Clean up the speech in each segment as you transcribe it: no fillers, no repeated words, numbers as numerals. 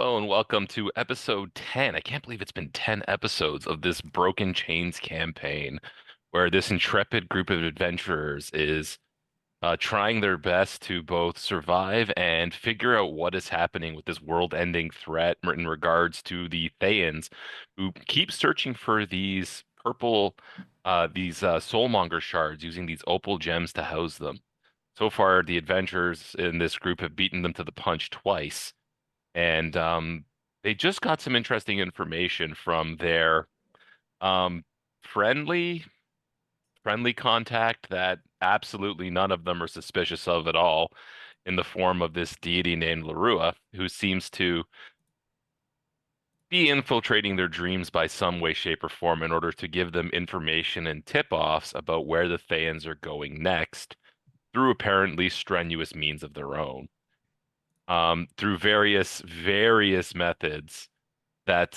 Hello and welcome to episode 10. I can't believe it's been 10 episodes of this Broken Chains campaign, where this intrepid group of adventurers is trying their best to both survive and figure out what is happening with this world-ending threat in regards to the Thayans, who keep searching for these soulmonger shards, using these opal gems to house them. So far, the adventurers in this group have beaten them to the punch twice. And they just got some interesting information from their um, friendly friendly contact that absolutely none of them are suspicious of at all, in the form of this deity named Larua, who seems to be infiltrating their dreams by some way, shape, or form in order to give them information and tip-offs about where the Thayans are going next through apparently strenuous means of their own. Through various methods that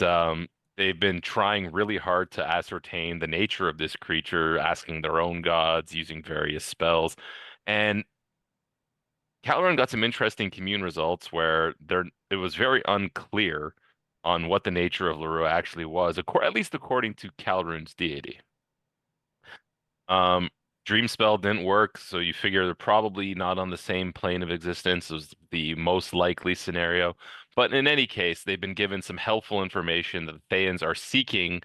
they've been trying really hard to ascertain the nature of this creature, asking their own gods, using various spells. And Caloran got some interesting commune results where it was very unclear on what the nature of Larua actually was, at least according to Calrun's deity. Um, Dream spell didn't work, so you figure they're probably not on the same plane of existence as the most likely scenario. But in any case, they've been given some helpful information that the Thayans are seeking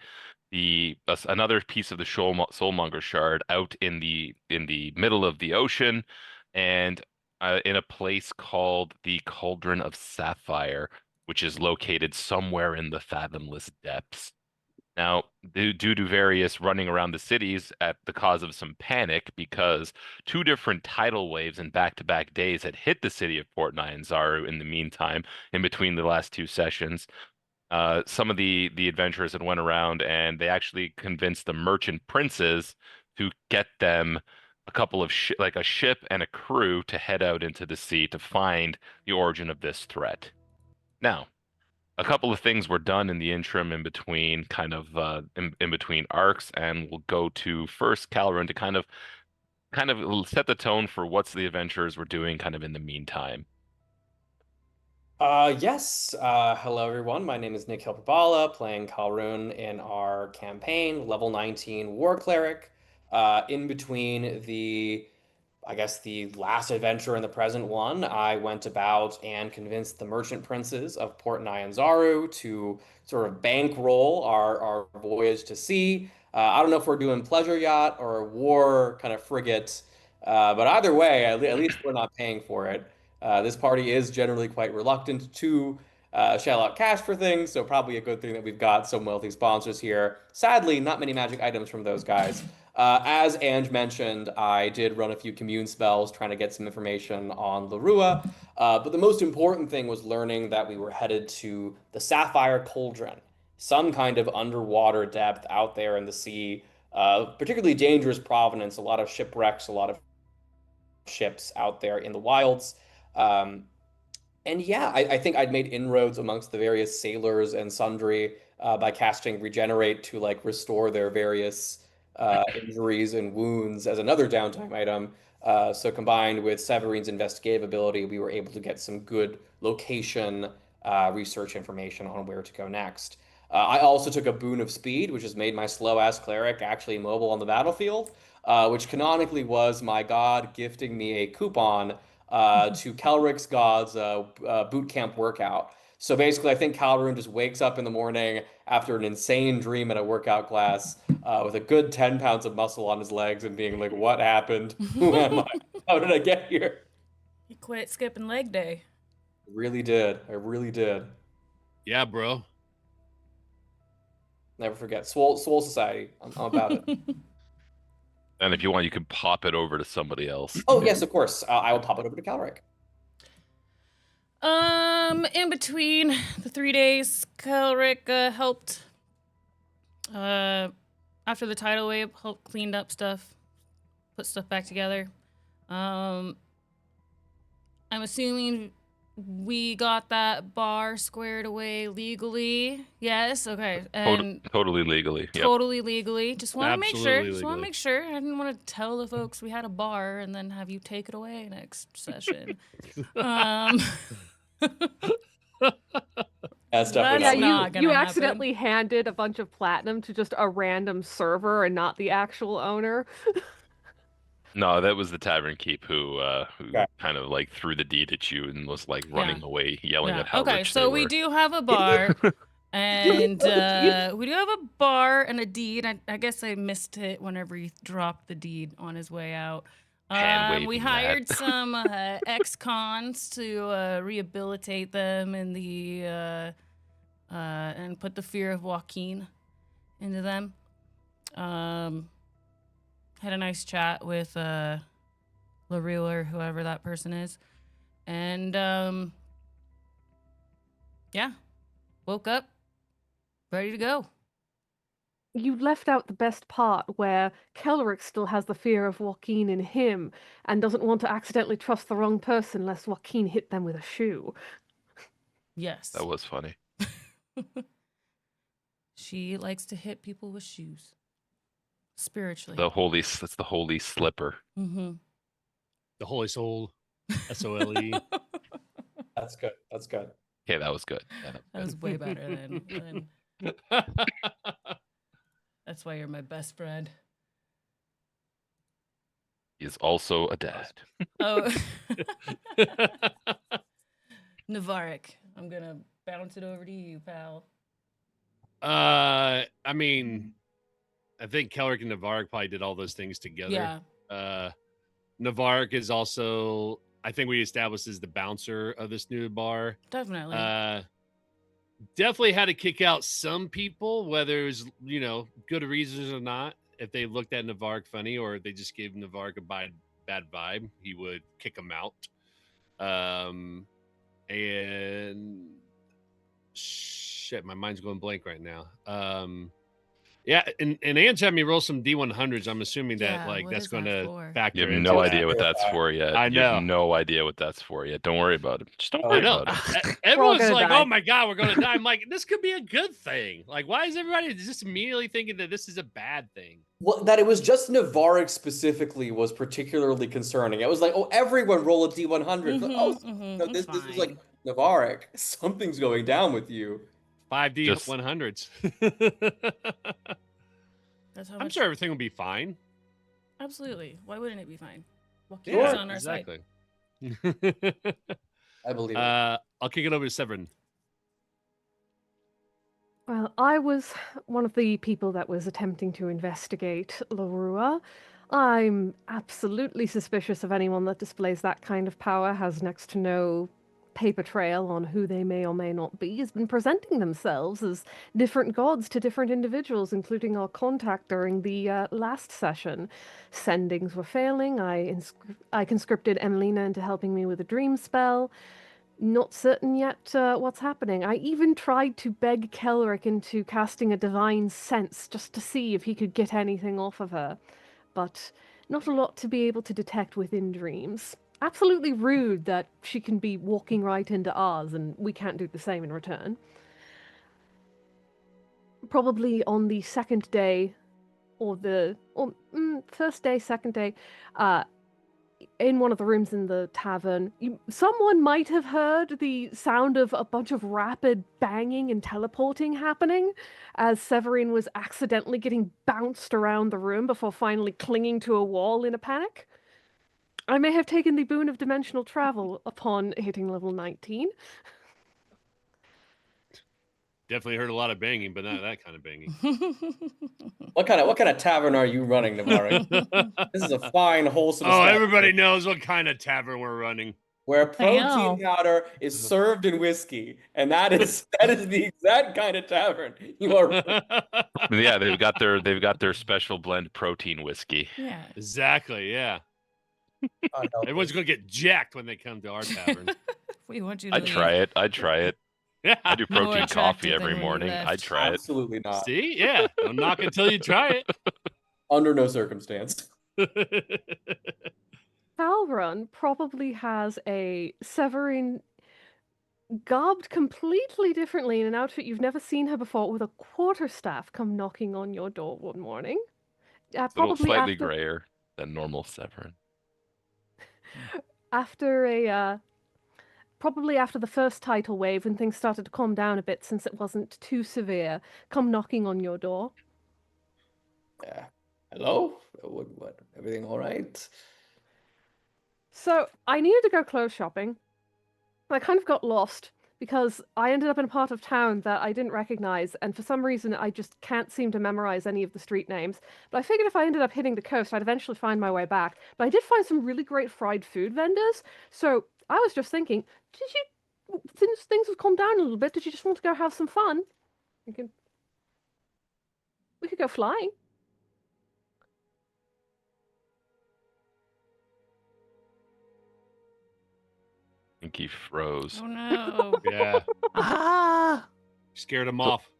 another piece of the Soulmonger shard out in the middle of the ocean, and in a place called the Cauldron of Sapphire, which is located somewhere in the Fathomless depths. Now, due to various running around the cities at the cause of some panic, because two different tidal waves in back-to-back days had hit the city of Port Nyanzaru in the meantime, in between the last two sessions, some of the adventurers had went around and they actually convinced the merchant princes to get them a couple of like a ship and a crew to head out into the sea to find the origin of this threat. Now, a couple of things were done in the interim in between in between arcs, and we'll go to first Calrun to kind of set the tone for what's the adventurers were doing kind of in the meantime. Yes. Hello, everyone. My name is Nick Hilpabala, playing Kalrun in our campaign, level 19 War Cleric. In between I guess, the last adventure and the present one, I went about and convinced the merchant princes of Port Nyanzaru to sort of bankroll our voyage to sea. I don't know if we're doing pleasure yacht or a war kind of frigate, but either way, at least we're not paying for it. This party is generally quite reluctant to shell out cash for things, so probably a good thing that we've got some wealthy sponsors here. Sadly, not many magic items from those guys. As Ange mentioned, I did run a few commune spells trying to get some information on Larua, but the most important thing was learning that we were headed to the Sapphire Cauldron, some kind of underwater depth out there in the sea, particularly dangerous provenance, a lot of shipwrecks, a lot of ships out there in the wilds. Um, and yeah, I think I'd made inroads amongst the various sailors and sundry by casting Regenerate to like restore their various injuries and wounds as another downtime item. So combined with Severine's investigative ability, we were able to get some good location research information on where to go next. I also took a boon of speed, which has made my slow ass cleric actually mobile on the battlefield, which canonically was my god gifting me a coupon to Calric's God's boot camp workout. So basically, I think Calrun just wakes up in the morning after an insane dream at a workout class with a good 10 pounds of muscle on his legs and being like, what happened? Who am I? How did I get here? He quit skipping leg day. I really did. I really did. Yeah, bro. Never forget. Swole Society. I'm about it. And if you want, you can pop it over to somebody else. Oh, yes, of course. I will pop it over to Calric. In between the 3 days, Kelric helped. After the tidal wave, helped cleaned up stuff, put stuff back together. I'm assuming we got that bar squared away legally. Yes, okay, and Totally legally. Yep. totally legally. Just want to make sure. Absolutely Just want to legally. make sure. I didn't want to tell the folks we had a bar and then have you take it away next session. um, That's definitely That's not Yeah, what you not happened. gonna you happen. accidentally handed a bunch of platinum to just a random server and not the actual owner. No, that was the Tavern Keep who Okay. kind of like threw the deed at you and was like Yeah. running away, yelling Yeah. at how Okay, rich they so we were. do have a bar. And You- we do have a bar and a deed. I guess I missed it whenever he dropped the deed on his way out. Hand We waving hired that. some ex-cons to rehabilitate them in the and put the fear of Joaquin into them. Had a nice chat with LaRue or whoever that person is, and yeah, woke up ready to go. You left out the best part where Kellerick still has the fear of Joaquin in him and doesn't want to accidentally trust the wrong person lest Joaquin hit them with a shoe. Yes. That was funny. She likes to hit people with shoes. Spiritually. That's the holy slipper. Mm-hmm. The Holy Soul, SOLE. That's good. That's good. Okay, that was good. Yeah, That was way better than that's why you're my best friend. He's also a dad. Oh. Navarik, I'm gonna bounce it over to you, pal. I mean, I think Kellerick and Navarre probably did all those things together. Yeah. Navarre is also, I think we established as the bouncer of this new bar. Definitely. Definitely had to kick out some people, whether it was, good reasons or not. If they looked at Navarre funny or they just gave Navarre a bad vibe, he would kick them out. And shit, my mind's going blank right now. Yeah, and Ange had me roll some D100s. I'm assuming that Yeah, what that's is going that to for? factor You have into no that. idea what that's for yet. I You have know. no idea what that's for yet. Don't worry about it. Just don't I worry I know. about it. Everyone's gonna like, die. "Oh my god, we're going to die." I'm like, this could be a good thing. Like, why is everybody just immediately thinking that this is a bad thing? Well, that it was just Navarre specifically was particularly concerning. It was like, oh, everyone roll a D100. No, this was like Navarre. Something's going down with you. 5D Just- 100s. That's how I'm much. sure everything will be fine. Absolutely. Why wouldn't it be fine? Joaquin's Sure. on our side. Exactly. I believe it. I'll kick it over to Severin. Well, I was one of the people that was attempting to investigate Larua. I'm absolutely suspicious of anyone that displays that kind of power, has next to no paper trail on who they may or may not be, has been presenting themselves as different gods to different individuals, including our contact during the last session. Sendings were failing. I conscripted Emelina into helping me with a dream spell. Not certain yet what's happening. I even tried to beg Kellerick into casting a divine sense just to see if he could get anything off of her, but not a lot to be able to detect within dreams. Absolutely rude that she can be walking right into ours and we can't do the same in return. Probably on the second day, first day, second day, in one of the rooms in the tavern, someone might have heard the sound of a bunch of rapid banging and teleporting happening as Severin was accidentally getting bounced around the room before finally clinging to a wall in a panic. I may have taken the boon of dimensional travel upon hitting level 19. Definitely heard a lot of banging, but not that kind of banging. What kind of tavern are you running, Navarre? This is a fine, wholesome. Oh, establishment everybody knows what kind of tavern we're running. where know. protein powder is served in whiskey, and that is the exact kind of tavern you are. Yeah, they've got their special blend protein whiskey. Yeah. Exactly, yeah. Everyone's going to get jacked when they come to our tavern. We want you to I'd leave. try it. I'd try it. Yeah. I do More protein attractive coffee than every when you morning. left. I'd try it. Absolutely not. See? Yeah. Don't knock until you try it. Under no circumstance. Halrun probably has a Severin garbed completely differently in an outfit you've never seen her before, with a quarterstaff come knocking on your door one morning. It's a little Probably slightly after grayer than normal Severin. after a probably after the first tidal wave, when things started to calm down a bit, since it wasn't too severe, come knocking on your door. Hello? What? Everything all right? So I needed to go clothes shopping. I kind of got lost because I ended up in a part of town that I didn't recognize, and for some reason I just can't seem to memorize any of the street names. But I figured if I ended up hitting the coast, I'd eventually find my way back. But I did find some really great fried food vendors. So I was just thinking, since things have calmed down a little bit, did you just want to go have some fun? We could go flying. I think he froze. Oh no. Yeah, Ah, scared him So- off.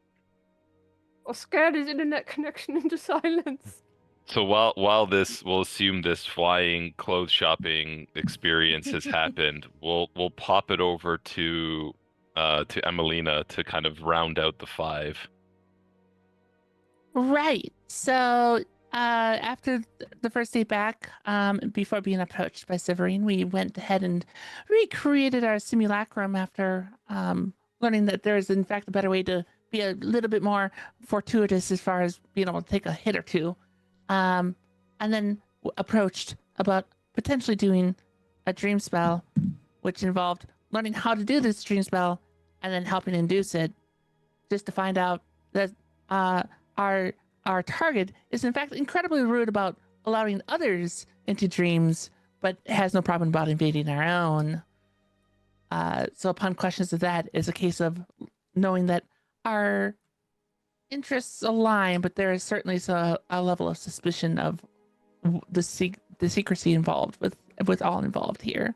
Or scared his internet connection into silence. So while this, we'll assume this flying clothes shopping experience has happened, we'll pop it over to Emelina to kind of round out the five. right. So, after the first day back, before being approached by Severine, we went ahead and recreated our simulacrum after learning that there is, in fact, a better way to be a little bit more fortuitous as far as being able to take a hit or two. And then approached about potentially doing a dream spell, which involved learning how to do this dream spell and then helping induce it, just to find out that our target is in fact incredibly rude about allowing others into dreams, but has no problem about invading our own. So upon questions of that, it's a case of knowing that our interests align, but there is certainly a level of suspicion of the secrecy involved with all involved here.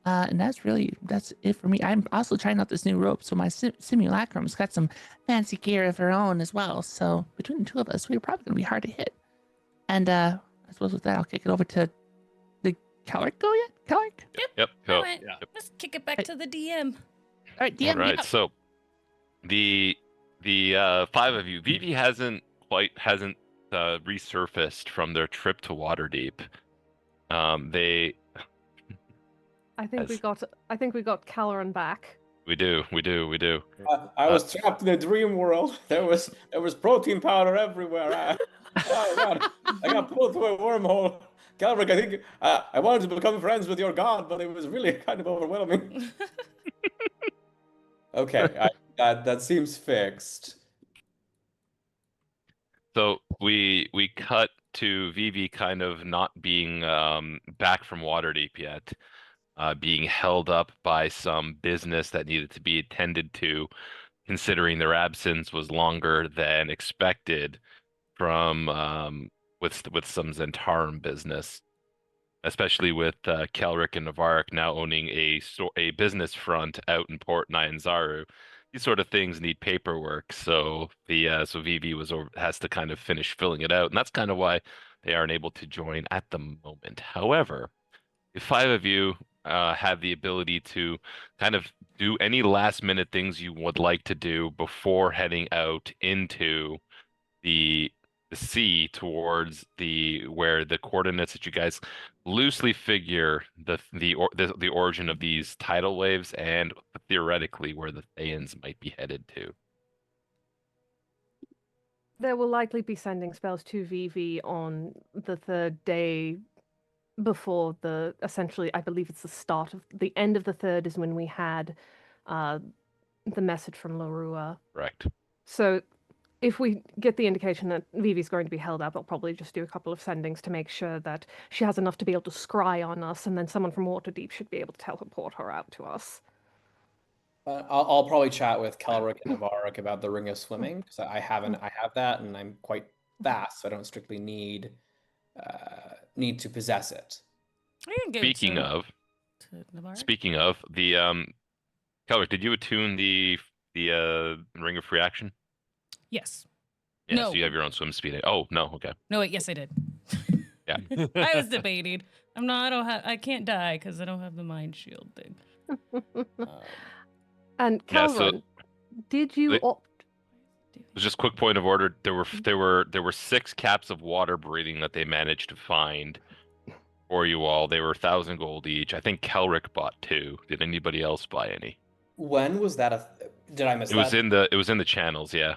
And that's it for me. I'm also trying out this new rope, so my simulacrum's got some fancy gear of her own as well. So between the two of us, we're probably gonna be hard to hit. And I suppose with that, I'll kick it over to the Calric. Go yet, Calric? Yep. All So, right. yeah. Let's kick it back to the DM. All right, DM. all right. yeah. So the five of you, Vivi hasn't resurfaced from their trip to Waterdeep. They I think As- we got Caloran back. we do. I was trapped in a dream world. There was protein powder everywhere. Oh god, I got pulled through a wormhole. Calric, I think I wanted to become friends with your god, but it was really kind of overwhelming. Okay, that seems fixed. So we cut to Vivi kind of not being back from Waterdeep yet, being held up by some business that needed to be attended to, considering their absence was longer than expected from with some Zentarum business, especially with Kelric and Navarre now owning a business front out in Port Nyanzaru. These sort of things need paperwork, so Vivi has to kind of finish filling it out, and that's kind of why they aren't able to join at the moment. However, if five of you have the ability to kind of do any last minute things you would like to do before heading out into the sea towards where the coordinates that you guys loosely figure the origin of these tidal waves and theoretically where the Thayans might be headed to. There will likely be sending spells to VV on the third day before essentially, I believe it's the end of the third is when we had the message from Larua. Correct. So if we get the indication that Vivi's going to be held up, I'll probably just do a couple of sendings to make sure that she has enough to be able to scry on us, and then someone from Waterdeep should be able to teleport her out to us. I'll probably chat with Calric and Navarre about the ring of swimming because I have that and I'm quite fast, so I don't strictly need to possess it. I can give Speaking to of Navarre. the Kelric, did you attune the ring of free action? Yes. Yeah, No. so you have your own swim speed. Oh, no, okay. No, wait. Yes, I did. Yeah. I was debating. I can't die because I don't have the mind shield thing. And Yeah, so- Calvin, did you Wait. opt? Just quick point of order. There were 6 caps of water breathing that they managed to find. for you all. They were 1,000 gold each. I think Kelric bought 2. Did anybody else buy any? When was that did I miss It was that? it was in the channels, yeah.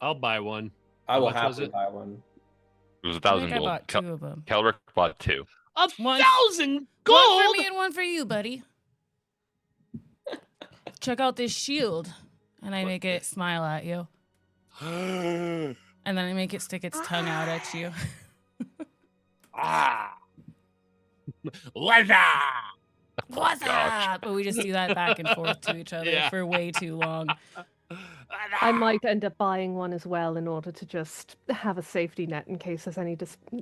I'll buy one. I How will much was happily it? buy one. It was a I thousand think I gold. bought 2 of them. Kelric bought 2. A One- 1,000 gold. One for me and one for you, buddy. Check out this shield. And I make it smile at you. And then I make it stick its tongue out at you. Ah. What's up? What's gosh. up? But we just do that back and forth to each other Yeah. for way too long. I might end up buying one as well in order to just have a safety net in case there's any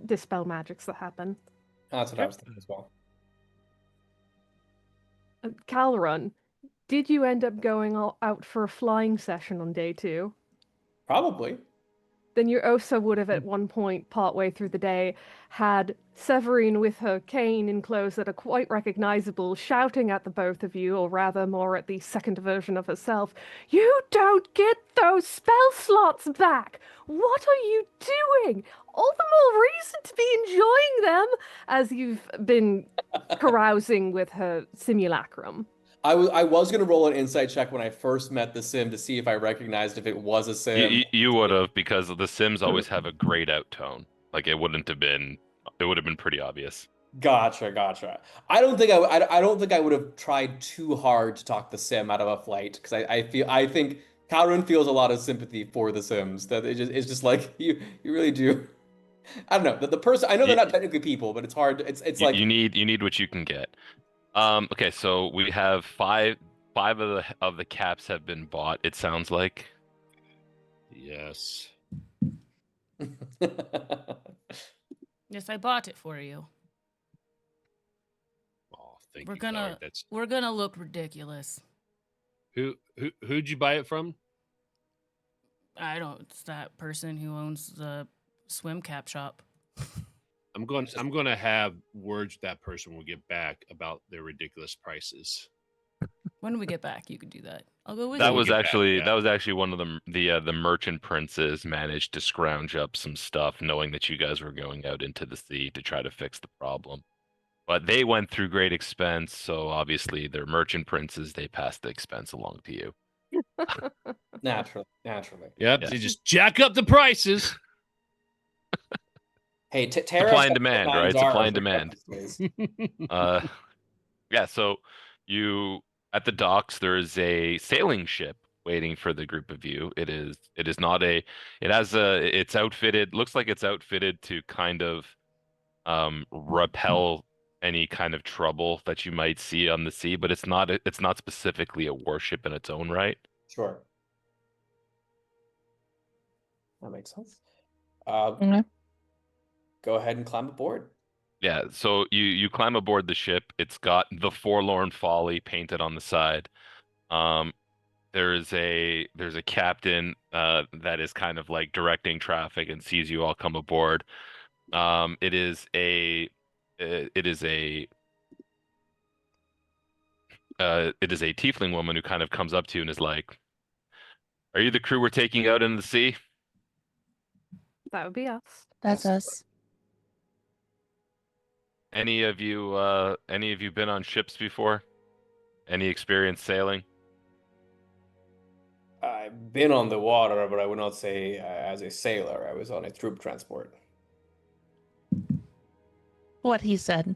dispel magics that happen. That's what I was thinking as well. Calrun, did you end up going out for a flying session on day 2? Probably. Then you also would have at one point, partway through the day, had Severine with her cane in clothes that are quite recognizable, shouting at the both of you, or rather more at the second version of herself, "You don't get those spell slots back! What are you doing? All the more reason to be enjoying them," as you've been carousing with her simulacrum. I was gonna roll an insight check when I first met the sim to see if I recognized if it was a sim. You would have, because the Sims always have a grayed out tone. Like it would have been pretty obvious. Gotcha. I don't think I don't think I would have tried too hard to talk the sim out of a flight because I think Calrun feels a lot of sympathy for the Sims. That it's just like you really do. I don't know the person. I know they're not technically people, but it's hard. It's like you need what you can get. Okay, so we have five of the caps have been bought, it sounds like. Yes. Yes, I bought it for you. Oh, thank We're you. gonna Coward. That's we're gonna look ridiculous. who'd you buy it from? I don't. It's that person who owns the swim cap shop. I'm going to have words with that person when we get back about their ridiculous prices. When we get back, you can do that. I'll go with That you. was get back, actually yeah. that was actually one of the merchant princes managed to scrounge up some stuff, knowing that you guys were going out into the sea to try to fix the problem. But they went through great expense, so obviously they're merchant princes. They passed the expense along to you. naturally. Yep. Yeah. They just jack up the prices. Hey, Supply and demand, right? Supply and demand. Yeah, so you at the docks there is a sailing ship waiting for the group of you. It is not a it has a it's outfitted, looks like it's outfitted to kind of repel any kind of trouble that you might see on the sea, but it's not specifically a warship in its own right. Sure. That makes sense. Okay. Go ahead and climb aboard. Yeah, so you climb aboard the ship. It's got the Forlorn Folly painted on the side. There's a captain that is kind of like directing traffic and sees you all come aboard. It is a tiefling woman who kind of comes up to you and is like, "Are you the crew we're taking out into the sea?" That would be us. That's Yes. us. Any of you been on ships before? Any experience sailing? I've been on the water, but I would not say as a sailor. I was on a troop transport. What he said.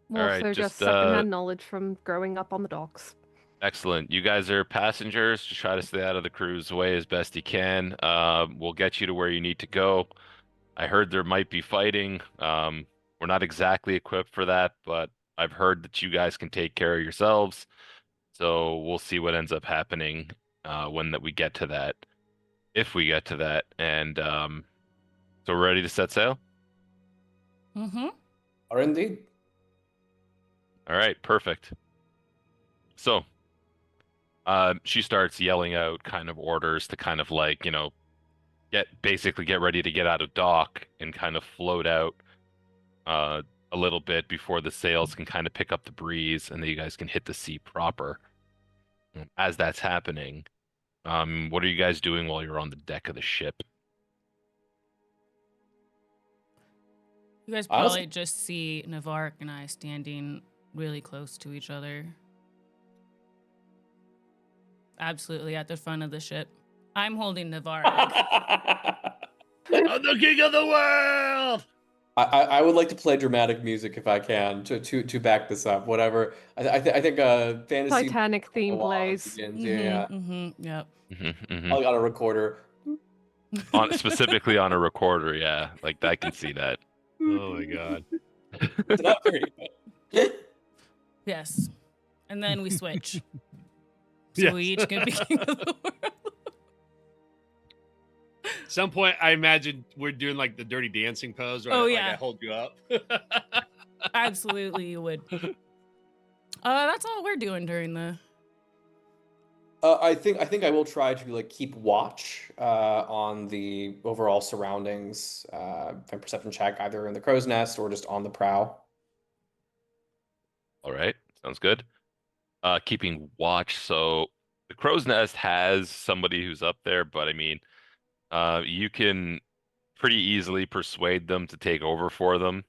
More right, so just just, secondhand knowledge from growing up on the docks. Excellent. You guys are passengers. Just try to stay out of the crew's way as best you can. We'll get you to where you need to go. I heard there might be fighting. We're not exactly equipped for that, but I've heard that you guys can take care of yourselves. So we'll see what ends up happening when we get to that, if we get to that. And so we're ready to set sail? Mm-hmm. Or indeed. All right, perfect. So she starts yelling out kind of orders to kind of like, get ready to get out of dock and kind of float out a little bit before the sails can kind of pick up the breeze and then you guys can hit the sea proper. As that's happening, what are you guys doing while you're on the deck of the ship? You guys Honestly- probably just see Navark and I standing really close to each other. Absolutely at the front of the ship. I'm holding Navark. I'm the king of the world. I would like to play dramatic music if I can to back this up. Whatever. I think fantasy Titanic theme while it plays. begins. Yeah. Yep. I got a recorder. Specifically on a recorder, yeah. Like I can see that. Oh my god. It's not very good. Yes. And then we switch. So Yes. we each can be king of the world. Some point, I imagine we're doing like the dirty dancing pose, right? Oh, Like yeah. I hold you up. Absolutely, you would. That's all we're doing during the. I think I will try to like keep watch on the overall surroundings. My perception check either in the crow's nest or just on the prow. All right, sounds good. Keeping watch. So the crow's nest has somebody who's up there, but I mean, you can pretty easily persuade them to take over for them.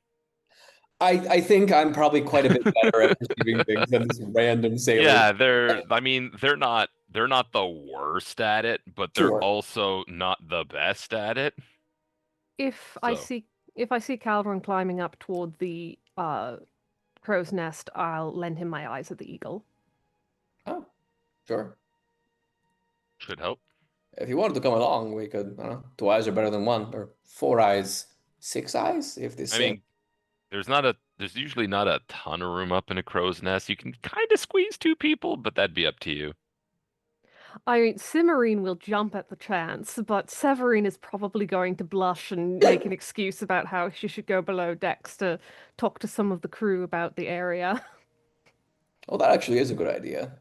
I think I'm probably quite a bit better at perceiving things than this random sailor. Yeah, I mean, they're not the worst at it, but they're Sure. also not the best at it. If I So. see Calvin climbing up toward the crow's nest, I'll lend him my eyes of the eagle. Oh, sure. Should help. If you wanted to come along, we could. I don't know, 2 eyes are better than 1, or 4 eyes, 6 eyes. If this. I mean, there's usually not a ton of room up in a crow's nest. You can kind of squeeze 2 people, but that'd be up to you. I mean, Cimarine will jump at the chance, but Severine is probably going to blush and make an excuse about how she should go below decks to talk to some of the crew about the area. Oh, that actually is a good idea.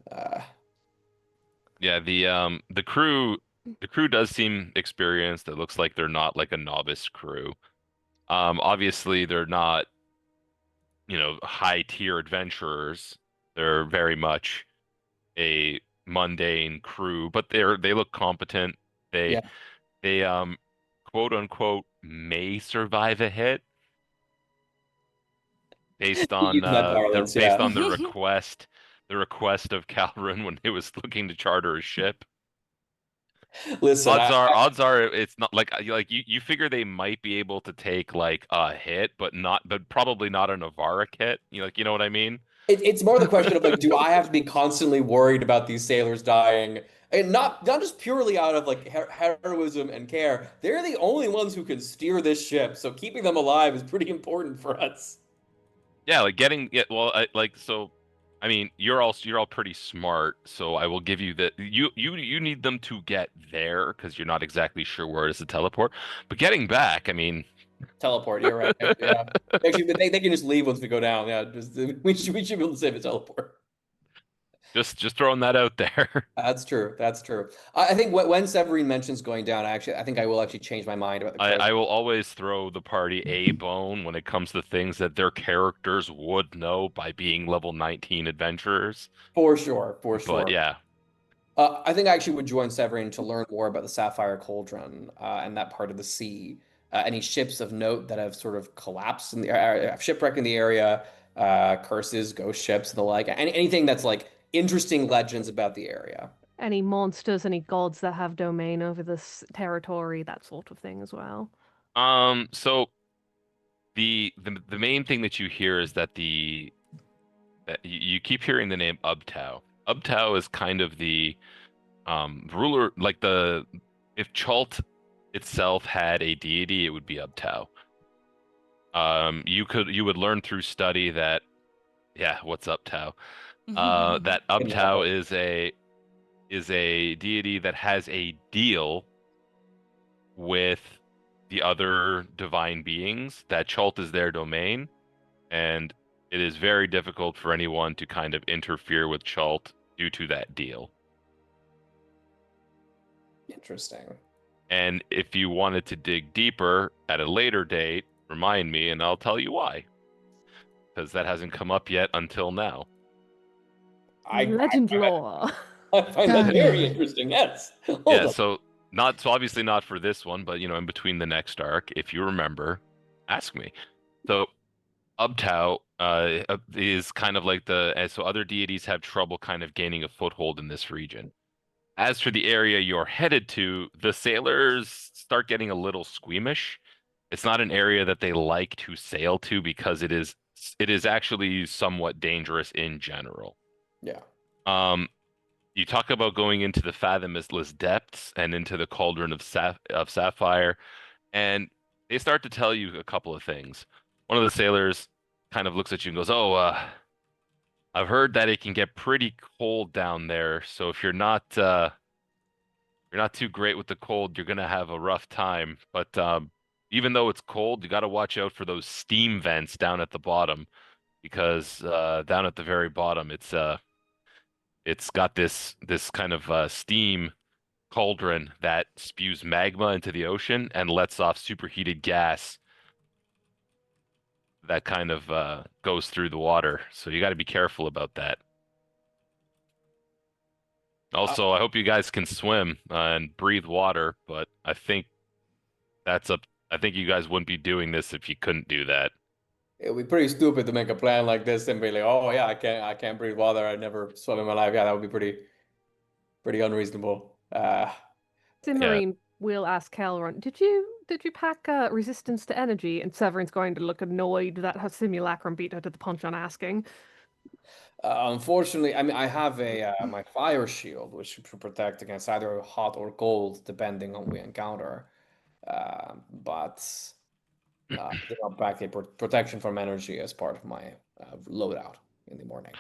Yeah, the crew does seem experienced. It looks like they're not like a novice crew. Obviously they're not, high tier adventurers. They're very much a mundane crew, but they look competent. They Yeah. they quote unquote may survive a hit based on Using that parlance, based yeah. on the request of Calrun when he was looking to charter a ship. Listen, Odds are it's not like you figure they might be able to take like a hit, but probably not a Navarric hit. You know what I mean? it's more the question of like, do I have to be constantly worried about these sailors dying? And not just purely out of like heroism and care. They're the only ones who can steer this ship, so keeping them alive is pretty important for us. Yeah, like getting it. Well, so. I mean, you're all pretty smart, so I will give you that. You need them to get there because you're not exactly sure where it is to teleport. But getting back, I mean, Teleport, you're right. Yeah. Actually, they can just leave once we go down. Yeah, we should be able to save a teleport. just throwing that out there. That's true. That's true. I think when Severine mentions going down, I think I will actually change my mind about the crow. I will always throw the party a bone when it comes to things that their characters would know by being level 19 adventurers. For sure. But yeah, I think I actually would join Severine to learn more about the Sapphire Cauldron and that part of the sea. Any ships of note that have sort of collapsed in the shipwrecked in the area, curses, ghost ships, and the like. Anything that's like interesting legends about the area. Any monsters, any gods that have domain over this territory, that sort of thing as well. so the main thing that you hear is that that you keep hearing the name Ubtao. Ubtao is kind of the ruler, like if Chult itself had a deity, it would be Ubtao. You would learn through study that, yeah, what's Ubtao? That Ubtao is a deity that has a deal with the other divine beings, that Chult is their domain, and it is very difficult for anyone to kind of interfere with Chult due to that deal. Interesting. And if you wanted to dig deeper at a later date, remind me and I'll tell you why. Because that hasn't come up yet until now. Legend lore. I find that very interesting. Yes. Hold on. So obviously not for this one, but in between the next arc, if you remember, ask me. So Ubtao is kind of like and so other deities have trouble kind of gaining a foothold in this region. As for the area you're headed to, the sailors start getting a little squeamish. It's not an area that they like to sail to because it is actually somewhat dangerous in general. Yeah. Um, you talk about going into the fathomless depths and into the cauldron of sapphire, and they start to tell you a couple of things. One of the sailors kind of looks at you and goes, "Oh, I've heard that it can get pretty cold down there. So if you're not too great with the cold, you're gonna have a rough time. But even though it's cold, you got to watch out for those steam vents down at the bottom because down at the very bottom, it's got this kind of steam cauldron that spews magma into the ocean and lets off superheated gas that kind of goes through the water. So you got to be careful about that. Also, I hope you guys can swim and breathe water, but that's up. I think you guys wouldn't be doing this if you couldn't do that. It would be pretty stupid to make a plan like this and be like, oh yeah, I can't breathe water. I never swim in my life. Yeah, that would be pretty unreasonable. Yeah. Cimmerian will ask Kelron, did you pack resistance to energy? And Severin's going to look annoyed that her simulacrum beat her to the punch on asking. Unfortunately, I mean, I have my fire shield, which should protect against either hot or cold, depending on we encounter. But I did not pack a protection from energy as part of my loadout in the morning.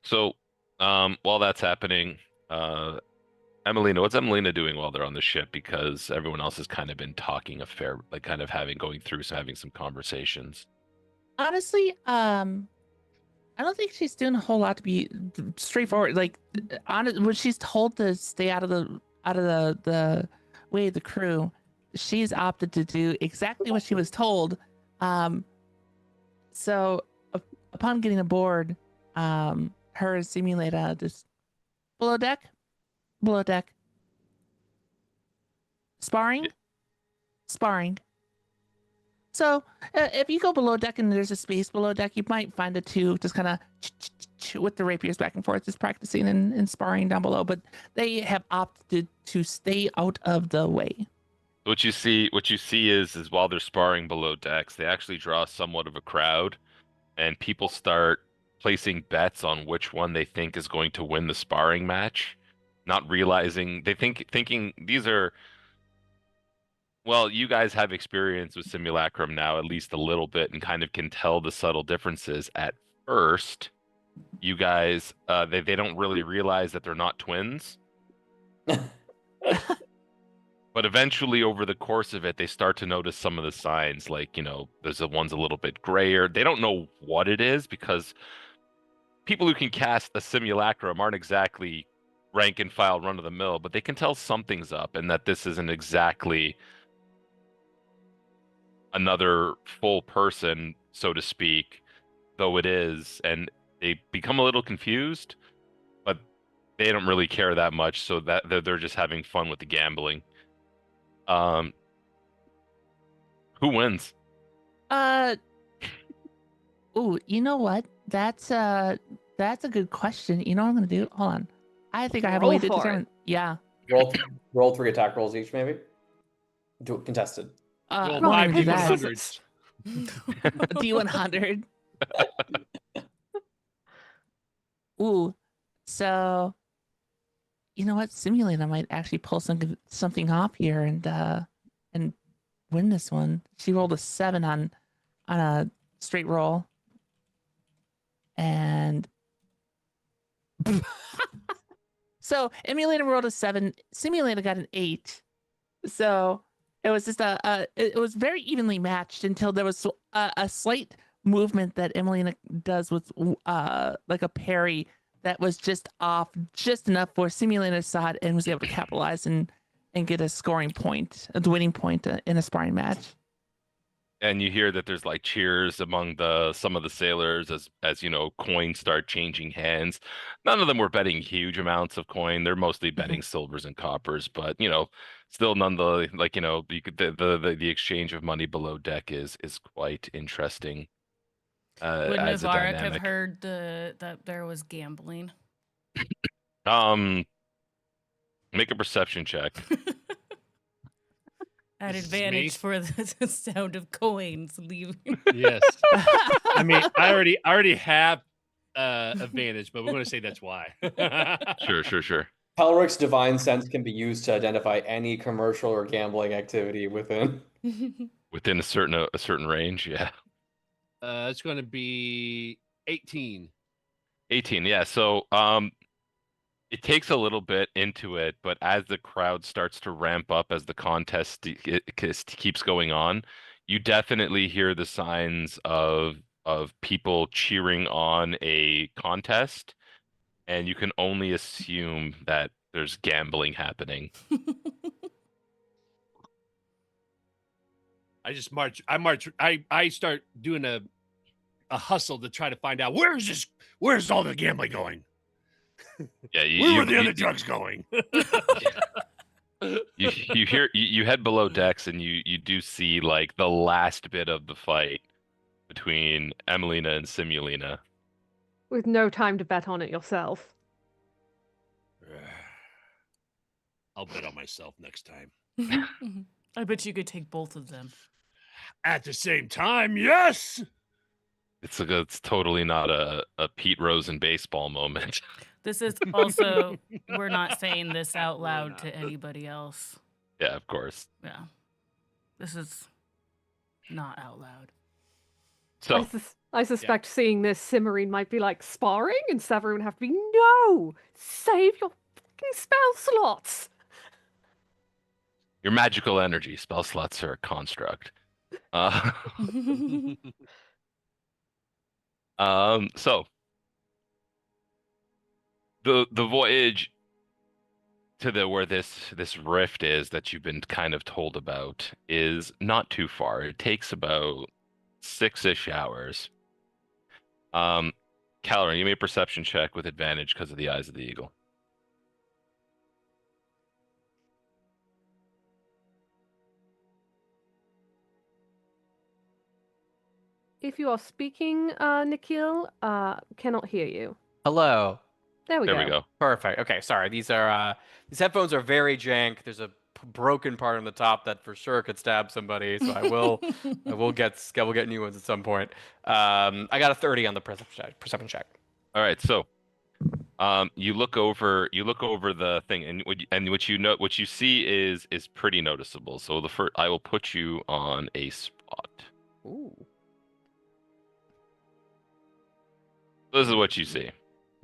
So, while that's happening, Emelina, what's Emelina doing while they're on the ship? Because everyone else has kind of been talking like kind of having some conversations. Honestly, I don't think she's doing a whole lot to be straightforward. Like, when she's told to stay out of the way of the crew, she's opted to do exactly what she was told. So upon getting aboard, her simulator just below deck, sparring, Yeah. sparring. So if you go below deck and there's a space below deck, you might find the two just kind of with the rapiers back and forth, just practicing and sparring down below. But they have opted to stay out of the way. What you see is while they're sparring below decks, they actually draw somewhat of a crowd, and people start placing bets on which one they think is going to win the sparring match, not realizing thinking these are. Well, you guys have experience with Simulacrum now, at least a little bit, and kind of can tell the subtle differences. At first, you guys, they don't really realize that they're not twins. But eventually, over the course of it, they start to notice some of the signs, like, there's the one's a little bit grayer. They don't know what it is because people who can cast a simulacrum aren't exactly rank and file run of the mill, but they can tell something's up and that this isn't exactly another full person, so to speak, though it is. And they become a little confused, but they don't really care that much, so that they're just having fun with the gambling. Who wins? Oh, you know what? That's a good question. You know what I'm gonna do? Hold on. I think I have a Roll way to for it. determine. Yeah. Roll 3 attack rolls each, maybe. Do it contested. Well, I'm not five gonna do that. D100s. D100. Ooh. So, you know what? Simulator might actually pull something off here and win this one. She rolled a 7 on a straight roll. And so Emulator rolled a 7. Simulator got an 8. So it was just it was very evenly matched until there was a slight movement that Emilina does with like a parry that was just off just enough for Simulator saw it and was able to capitalize and get a scoring point, a winning point in a sparring match. and you hear that there's like cheers among the some of the sailors as you know coins start changing hands. None of them were betting huge amounts of coin. They're mostly betting silvers and coppers, but you know, still none the like you know you could, the exchange of money below deck is quite interesting Would as a Navarek have dynamic. heard that there was gambling? Um, make a perception check. At This is me? advantage for the sound of coins leaving. Yes. I mean, I already have advantage, but we're going to say that's why. Sure. Pelric's divine sense can be used to identify any commercial or gambling activity within. Within a certain range, yeah. It's going to be 18. 18, yeah. So it takes a little bit into it, but as the crowd starts to ramp up as the contest keeps going on, you definitely hear the signs of people cheering on a contest, and you can only assume that there's gambling happening. I just march. I start doing a hustle to try to find out where's all the gambling going? Yeah, Where are the other drugs going? you head below decks and you do see like the last bit of the fight between Emelina and Simulina. With no time to bet on it yourself. I'll bet on myself next time. I bet you could take both of them. At the same time, yes. It's totally not a Pete Rose in baseball moment. This is also, we're not saying this out We're loud not. to anybody else. Yeah, of course. Yeah. This is not out loud. So I suspect seeing this simmering might be like sparring, and Severin would have to be, no! Save your fucking spell slots! your magical energy spell slots are a construct. Uh, so the voyage to the where this rift is that you've been kind of told about is not too far. It takes about 6-ish hours. Calorie, you made a perception check with advantage because of the eyes of the eagle. If you are speaking, Nikhil, cannot hear you. Hello. There we There go. we go. Perfect. Okay, sorry. These headphones are very jank. There's a broken part on the top that for sure could stab somebody. So I will get new ones at some point. I got a 30 on the perception check. All right, so you look over the thing, and what you see is pretty noticeable. So the first, I will put you on a spot. Ooh. This is what you see.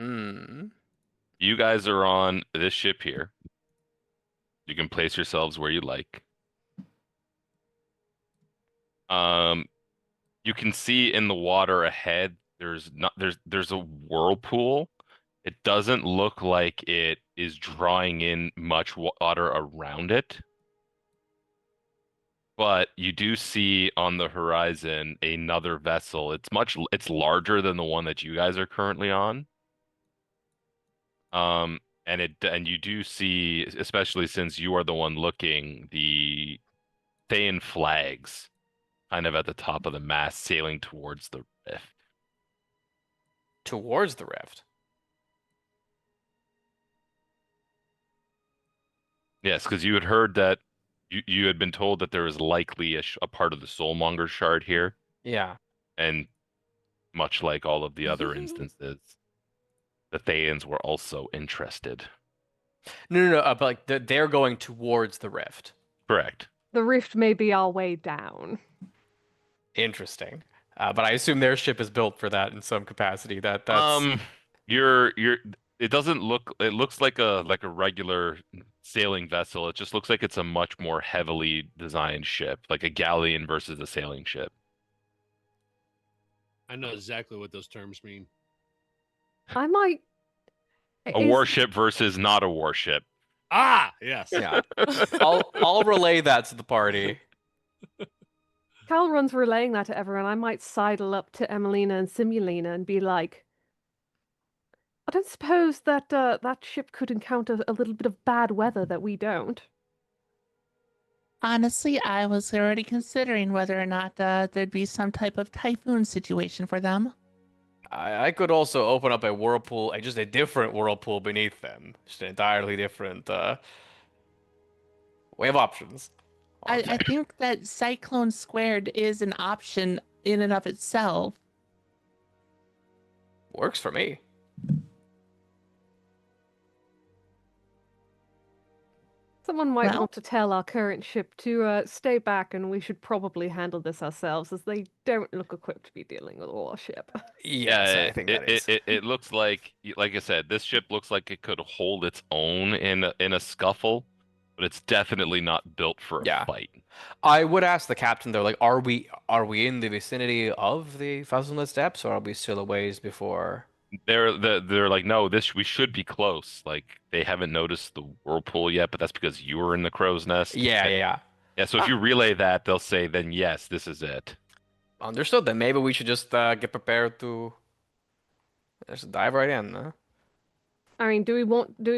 Hmm. You guys are on this ship here. You can place yourselves where you like. You can see in the water ahead, there's a whirlpool. It doesn't look like it is drawing in much water around it. But you do see on the horizon another vessel. It's larger than the one that you guys are currently on. And you do see, especially since you are the one looking, the Thayan flags kind of at the top of the mast sailing towards the rift. Towards the rift. Yes, because you had heard that you had been told that there was likely a part of the Soulmonger shard here, Yeah. and much like all of the other instances, the Thayans were also interested. No. But like they're going towards the rift. Correct. The rift may be our way down. Interesting. But I assume their ship is built for that in some capacity. That's You're it doesn't look it looks like a regular sailing vessel. It just looks like it's a much more heavily designed ship, like a galleon versus a sailing ship. I know exactly what those terms mean. I might. A warship versus not a warship. Ah, yes. yeah. I'll relay that to the party. Calron's relaying that to everyone, I might sidle up to Emelina and Simulina and be like, I don't suppose that that ship could encounter a little bit of bad weather that we don't. Honestly, I was already considering whether or not there'd be some type of typhoon situation for them. I could also open up a whirlpool, just a different whirlpool beneath them. Just an entirely different way of options. I think that Cyclone Squared is an option in and of itself. Works for me. Someone might Well- want to tell our current ship to stay back, and we should probably handle this ourselves, as they don't look equipped to be dealing with a warship. Yes, I think that is. It looks like I said, this ship looks like it could hold its own in a scuffle, but it's definitely not built for a Yeah. fight. I would ask the captain though, like, are we in the vicinity of the Fathomless depths, or are we still a ways before? They're like, no, we should be close. Like they haven't noticed the whirlpool yet, but that's because you were in the crow's nest. Yeah. Yeah, so if you relay that, they'll say, then yes, this is it. Understood. Then maybe we should just get prepared to just dive right in. Huh? I mean, do we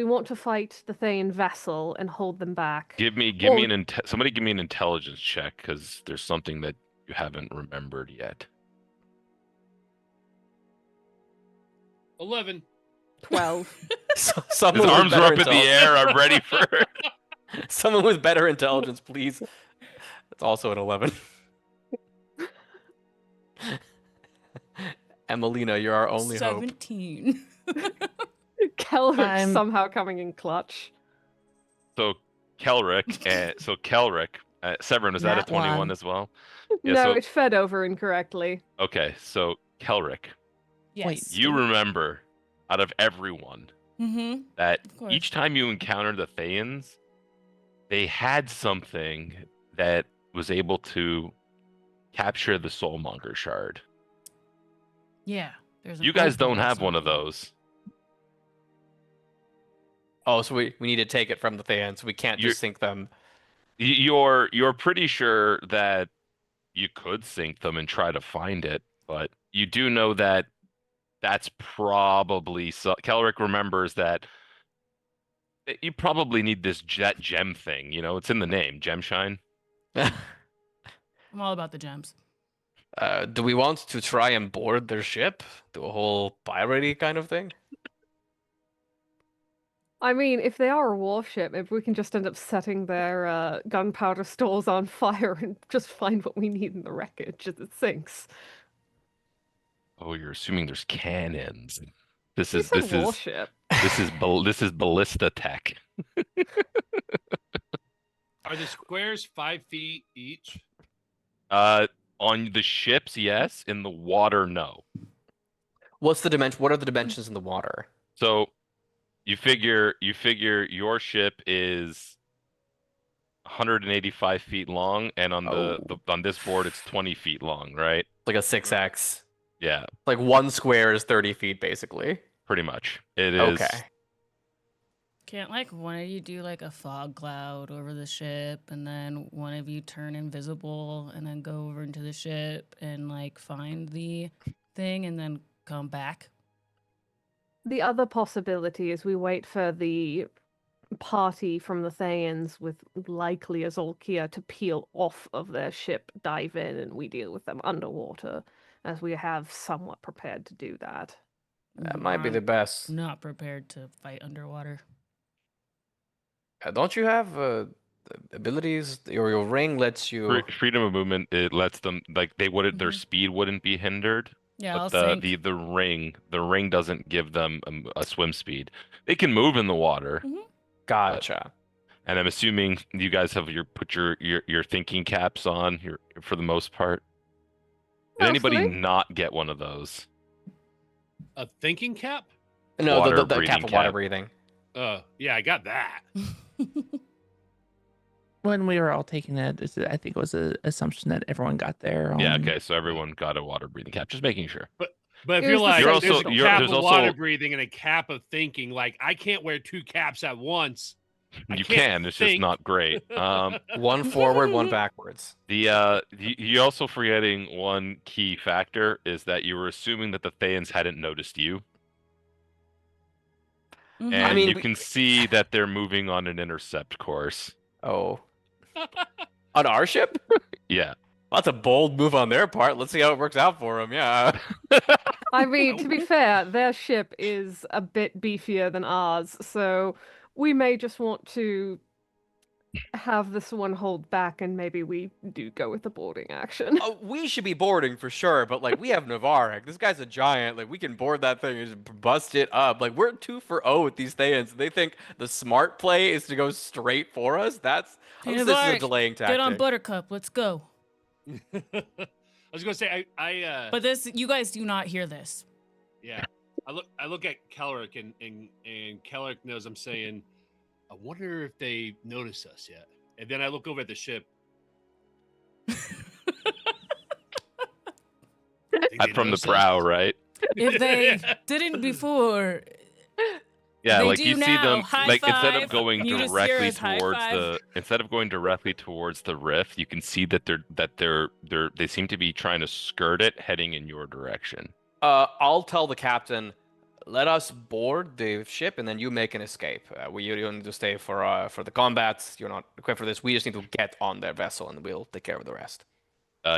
want to fight the Thayan vessel and hold them back? Give me Or- somebody give me an intelligence check because there's something that you haven't remembered yet. 11. 12. Someone His with arms are better up in the intelligence. air. I'm ready for it. Someone with better intelligence, please. It's also an 11. Emelina, you're our only hope. 17. Kelrick's I'm- somehow coming in clutch. So Kelrick, Severin, is that a Nat 21 one. as well? Yeah, No, so- it fed over incorrectly. Okay, so Kelrick, Yes. you remember out of everyone Mm-hmm. that Of course. each time you encountered the Thayans, they had something that was able to capture the Soulmonger shard. Yeah. There's an You guys opal don't or have one of something. those. Oh, so we need to take it from the fans. We can't just sink them. You're pretty sure that you could sync them and try to find it, but you do know that that's probably Kelrick remembers that you probably need that gem thing. You know, it's in the name, gem shine. I'm all about the gems. Do we want to try and board their ship? Do a whole piratey kind of thing? I mean, if they are a warship, maybe we can just end up setting their gunpowder stores on fire and just find what we need in the wreckage as it sinks. Oh, you're assuming there's cannons. This You is said this is warship. this is ballista tech. Are the squares 5 feet each? On the ships, yes. In the water, no. What's the dimension? What are the dimensions in the water? So you figure your ship is 185 feet long, and on on this board it's 20 feet long, right? Like a 6x. Yeah, Like one square is 30 feet, basically. pretty much. It is. Okay. Can't like one of you do like a fog cloud over the ship and then one of you turn invisible and then go over into the ship and like find the thing and then come back? The other possibility is we wait for the party from the Thayans with likely Azolkia to peel off of their ship, dive in, and we deal with them underwater, as we have somewhat prepared to do that. That might be the best. Not prepared to fight underwater. Don't you have abilities? Your ring lets you. Freedom of movement. It lets them like they wouldn't. Their Mhm. speed wouldn't be hindered. Yeah, I'll But sink. the ring doesn't give them a swim speed. They can move in the water, Gotcha. and I'm assuming you guys have put your thinking caps on for the most part. Did anybody Mostly. not get one of those? A thinking cap? No, Water the breathing cap of water cap. breathing. Yeah, I got that. When we were all taking it, I think it was an assumption that everyone got there. Yeah, okay, so everyone got a water breathing cap. Just making sure. But if It you're was the like, You're there's also- a you're- cap there's of also- water breathing and a cap of thinking, like I can't wear 2 caps at once. I You can't can. It's just think. not great. One forward, one backwards. You also forgetting one key factor is that you were assuming that the Thayans hadn't noticed you, Mhm. I and mean, you can see that they're moving on an intercept course. oh, on our ship? Yeah. That's a bold move on their part. Let's see how it works out for them. Yeah. I mean, to be fair, their ship is a bit beefier than ours, so we may just want to have this one hold back and maybe we do go with the boarding action. We should be boarding for sure, but like we have Navarek. This guy's a giant. Like we can board that thing and just bust it up. Like we're 2 for 0 with these Thayans. They think the smart play is to go straight for us. That's Hey, at least this is a Navarre, delaying tactic. get on Buttercup. Let's go. I was gonna say But this, you guys do not hear this. yeah. I look at Kellerick and Kellerick knows I'm saying, I wonder if they notice us yet. And then I look over at the ship. From the prow, right? If they didn't before, Yeah, they like do you see now. them High like instead of five. going You just hear directly us high towards five. the rift, you can see that they seem to be trying to skirt it, heading in your direction. I'll tell the captain, let us board the ship and then you make an escape. You don't need to stay for the combats. You're not equipped for this. We just need to get on their vessel and we'll take care of the rest.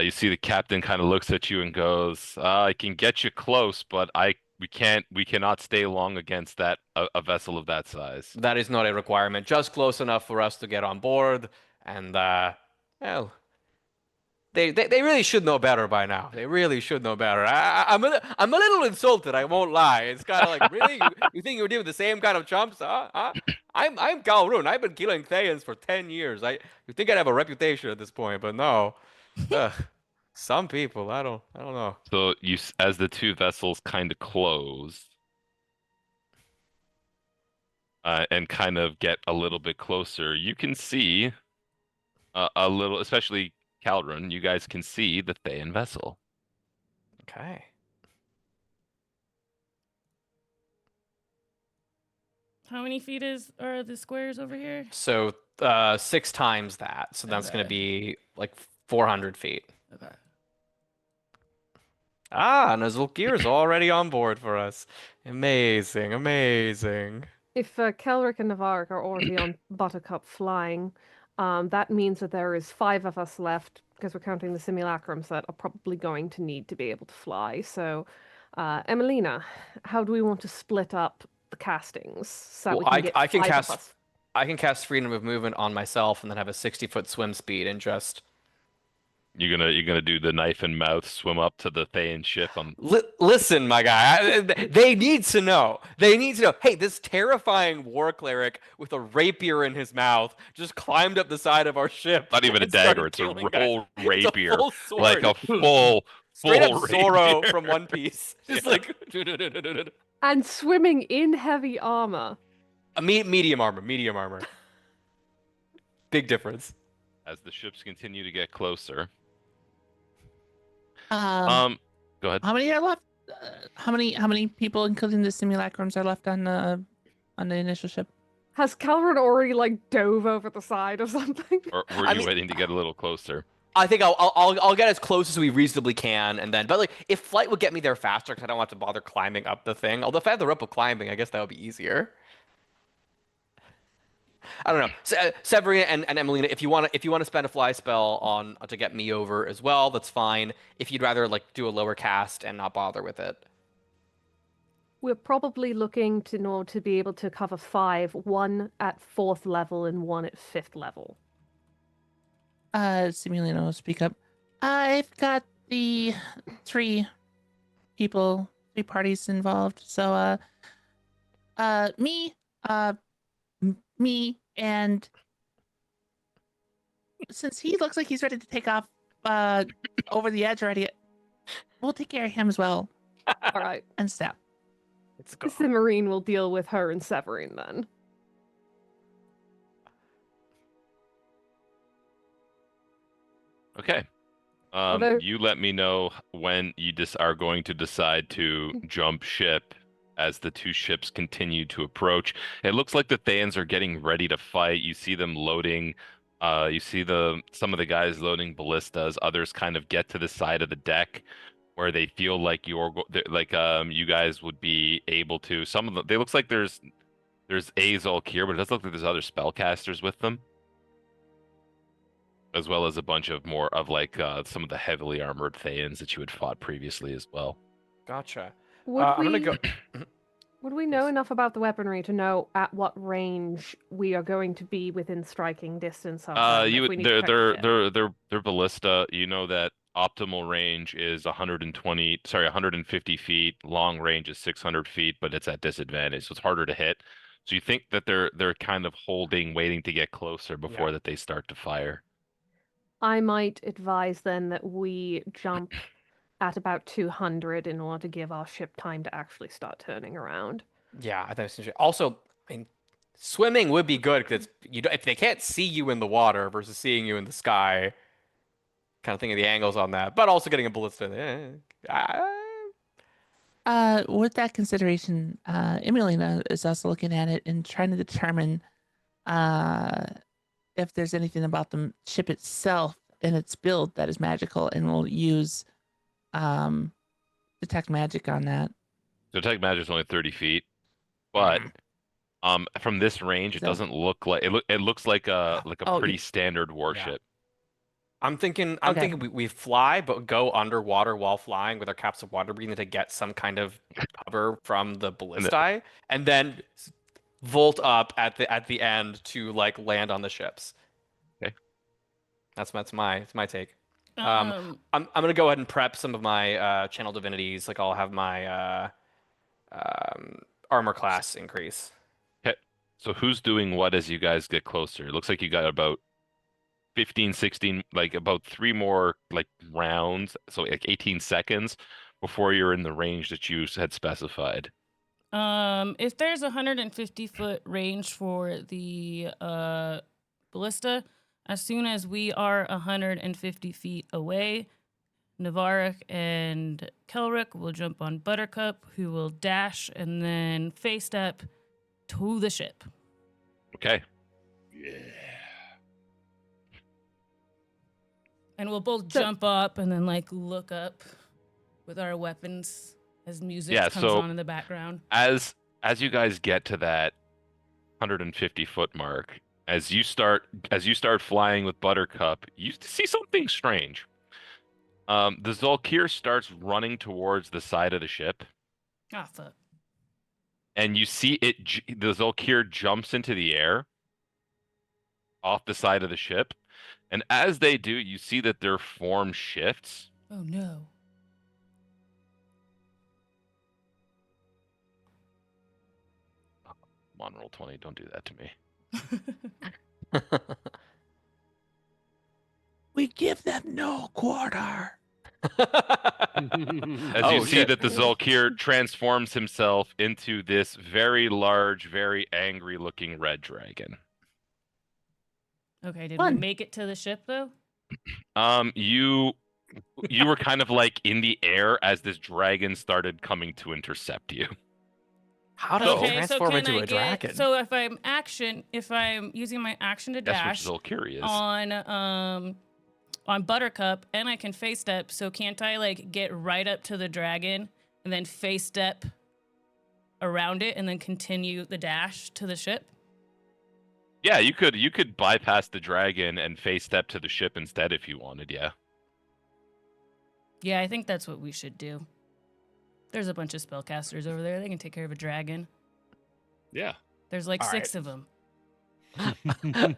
You see the captain kind of looks at you and goes, "I can get you close, but we cannot stay long against a vessel of that size." That is not a requirement. Just close enough for us to get on board. And well, they really should know better by now. They really should know better. I'm a little insulted. I won't lie. It's kind of like, really, you think you're dealing with the same kind of chumps? I'm Galrun. I've been killing Thayans for 10 years. You think I'd have a reputation at this point, but no. Ugh. Some people, I don't know. So as the two vessels kind of close, and kind of get a little bit closer, you can see a little, especially Caldron, you guys can see the Thayan vessel. Okay. How many feet are the squares over here? So 6 times that. So that's going to be like 400 feet. Okay. Nazulkir is already on board for us. Amazing, amazing. If Kelric and Navarre are already on Buttercup flying, that means that there is 5 of us left, because we're counting the simulacrums that are probably going to need to be able to fly. So, Emelina, how do we want to split up the castings so that Well, we can get I can 5 cast of us? I can cast freedom of movement on myself and then have a 60-foot swim speed and just You're gonna do the knife and mouth swim up to the Thayan ship on. listen, my guy. They need to know. They need to know. Hey, this terrifying war cleric with a rapier in his mouth just climbed up the side of our ship. Not even a and started dagger, it's a killing guys. whole It's a rapier, full like a sword. Straight up full Zorro rapier. from One Piece. Just like And swimming in heavy armor. medium armor. Medium armor. Big difference. As the ships continue to get closer. Go ahead. How many are left? How many people, including the simulacrums, are left on the initial ship? Has Calvin already like dove over the side or something? Or were I you mean- waiting to get a little closer? I think I'll get as close as we reasonably can, and then but like if flight would get me there faster because I don't have to bother climbing up the thing. Although if I had the rope of climbing, I guess that would be easier. I don't know. Severina and Emelina, if you want to spend a fly spell on to get me over as well, that's fine. If you'd rather like do a lower cast and not bother with it. We're probably looking to know to be able to cover 5, 1 at 4th level and 1 at 5th level. Simulino will speak up. I've got the 3 parties involved. So, me, and since he looks like he's ready to take off over the edge already, we'll take care of him as well. All right. And step. Let's go. Cimarine will deal with her and Severine then. Okay. Although- You let me know when you are going to decide to jump ship, as the two ships continue to approach. It looks like the Thans are getting ready to fight. You see them loading. You see some of the guys loading ballistas. Others kind of get to the side of the deck where they feel like you guys would be able to. Some of them. They looks like there's Azulk here, but it does look like there's other spellcasters with them, as well as a bunch of more of some of the heavily armored Thans that you had fought previously as well. Gotcha. Would I'm gonna we go. would we know Yes. enough about the weaponry to know at what range we are going to be within striking distance of them if we need to protect the ship? They're ballista. You know that optimal range is 150 feet. Long range is 600 feet, but it's at disadvantage, so it's harder to hit. So you think that they're kind of holding, waiting to get closer before Yeah. that they start to fire. I might advise then that we jump at about 200 in order to give our ship time to actually start turning around. Yeah, I think it's interesting. Also, I mean, swimming would be good because if they can't see you in the water versus seeing you in the sky, kind of thinking of the angles on that, but also getting a ballista. With that consideration, Emilina is also looking at it and trying to determine if there's anything about the ship itself and its build that is magical, and will use detect magic on that. So Detect Magic is only 30 feet, but from this range, it So- doesn't look like it looks like a Oh, pretty standard warship. I'm thinking Okay. we fly, but go underwater while flying with our caps of water breathing to get some kind of cover from the ballistae, and then volt up at the end to like land on the ships. Okay. That's my take. Um, I'm gonna go ahead and prep some of my channel divinities. Like I'll have my armor class increase. Okay. So who's doing what as you guys get closer? It looks like you got about 15, 16, like about 3 more like rounds, so like 18 seconds before you're in the range that you had specified. if there's a 150-foot range for the ballista, as soon as we are 150 feet away, Navarek and Kelrick will jump on Buttercup, who will dash and then face step to the ship. Okay. And we'll both jump up and then like look up with our weapons as music comes so- on in the background. As you guys get to that 150-foot mark, as you start flying with Buttercup, you see something strange. The Zolkir starts running towards the side of the ship, Ah, fuck. and you see the Zolkir jumps into the air off the side of the ship, and as they do, you see that their form shifts. Oh no. Come on, roll 20. Don't do that to me. We give them no quarter. As Oh, you see shit. that the Zolkir transforms himself into this very large, very angry-looking red dragon. Okay, did Fun. we make it to the ship though? You were kind of like in the air as this dragon started coming to intercept you. How does So- it transform can into I a dragon? So if I'm using my action to dash That's what Zolkir is. on Buttercup, and I can face step, so can't I like get right up to the dragon and then face step around it and then continue the dash to the ship? Yeah, you could bypass the dragon and face step to the ship instead if you wanted, yeah. Yeah, I think that's what we should do. There's a bunch of spellcasters over there. They can take care of a dragon. Yeah. There's like All 6 of them.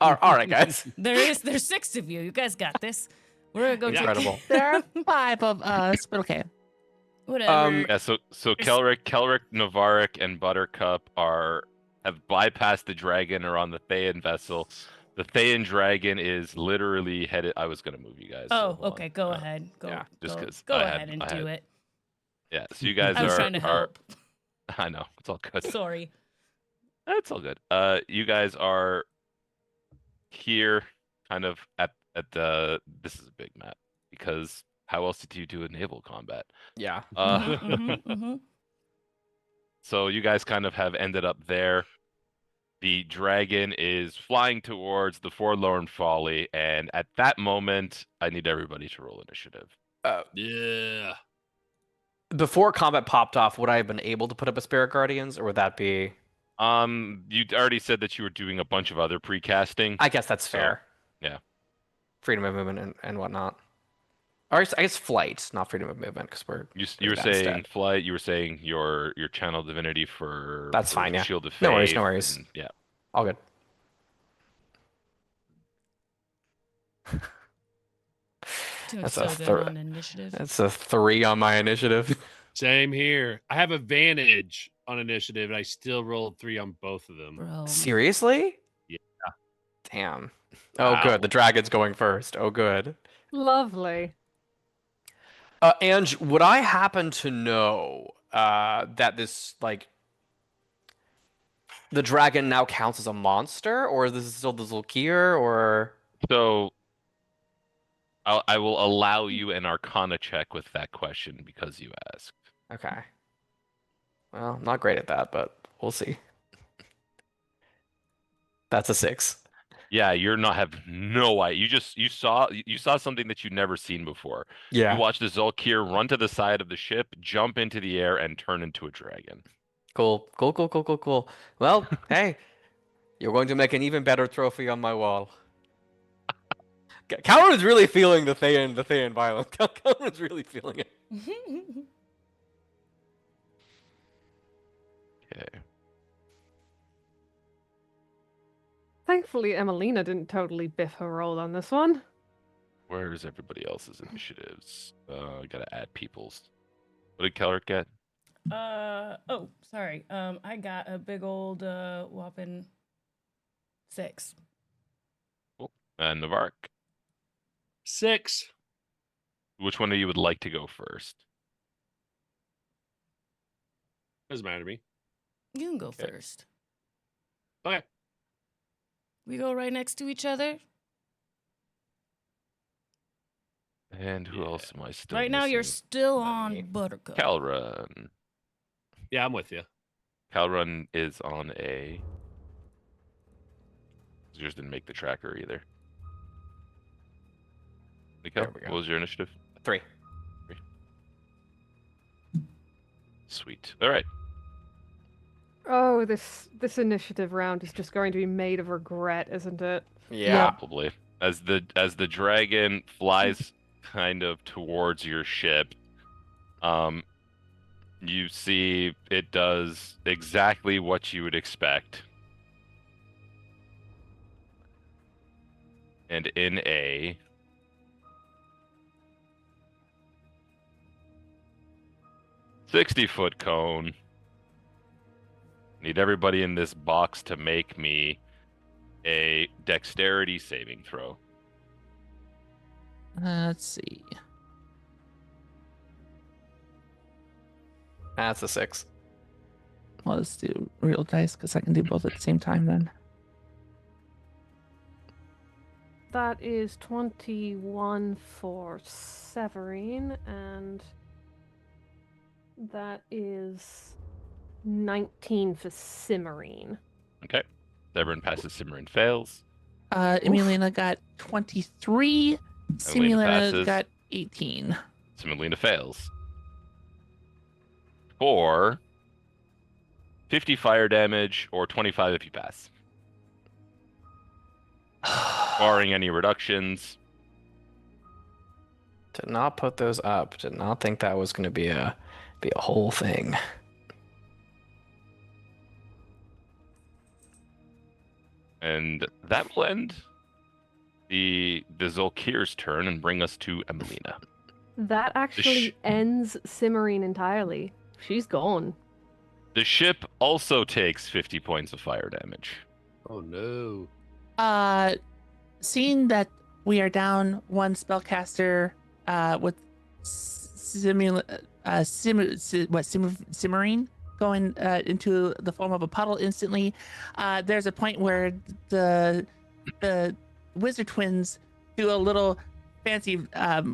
all right, guys. There's 6 of you. You guys got this. We're gonna go take Incredible. There are 5 of us, but okay. whatever. Yeah, so Kelrick, Navarek, and Buttercup have bypassed the dragon or on the Thayan vessel. The Thayan dragon is literally headed. I was gonna move you guys. so Oh, hold on. okay. Go ahead. Go. yeah, just go, 'cause go I ahead had- and I do had- it. Yeah, so you guys I was are. trying to help. I know it's all good. Sorry. It's all good. You guys are here, kind of at the. This is a big map because how else did you do a naval combat? Yeah. Mhm, mhm, mhm. So you guys kind of have ended up there. The dragon is flying towards the Forlorn Folly, and at that moment, I need everybody to roll initiative. Yeah. Before combat popped off, would I have been able to put up a Spirit Guardians, or would that be? You already said that you were doing a bunch of other precasting. I guess that's So, fair. yeah. Freedom of movement and whatnot. Or I guess flight, not freedom of movement, because we're You doing were that saying instead. flight. You were saying your channel divinity That's for fine, yeah. Shield of Faith. No worries, no worries. And, yeah. All good. Doing That's so a good third. on initiative. That's a 3 on my initiative. Same here. I have advantage on initiative, and I still rolled 3 on both of them. Bro. Seriously? Yeah. Damn. Oh, Wow. good. The dragon's going first. Oh, good. Lovely. Ange, would I happen to know that this, like, the dragon now counts as a monster, or is this still the Zulkir, or? So I will allow you an Arcana check with that question because you asked. Okay. Well, I'm not great at that, but we'll see. That's a 6. Yeah, you're not have no idea. You saw something that you'd never seen before. Yeah. You watched the Zulkir run to the side of the ship, jump into the air, and turn into a dragon. Cool. Cool, cool, cool, cool, cool. Well, hey, you're going to make an even better trophy on my wall. Calvin is really feeling the Thayan violence. Calvin is really feeling it. Okay. Thankfully, Emelina didn't totally biff her roll on this one. Where's everybody else's initiatives? I gotta add people's. What did Kellert get? Oh, sorry. I got a big old whopping 6. Cool. And Navark. 6. Which one of you would like to go first? Doesn't matter to me. You can go Okay. first. Okay. We go right next to each other. And who Yeah. else am I still Right now, you're missing? still Not me. on Buttercup. Calrun. Yeah, I'm with you. Calrun is on a. Yours didn't make the tracker either. Nico, There we go. what was your initiative? 3. Sweet. All right. Oh, this initiative round is just going to be made of regret, isn't it? Yeah. Probably. As the dragon flies kind of towards your ship, you see it does exactly what you would expect. And in a 60-foot cone, need everybody in this box to make me a dexterity saving throw. Let's see. That's a 6. Well, let's do real dice because I can do both at the same time then. That is 21 for Severine, and that is 19 for Cimmerine. Okay. Severin passes, Cimmerian fails. Emilina got 23. Simulina passes. got 18. Cimelina fails. For 50 fire damage or 25 if you pass. Barring any reductions. Did not put those up. Did not think that was going to be a whole thing. And that will end the Zulkir's turn and bring us to Emelina. That actually ends Cimmerine entirely. She's gone. The ship also takes 50 points of fire damage. Oh no. Seeing that we are down one spellcaster with Cimmerian going into the form of a puddle instantly, there's a point where the wizard twins do a little fancy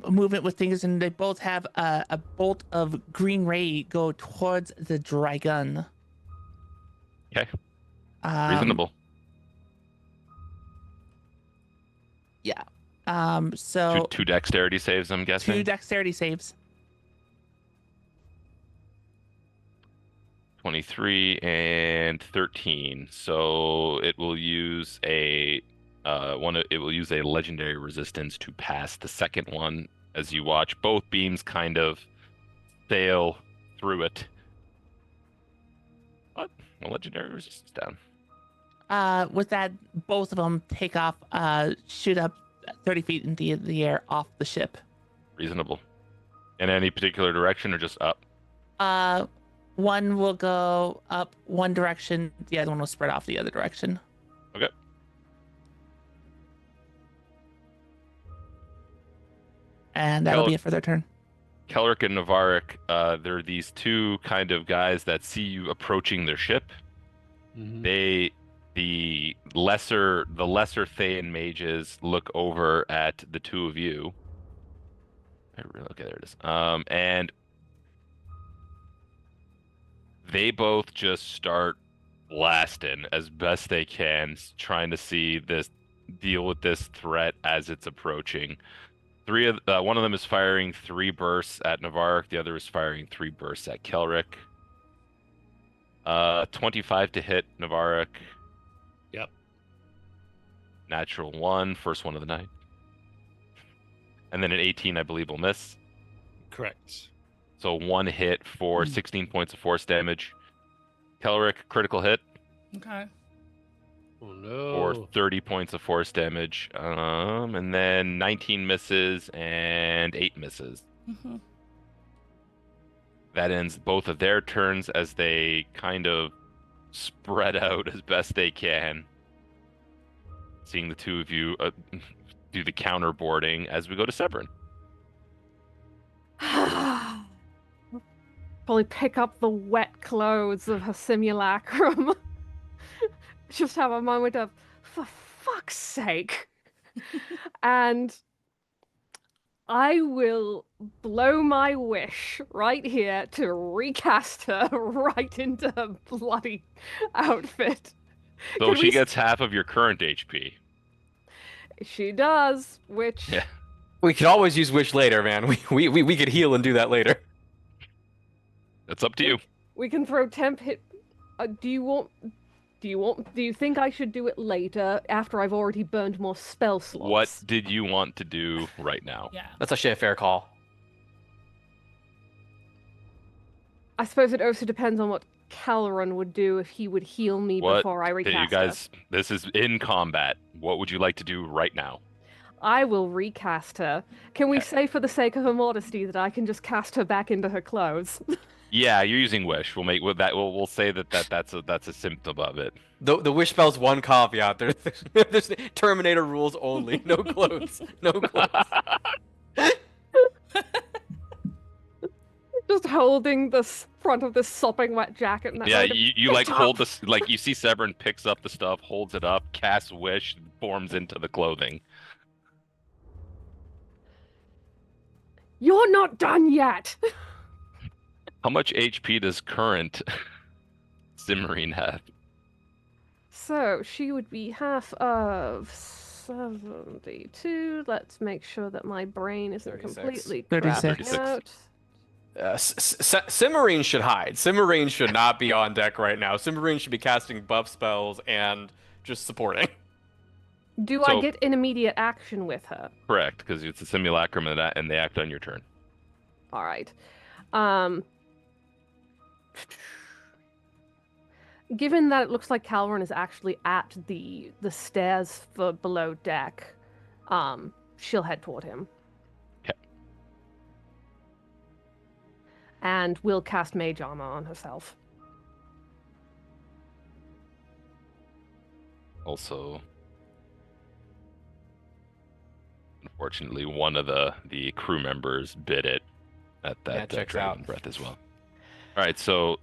movement with fingers, and they both have a bolt of green ray go towards the dragon. Okay. Um, Reasonable. Yeah. Two, So two dexterity saves, I'm 2 guessing. dexterity saves. 23 and 13. So it will use a it will use a legendary resistance to pass the second one as you watch both beams kind of sail through it. What? A legendary resistance down. With that, both of them take off, shoot up 30 feet into the air off the ship. Reasonable. In any particular direction or just up? One will go up one direction, the other one will spread off the other direction. Okay. And that'll be it for their turn. Kelric and Navaric, they're these two kind of guys that see you approaching their ship. Mhm. The lesser Thayan mages look over at the two of you. Okay, there it is. And they both just start blasting as best they can, trying to deal with this threat as it's approaching. One of them is firing 3 bursts at Navaric, the other is firing 3 bursts at Kelric. 25 to hit Navaric. Yep. Natural 1, first one of the night. And then an 18, I believe, will miss. Correct. So 1 hit for 16 points of force damage. Kelric, critical hit Okay. Oh for no. 30 points of force damage. And then 19 misses and 8 misses. Mm-hmm. That ends both of their turns as they kind of spread out as best they can. Seeing the two of you do the counterboarding as we go to Severin. Probably pick up the wet clothes of her simulacrum. Just have a moment of, for fuck's sake. And I will blow my wish right here to recast her right into her bloody outfit. So Can she we gets half of your current HP. She does, which Yeah. We could always use wish later, man. We could heal and do that later. That's up to you. we can throw temp hit. Do you think I should do it later after I've already burned more spell slots? What did you want to do right now? Yeah. That's actually a fair call. I suppose it also depends on what Calron would do if he would heal me before I recast you guys, this is in combat. What would you like to do right now? I will recast her. Can we Okay. say for the sake of her modesty that I can just cast her back into her clothes? Yeah, you're using wish. We'll say that's a symptom of it. The wish spell's one caveat. There's Terminator rules only. No clothes. No clothes. Just holding the front of this sopping wet jacket. And Yeah, like, you like hold this, like you see Severin picks up the stuff, holds it up, casts wish, forms into the clothing. You're not done yet. How much HP does current Zimmerine have? So she would be half of 72. Let's make sure that my brain isn't 36. completely 36. crapping out. Cimmerine should hide. Cimmerine should not be on deck right now. Cimmerine should be casting buff spells and just supporting. Do So- I get an immediate action with her? Correct, because it's a simulacrum and they act on your turn. All right. Given that it looks like Calron is actually at the stairs for below deck, she'll head toward him. Okay. And will cast Mage Armor on herself. Also, unfortunately, one of the crew members bit it at that checks dragon out. breath as well. All right, so,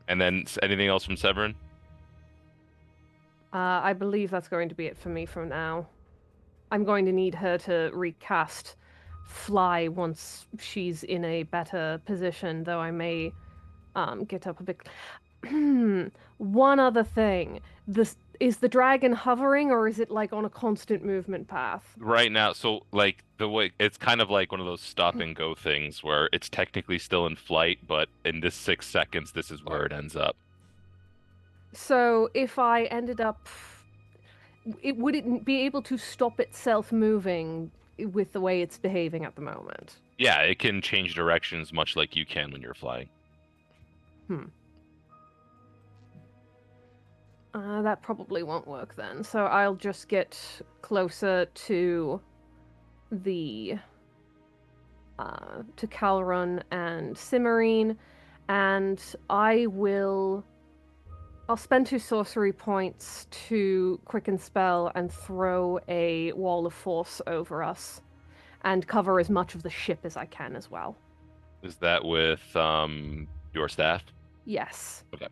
and then anything else from Severin? I believe that's going to be it for me from now. I'm going to need her to recast Fly once she's in a better position, though I may get up a bit. One other thing. This is the dragon hovering, or is it like on a constant movement path? Right now, so like the way it's kind of like one of those stop and go things where it's technically still in flight, but in this 6 seconds, this is where it ends up. So if I ended up, would it be able to stop itself moving with the way it's behaving at the moment? Yeah, it can change directions much like you can when you're flying. That probably won't work then. So I'll just get closer to the to Calrun and Cimmerine, and I'll spend 2 sorcery points to quicken spell and throw a wall of force over us, and cover as much of the ship as I can as well. Is that with your staff? Yes. Okay.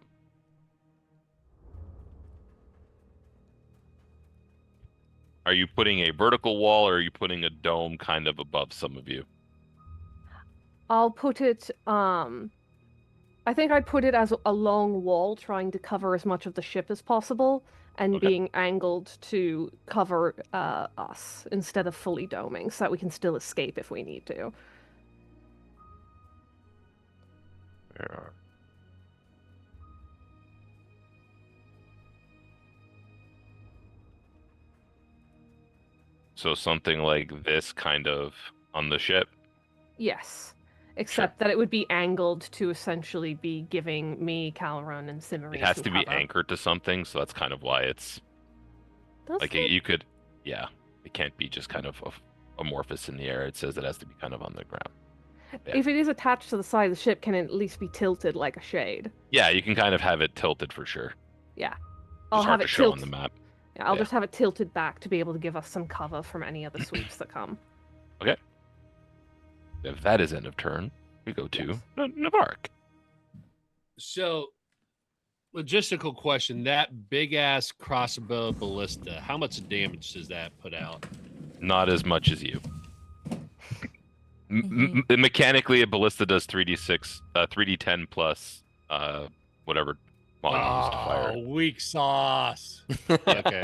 Are you putting a vertical wall or are you putting a dome kind of above some of you? I'll put it, I think I'd put it as a long wall, trying to cover as much of the ship as possible, and Okay. being angled to cover us instead of fully doming, so that we can still escape if we need to. There are. So something like this kind of on the ship? Yes. Except that it would be angled to essentially be giving me, Calrun, and Cimmerine It has some to be cover. anchored to something, so that's kind of why it's Does like it? you could, yeah. It can't be just kind of amorphous in the air. It says it has to be kind of on the ground. Yeah. If it is attached to the side of the ship, can it at least be tilted like a shade? Yeah, you can kind of have it tilted for sure. Yeah. It's I'll hard have to it show on tilted. the map. Yeah, I'll Yeah. just have it tilted back to be able to give us some cover from any other sweeps that come. Okay. If that is end of turn, we go to Yes. Navark. So, logistical question: that big ass crossbow ballista, how much damage does that put out? Not as much as you. Mhm. Mechanically, a ballista does 3d6, 3d10 plus whatever mod you use to fire. Oh, weak sauce. Okay.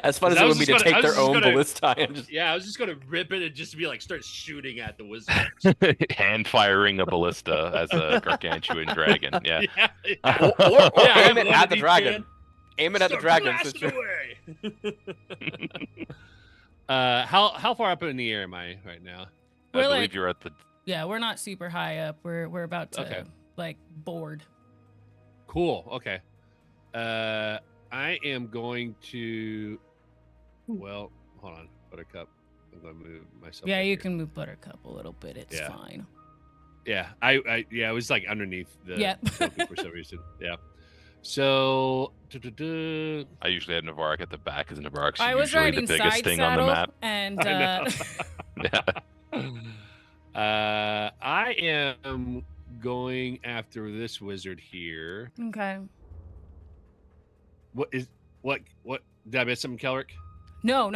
As fun as I it was would be just to gonna- I take was their just own gonna- ballista and just Yeah, I was just gonna rip it and just be like, start shooting at the wizard. Hand firing a ballista as a gargantuan dragon. Yeah. or Yeah, aim have it one at in the each dragon. hand. Aim it at the Start dragon. blasting away. How far up in the air am I right now? I We're believe like- you're at the. Yeah, we're not super high up. We're about to Okay. like board. Cool. Okay. I am going to. Well, hold on, Buttercup. I'm gonna move myself. Yeah, up you here. can move Buttercup a little bit. It's Yeah. fine. Yeah, I was like underneath the Yep. token for some reason. Yeah. So. I usually have Navark at the back because Navark's I was usually the riding biggest side thing on saddle, the map. and I know. Yeah. I am going after this wizard here. okay. What did I miss something, Kelric? No,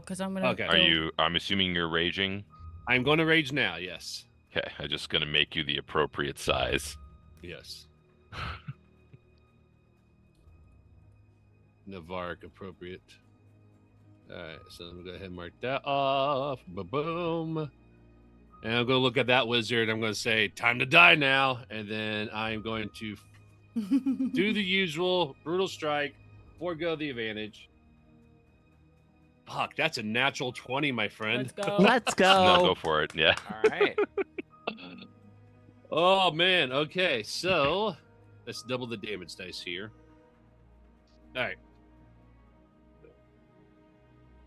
because I'm gonna. Okay. Are you? I'm assuming you're raging. I'm going to rage now. Yes. Okay, I'm just gonna make you the appropriate size. Yes. Navark appropriate. All right, so I'm gonna go ahead and mark that off. Boom. And I'm gonna look at that wizard. I'm gonna say, "Time to die now," and then I'm going to do the usual brutal strike, forego the advantage. Fuck, that's a natural 20, my friend. Let's go. Let's No, go. go for it. Yeah. All right. Oh man. Okay, so let's double the damage dice here. All right.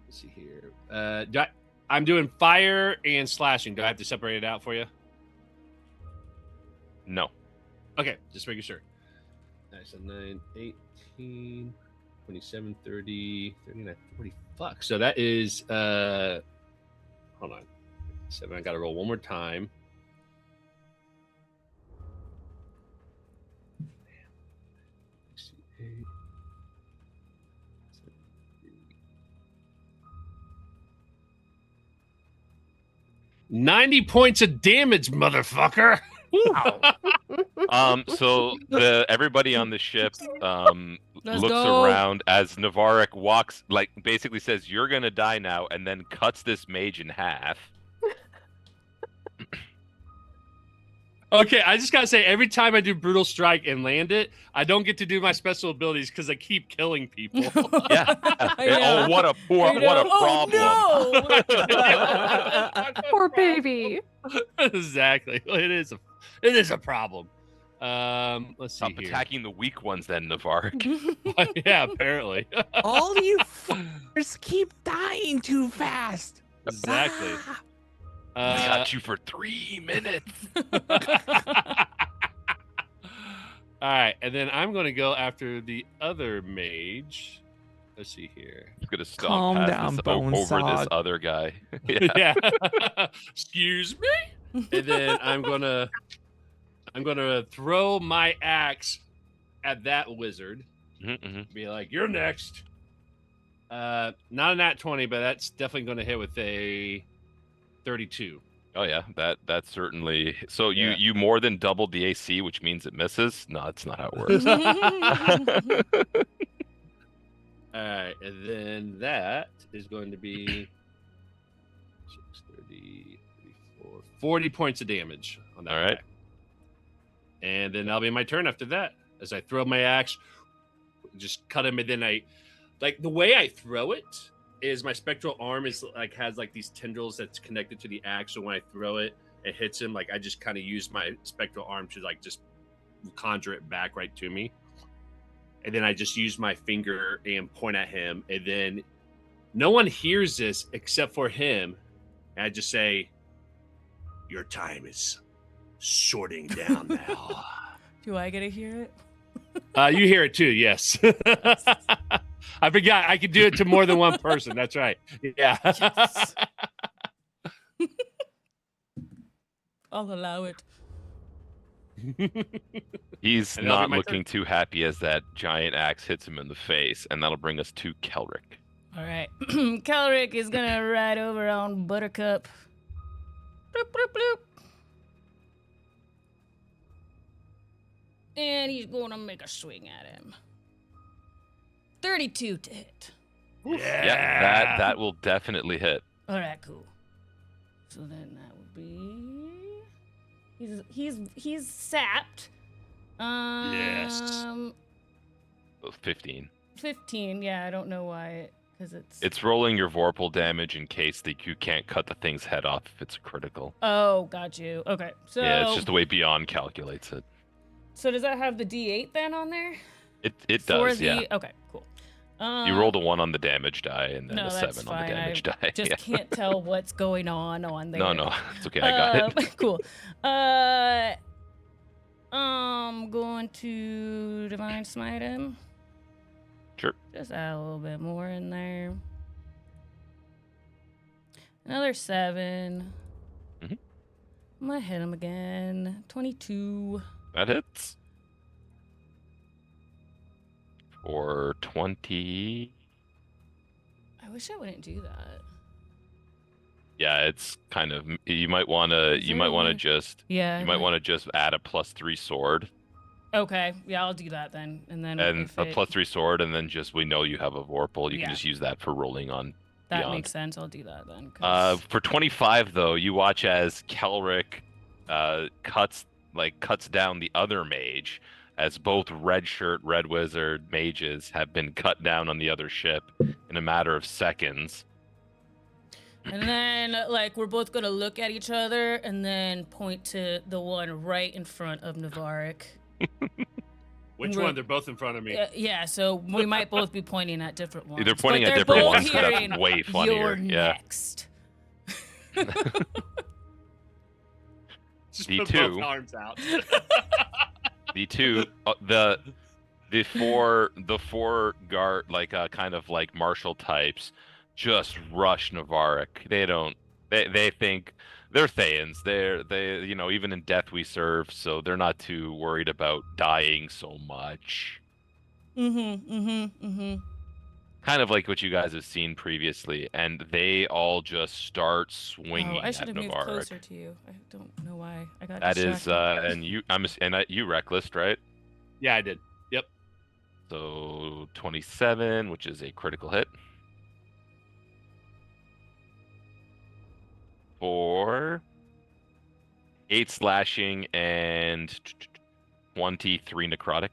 Let's see here. I'm doing fire and slashing. Do I have to separate it out for you? No. Okay, just making sure. All right, so 9, 18, 27, 30, 39, 40. Fuck. So that is hold on. 7. I gotta roll one more time. Eight, 90 points of damage, motherfucker. Wow. So everybody on the ship Let's looks go. around as Navarek walks, like basically says, "You're gonna die now," and then cuts this mage in half. Okay, I just gotta say, every time I do brutal strike and land it, I don't get to do my special abilities because I keep killing people. Yeah. Yeah. Oh, what a problem. Oh, no! Poor baby. Exactly. It is a problem. Let's see Stop here. attacking the weak ones, then, Navarek. Yeah, apparently. All you fuckers keep dying too fast. Exactly. I got you for 3 minutes. All right, and then I'm going to go after the other mage. Let's see here. I'm gonna stomp Calm past down, this, Bone over this Sog. other guy. Yeah. Yeah. Excuse me. And then I'm gonna throw my axe at that wizard. Mm-hmm. Be like, you're next. Not a nat 20, but that's definitely going to hit with a 32. Oh yeah, that certainly. So Yeah. you more than doubled the AC, which means it misses. No, that's not how it works. All right, and then that is going to be 30, 34, 40 points of damage on that. All right. guy. And then that'll be my turn after that. As I throw my axe, just cut him, and then the way I throw it is my spectral arm is has these tendrils that's connected to the axe. So when I throw it, it hits him. I just kind of use my spectral arm to just conjure it back right to me. And then I just use my finger and point at him. And then no one hears this except for him. And I just say, your time is shorting down now. Do I get to hear it? You hear it too, yes. I forgot I could do it to more than one person. That's right. Yeah. Yes. I'll allow it. He's And that'll be not my looking too happy as that giant axe hits him in the face, and that'll bring us to Kelric. All right. Kelric is going to ride over on Buttercup. Bloop, bloop, bloop. And he's going to make a swing at him. 32 to hit. Yeah, that will definitely hit. All right, cool. So then that would be he's sapped. Yes. 15. 15. Yeah, I don't know why because It's rolling your Vorpal damage in case that you can't cut the thing's head off if it's critical. Oh, got you. Okay. So Yeah, it's just the way Beyond calculates it. So does that have the D8 then on there? It For does, yeah. Okay, cool. You rolled a 1 on the damage die and then no, a that's 7 on the fine. damage I die. just Yeah. can't tell what's going on there. No, it's okay. I got it. Cool. I'm going to Divine Smite him. Sure. Just add a little bit more in there. Another 7. Mhm. I'm gonna hit him again. 22. That hits. For 20. I wish I wouldn't do that. Yeah, it's kind of you might want to just add a +3 sword Okay, yeah, I'll do that then, and then and if a it, +3 sword, and then just we know you have a Vorpal. You Yeah. can just use that for rolling on that Beyond. makes sense. I'll do that then. 'Cause- For 25 though, you watch as Kelric cuts down the other mage, as both Red Shirt, Red Wizard mages have been cut down on the other ship in a matter of seconds. and then we're both gonna look at each other and then point to the one right in front of Navarek. Which We're- one? They're both in front of me. Yeah, so we might both be pointing at different ones. They're pointing but at they're different both ones, so hearing, that's way You're funnier. Yeah. next. Just D2. put both arms out. The two, the four guard kind of like martial types just rush Navarek. They think they're Thayans. They even in death we serve, so they're not too worried about dying so much. kind of like what you guys have seen previously, and they all just start Oh, swinging I should at have moved Navarre. closer to you. I don't know why. I got That is, distracted. and you reckless, right? Yeah, I did. Yep. So 27, which is a critical hit. For 8 slashing and 23 necrotic.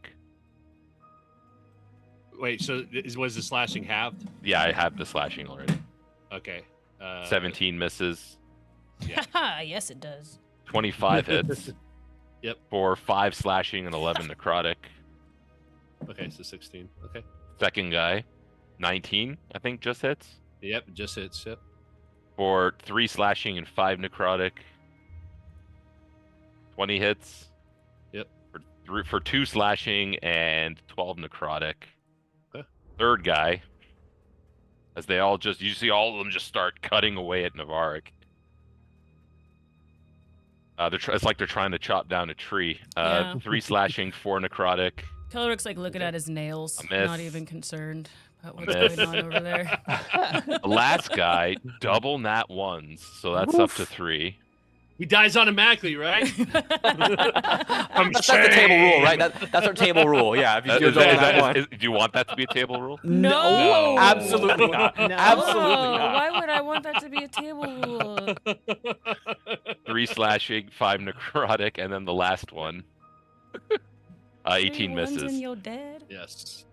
Wait, so was the slashing halved? Yeah, I have the slashing already. Okay. 17 misses. Yeah. Yes, it does. 25 hits. Yep. For 5 slashing and 11 necrotic. Okay, so 16. Okay. Second guy, 19, I think just hits. Yep, just hits. Yep. For 3 slashing and 5 necrotic. 20 hits. Yep. For 2 slashing and 12 necrotic. Okay. Third guy, as they all just, you see all of them just start cutting away at Navarre. It's like they're trying to chop down a tree. Yeah. 3 slashing, 4 necrotic. Kelrick's like looking at his nails, A miss. not even concerned about what's Miss. going on over there. The last guy, double nat ones, so that's up to 3. He dies automatically, right? That's the table rule, right? That's our table rule. Yeah, if you do double that one. Do you want that to be a table rule? No. Absolutely not. No. Absolutely Oh, not. why would I want that to be a table rule? 3 slashing, 5 necrotic, and then the last one. 18 3 ones misses. and you're dead. Yes.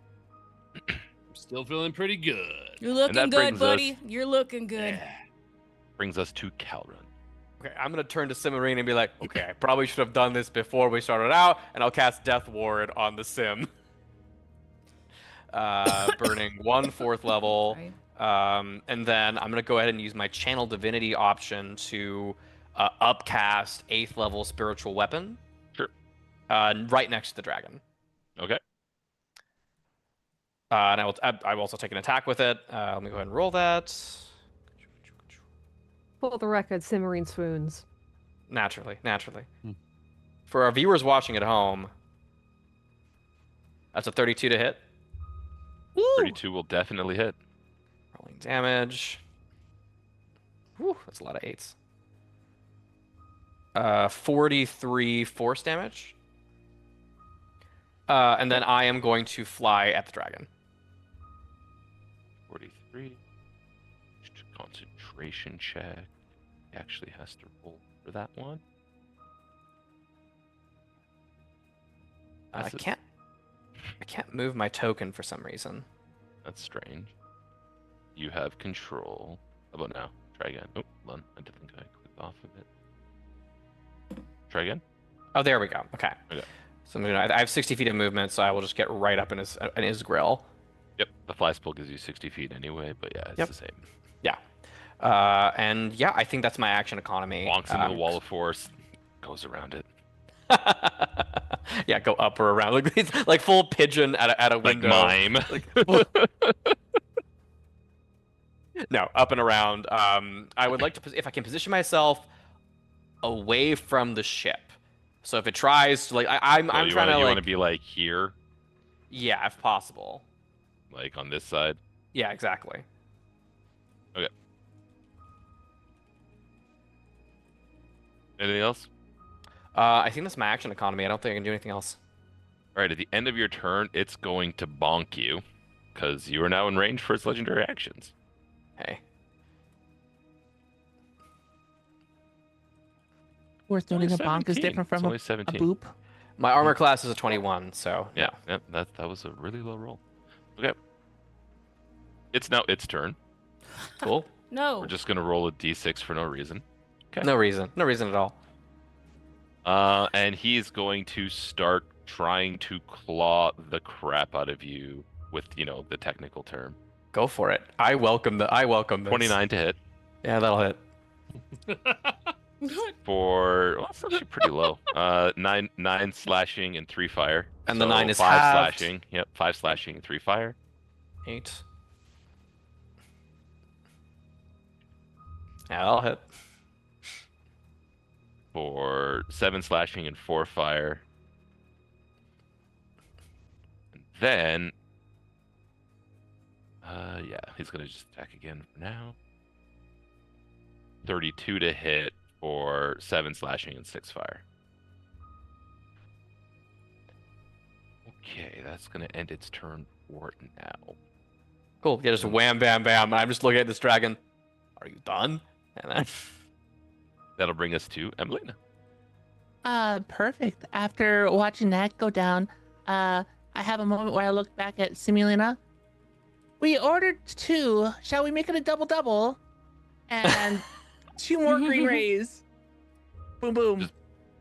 I'm still feeling pretty good. You're looking that good, brings us- buddy. You're looking good. Brings us to Calrun. Okay, I'm gonna turn to Cimarine and be like, okay, I probably should have done this before we started out, and I'll cast Death Ward on the Sim. Burning 1 4th level. Right. And then I'm gonna go ahead and use my Channel Divinity option to upcast 8th level Spiritual Weapon. Sure. Right next to the dragon. Okay. And I will also take an attack with it. Let me go ahead and roll that. For the record, Cimarine swoons. Naturally. For our viewers watching at home, that's a 32 to hit. 32 will definitely hit. Rolling damage. Whew, that's a lot of 8s. 43 force damage. And then I am going to fly at the dragon. 43. Concentration check. He actually has to roll for that one. I can't move my token for some reason. That's strange. You have control. How about now? Try again. Oh, hold on. I think I clicked off of it. Try again. Oh, there we go. Okay. Okay. So I have 60 feet of movement, so I will just get right up in his grill. Yep. The fly spool gives you 60 feet anyway, but yeah, it's the same. Yeah. And yeah, I think that's my action economy. Bonks into the wall of force, goes around it. Yeah, go up or around. Like, it's like full pigeon at a window. Like mime. No, up and around. I would like to, if I can position myself away from the ship. So if it tries to, like, I'm trying to, You like, want to be like here, yeah, if possible. like on this side. Yeah, exactly. Okay. Anything else? I think that's my action economy. I don't think I can do anything else. All right. At the end of your turn, it's going to bonk you, because you are now in range for its legendary actions. Hey. Worth noting, a bonk is 17. different It's from only a 17. boop. My armor class is a 21, so Yeah, that was a really low roll. Okay. It's now its turn. cool. No. We're just gonna roll a d6 for no reason. Okay. No reason at all. And he's going to start trying to claw the crap out of you with, the technical term. Go for it. I welcome this. 29 to hit Yeah, that'll hit. for, well, that's actually pretty low. 9 slashing and 3 fire. And the So 9 is 5 halved. slashing. Yep, 5 slashing and 3 fire. 8. Yeah, that'll hit. For 7 slashing and 4 fire. And then yeah, he's gonna just attack again for now. 32 to hit for 7 slashing and 6 fire. Okay, that's gonna end its turn for now. Cool. Yeah, just wham, bam, bam. I'm just looking at this dragon. Are you done? And then That'll bring us to Emelina. Perfect. After watching that go down, I have a moment where I look back at Simulina. We ordered 2. Shall we make it a double-double? And 2 more green rays. Boom, boom. Just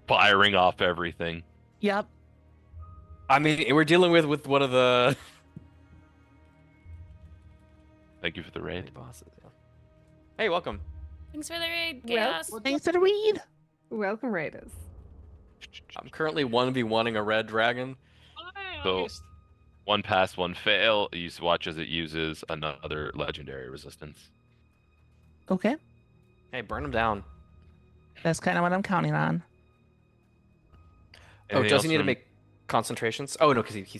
firing off everything. Yep. I mean, we're dealing with one of the Thank you for the raid. bosses. Yeah. Hey, welcome. Thanks for the raid, Well, Chaos. Thanks to the read. Welcome, Raiders. I'm currently 1v1ing a red dragon. So 1 pass, 1 fail. You watch as it uses another legendary resistance. Okay. Hey, burn him down. That's kind of what I'm counting on. Oh, Anything does he else need to from- make concentrations? Oh, no, because he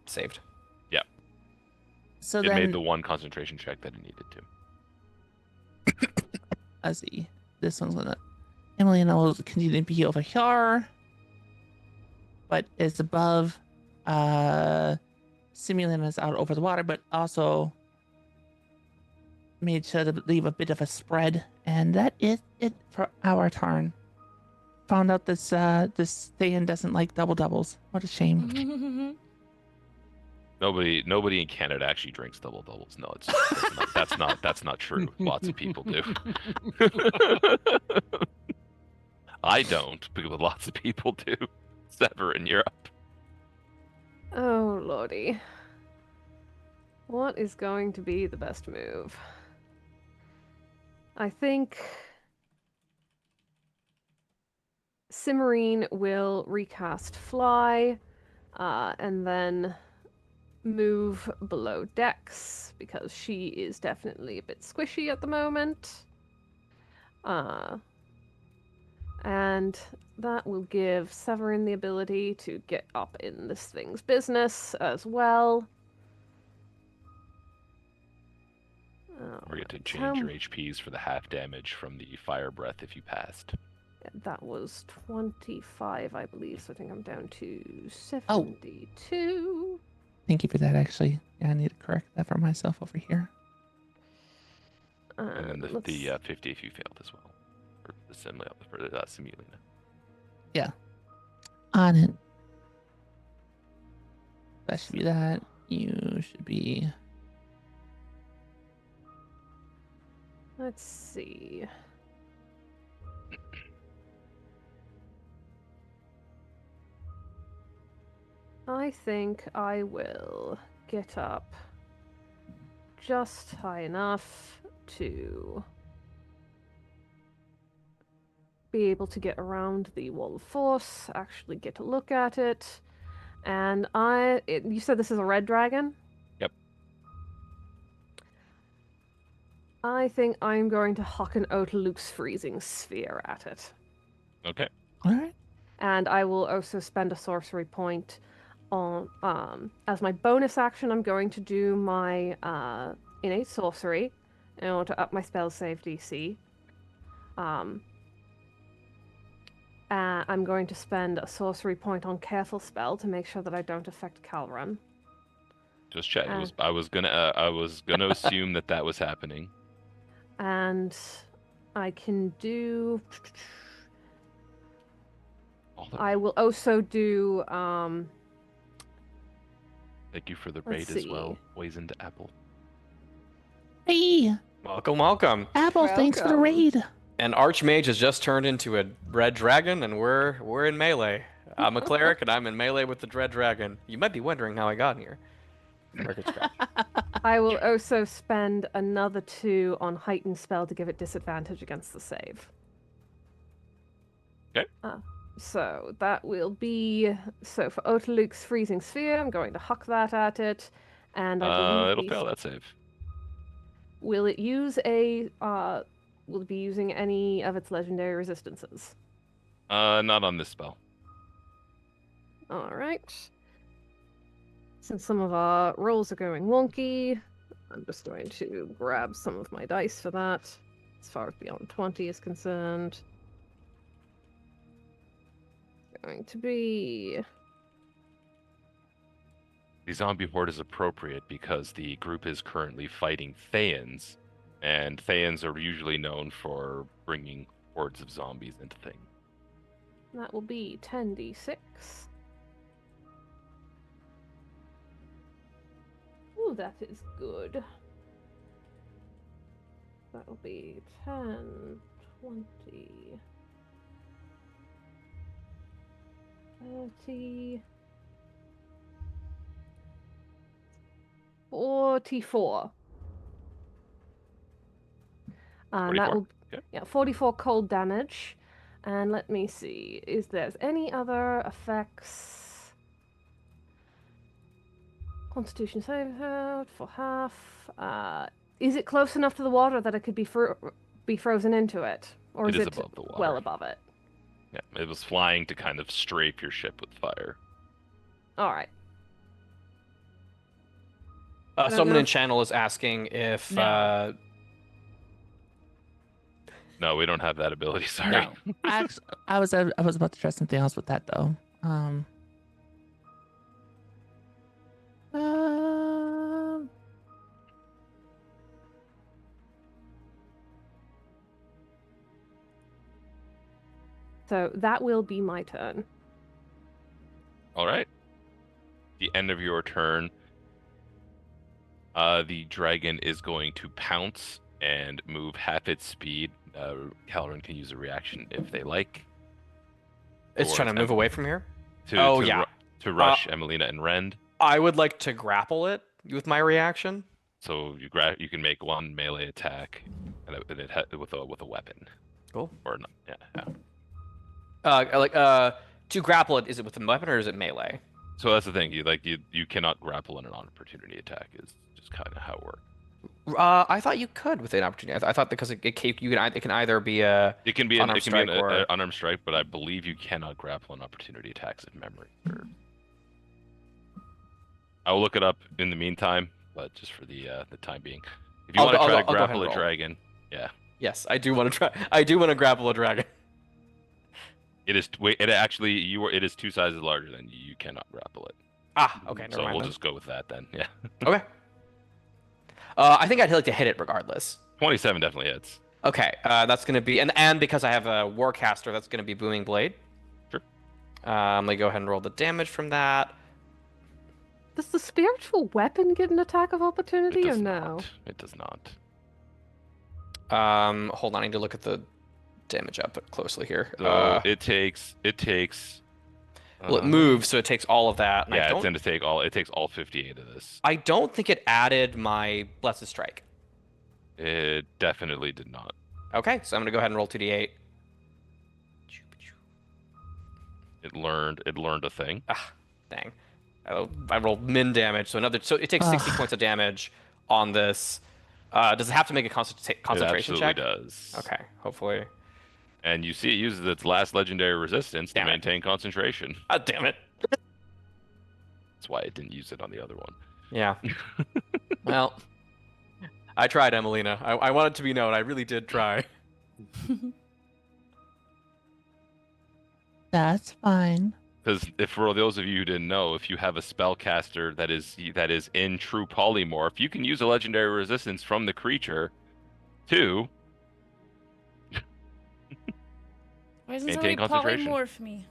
saved. So It then, made the 1 concentration check that it needed to. let's see. This one's gonna. Emilina will continue to be over here, but is above. Simulina's out over the water, but also made sure to leave a bit of a spread, and that is it for our turn. Found out this Thayan doesn't like double doubles. What a shame. Nobody in Canada actually drinks double doubles. No, that's not true. Lots of people do. I don't, but lots of people do. Severin, you're up. Oh, lordy. What is going to be the best move? I think Cimmerine will recast Fly, and then move below Dex, because she is definitely a bit squishy at the moment. And that will give Severin the ability to get up in this thing's business as well. Or you get to Alright, change your HPs for the half damage from the fire breath if you passed. that was 25, I believe, so I think I'm down to 72. Thank you for that. Actually, yeah, I need to correct that for myself over here. And then let's- the 50 if you failed as well. For the Simulina. On it. That should be that. You should be. Let's see. I think I will get up just high enough to be able to get around the wall of force, actually get a look at it. And you said this is a red dragon? Yep. I think I'm going to huck an Otaluk's freezing sphere at it. Okay. All right. And I will also spend a sorcery point on as my bonus action. I'm going to do my innate sorcery in order to up my spell save DC. I'm going to spend a sorcery point on careful spell to make sure that I don't affect Calrun. Just check. I was gonna assume that was happening. And I can do. I will also do. Thank you for the Let's raid as well. see. Poisoned apple. Hey, Welcome, welcome. Apple. Thanks for the Welcome. raid. And Archmage has just turned into a red dragon, and we're in melee. I'm a cleric, and I'm in melee with the red dragon. You might be wondering how I got here. Record scratch. I will also spend another 2 on heightened spell to give it disadvantage against the save. Okay. So that will be for Otaluk's freezing sphere. I'm going to huck that at it, and I believe It'll fail that save. Will it use a? Will it be using any of its legendary resistances? Not on this spell. All right. Since some of our rolls are going wonky, I'm just going to grab some of my dice for that, as far as beyond 20 is concerned. It's going to be... The zombie horde is appropriate because the group is currently fighting Thayans, and Thayans are usually known for bringing hordes of zombies into things. That will be 10d6. Ooh, that is good. That'll be 10, 20, 30, 44. And that 44? will, Okay. yeah, 44 cold damage. And let me see, is there any other effects? Constitution save out for half. Is it close enough to the water that it could be frozen into it? Or It is is it above the water. well above it? Yeah, it was flying to kind of strafe your ship with fire. Alright. Someone in channel is asking if No. No, we don't have that ability, sorry. No. Actually, I was about to try something else with that though. Um, So that will be my turn. All right. The end of your turn, the dragon is going to pounce and move half its speed. Calvin can use a reaction if they like. it's trying to move away from here. To rush Emelina and Rend. I would like to grapple it with my reaction. So you can make one melee attack and with a weapon. Cool. Or not. Yeah. To grapple it, is it with a weapon or is it melee? So that's the thing. You cannot grapple in an opportunity attack. Is just kind of how it works. I thought you could with an opportunity. I thought because it can either be a It can be unarmed strike an or unarmed strike, but I believe you cannot grapple in opportunity attacks if memory serves. I will look it up in the meantime, but just for the time being, if you want to try to grapple a dragon, yeah. Yes, I do want to try. I do want to grapple a dragon. It is. It actually It is 2 sizes larger than you. You cannot grapple it. Ah, okay. Never So mind we'll then. just go with that then. Yeah. Okay. I think I'd like to hit it regardless. 27 definitely hits. Okay, that's gonna be and because I have a warcaster, that's gonna be booming blade. Sure. Let me go ahead and roll the damage from that. Does the spiritual weapon get an attack of It opportunity or does no? not. It does not. Hold on, I need to look at the damage output closely here. So it takes. Well, it moves, so it takes all of that. and Yeah, it's going to take all. It takes all 58 of this. I don't think it added my Blessed Strike. It definitely did not. Okay, so I'm gonna go ahead and roll 2d8. It learned a thing. Ah, dang. I rolled min damage, so it takes 60 points of damage on this. Does it have to make a concentration check? It absolutely does. Okay, hopefully. And you see it uses its last legendary resistance to Damn it. maintain concentration. Ah, damn it. That's why it didn't use it on the other one. Yeah. Well, I tried, Emelina. I wanted to be known. I really did try. that's fine. Because if for those of you who didn't know, if you have a spellcaster that is in true polymorph, you can use a legendary resistance from the creature to Why doesn't maintain somebody concentration. polymorph me?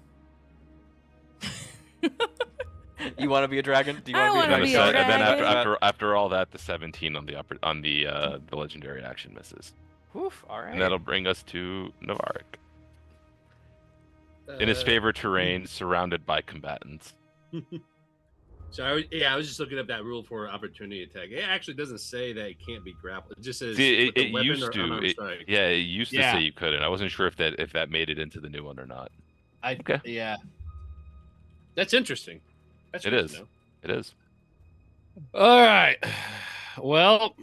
You want to be a dragon? Do you I want to wanna be be a And then dragon. after all that, the 17 on the legendary action misses, Oof, all right. and that'll bring us to Navark. In his favorite terrain, surrounded by combatants. So I was just looking up that rule for opportunity attack. It actually doesn't say that it can't be grappled. It just says See, with a it weapon used or to. unarmed It strike. used to say you couldn't. I wasn't sure if that made it into the new one or not. Okay. Yeah. That's interesting. That's It good to is. know. It is. All right. Well,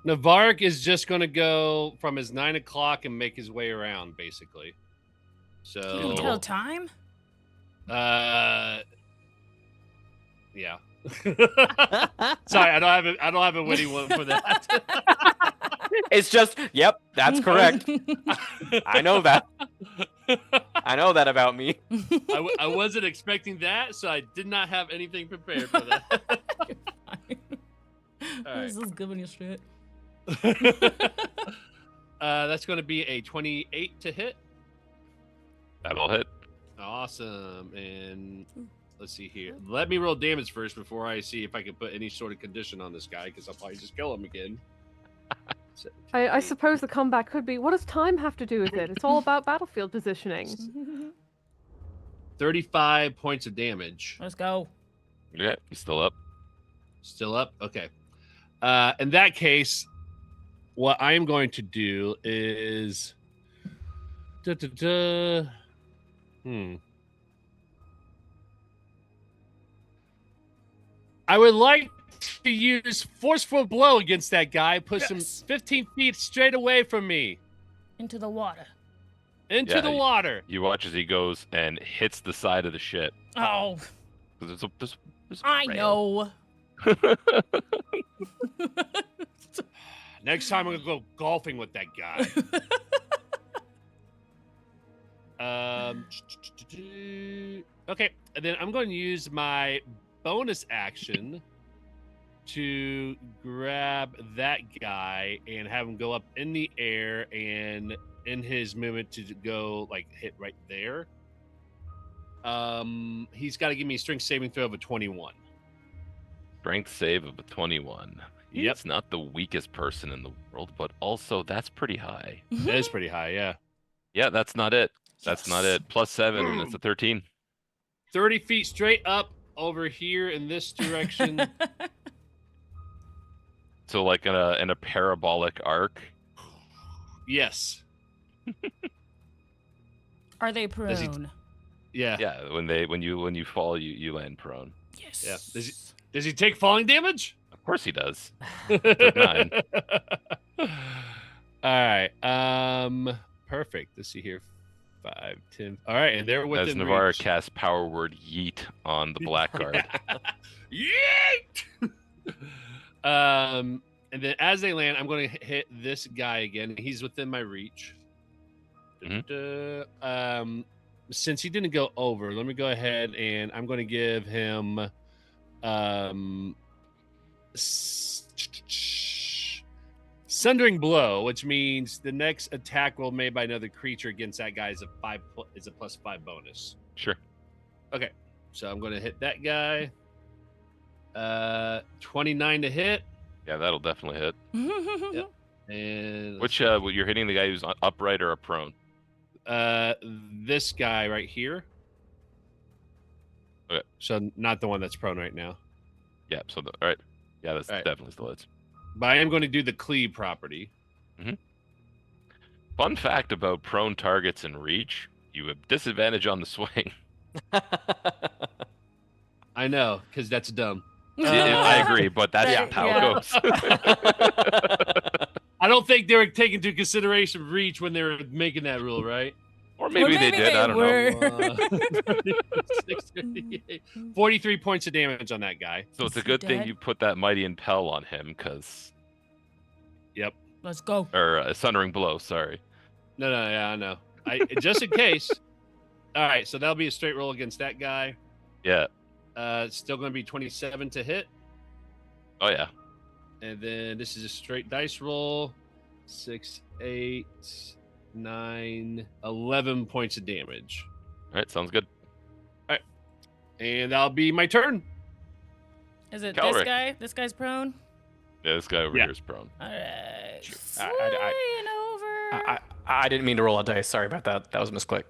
Navark is just going to go from his 9 o'clock and make his way around, basically. Can you So, tell time? yeah. Sorry, I don't have a witty one for that. It's just, yep, that's correct. I know that. I know that about me. I wasn't expecting that, so I did not have anything prepared for that. This is giving you shit. That's going to be a 28 to hit. That'll hit. Awesome. And let's see here. Let me roll damage first before I see if I can put any sort of condition on this guy, because I'll probably just kill him again. I suppose the comeback could be, what does time have to do with it? It's all about battlefield positioning. 35 points of damage. Let's go. Yeah, he's still up. Still up? Okay. In that case, what I am going to do is... I would like to use forceful blow against that guy. Push him 15 feet straight away from me. Into the water. Into the water. You watch as he goes and hits the side of the ship. Oh. There's a I rail. know. Next time I'm gonna go golfing with that guy. Okay, and then I'm going to use my bonus action to grab that guy and have him go up in the air, and in his movement to go like hit right there. He's got to give me a strength saving throw of a 21. Strength save of a 21. Yep. He's not the weakest person in the world, but also that's pretty high. That is pretty high, yeah. Yeah, that's not it. That's not it. +7, that's a 13. 30 feet straight up over here in this direction. So like in a parabolic arc. Yes. Are they prone? Yeah. Yeah, when you fall, you land prone. Yes. Yeah. Does he take falling damage? Of course he does. Took 9. All right. Perfect. Let's see here. 5, 10. All right, and they're within As Navarre reach. casts power word yeet on the blackguard. Yeet! And then as they land, I'm going to hit this guy again. He's within my reach. Since he didn't go over, let me go ahead and I'm going to give him Sundering Blow, which means the next attack roll made by another creature against that guy is a +5 bonus. Sure. Okay, so I'm going to hit that guy. 29 to hit. Yeah, that'll definitely hit. Yep. And Which you're hitting the guy who's upright or a prone? this guy right here. Okay. So not the one that's prone right now. Yeah. So all right. Yeah, that's All right. definitely still hits. But I am going to do the cleave property. Fun fact about prone targets in reach: you have disadvantage on the swing. I know, because that's dumb. I agree, but that's Yeah. how Yeah. it goes. I don't think they were taking into consideration reach when they were making that rule, right? Or maybe they did. I don't know. 43 points of damage on that guy. So it's a Is he good thing dead? you put that mighty impel on him, because Yep. Let's go. or a sundering blow. Sorry. No, yeah, I know. Just in case. All right, so that'll be a straight roll against that guy. Yeah. It's still going to be 27 to hit. Oh yeah. And then this is a straight dice roll. 6, 8, 9, 11 points of damage. All right. Sounds good. And that'll be my turn. Is it Calric. this guy? This guy's prone? Yeah, this guy over Yeah. here is prone. All right. I- Flying over. I didn't mean to roll a dice. Sorry about that. That was a misclick.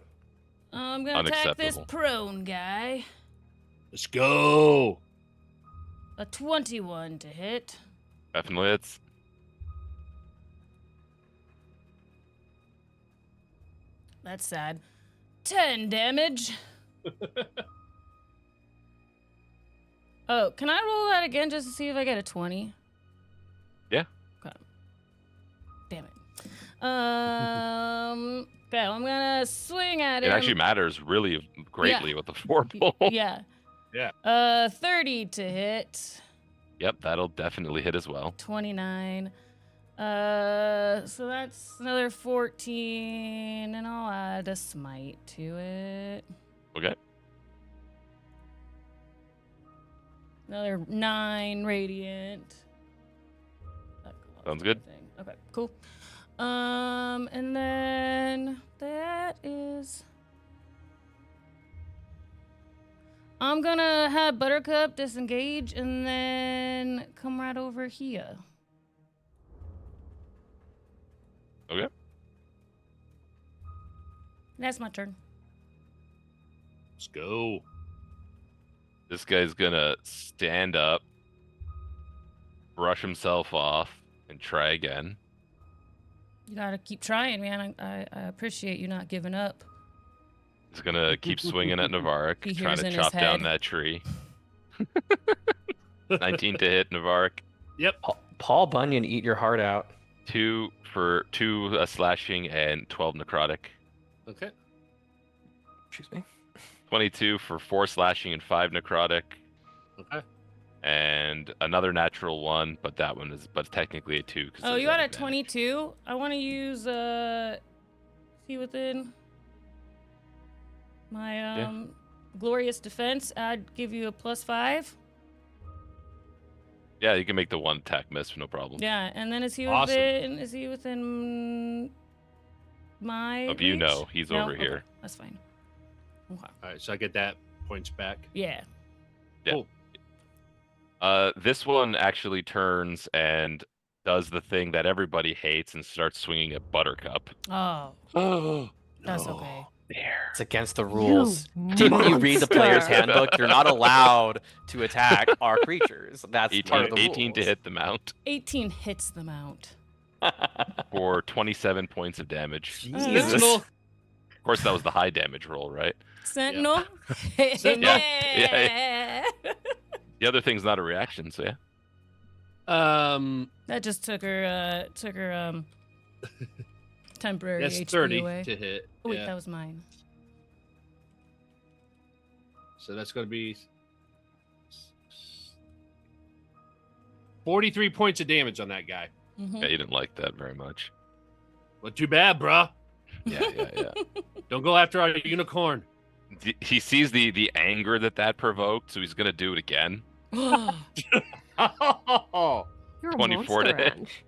I'm going to attack this Unacceptable. prone guy. Let's go. A 21 to hit. Definitely hits. That's sad. 10 damage. Oh, can I roll that again just to see if I get a 20? Yeah. Okay. Damn it. Okay, I'm gonna swing at It him. actually matters really greatly with the 4 pull. Yeah. 30 to hit. Yep, that'll definitely hit as well. 29. So that's another 14, and I'll add a smite to it. Okay. Another 9 radiant. That caused Sounds good. anything. Okay, cool. And then that is. I'm gonna have Buttercup disengage and then come right over here. Okay. That's my turn. Let's go. This guy's gonna stand up, brush himself off, and try again. You gotta keep trying, man. I appreciate you not giving up. He's gonna keep swinging at Navarre, He trying hears to in his chop down head. that tree. 19 to hit Navarre. Yep. Paul Bunyan, eat your heart out. 2 for 2 slashing and 12 necrotic. Okay. Excuse me. 22 for 4 slashing and 5 necrotic. Okay. And another natural 1, but that one is technically a 2. Oh, you got a 22? I want to use see within my glorious defense. I'd give you a +5. Yeah, you can make the 1 attack miss, no problem. Yeah, and then is he Awesome. within my Of you, reach? no, he's No? over Okay, here. that's fine. Okay. All right, so I get that points back. Yeah. Cool. This one actually turns and does the thing that everybody hates and starts swinging at Buttercup. Oh, Oh, that's okay. There. it's against the rules. You Didn't you read the player's monster. handbook? You're not allowed to attack our creatures. That's 18, part of the 18 to rules. hit the mount 18 hits the mount. for 27 points of damage. Jesus. Sentinel. Of course, that was the high damage roll, right? Sentinel. Sentinel. Yeah. The other thing's not a reaction, so yeah. That just took her temporary That's HP 30 away. to hit. Oh wait, Yeah. that was mine. So that's going to be 43 points of damage on that guy. Mhm. Yeah, you didn't like that very much. Well, too bad, bruh. Yeah. Don't go after our unicorn. He sees the anger that provoked, so he's gonna do it again. Oh, You're a 24 to monster, hit. Ange.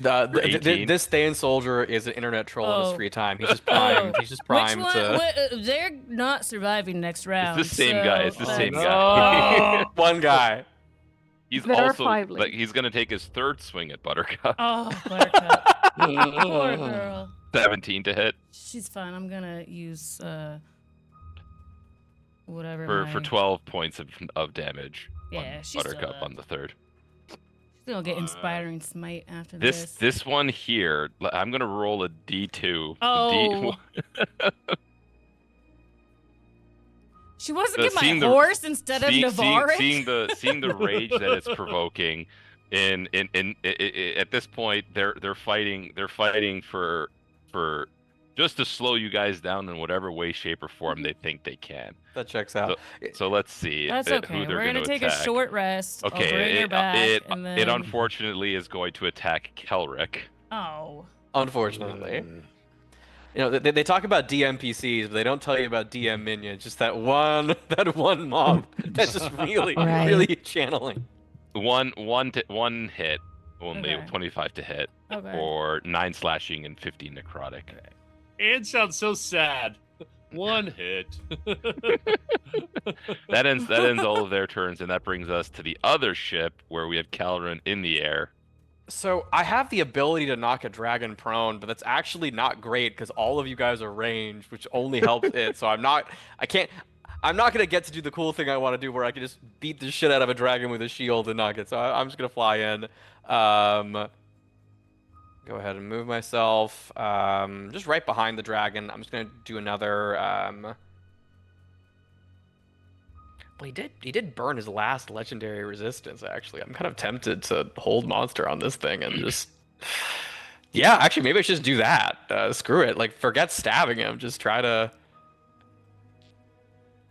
The, 18. this Thane soldier is an internet troll in his Oh. free time. He's just primed. He's just primed Which one? to They're not surviving next round. It's the same guy. It's the so same that's- guy. one guy. He's also Verifiably. like he's gonna take his 3rd swing at Buttercup. Oh, Buttercup. Poor girl. 17 to hit She's fine. I'm gonna use whatever. for 12 points of damage. Yeah, on she's still Buttercup up. on the 3rd. She's gonna get inspiring smite after This one here, I'm gonna roll a D2. Oh. She wants to get my seeing the- horse instead of Navarre. Seeing the rage that it's provoking, at this point they're fighting for just to slow you guys down in whatever way, shape, or form they think they can. That checks out. So let's see That's who okay. they're We're gonna take attack. a short rest. I'll bring Okay, her back, and then... it unfortunately is going to attack Kelric. Oh. Unfortunately. You know, they talk about DMPCs, but they don't tell you about DM minions. Just that one mob that's just really, Right. really channeling. One hit only, Okay. 25 to hit, Okay. or 9 slashing and 15 necrotic. Anne sounds so sad. One hit. That ends all of their turns, and that brings us to the other ship where we have Calren in the air. So I have the ability to knock a dragon prone, but that's actually not great because all of you guys are ranged, which only helps it. So I'm not gonna get to do the cool thing I want to do, where I can just beat the shit out of a dragon with a shield and knock it. So I'm just gonna fly in. Go ahead and move myself, just right behind the dragon. I'm just gonna do another. Well, he did burn his last legendary resistance. Actually, I'm kind of tempted to hold monster on this thing and just. Yeah, actually, maybe I should just do that. Screw it. Like, forget stabbing him. Just try to.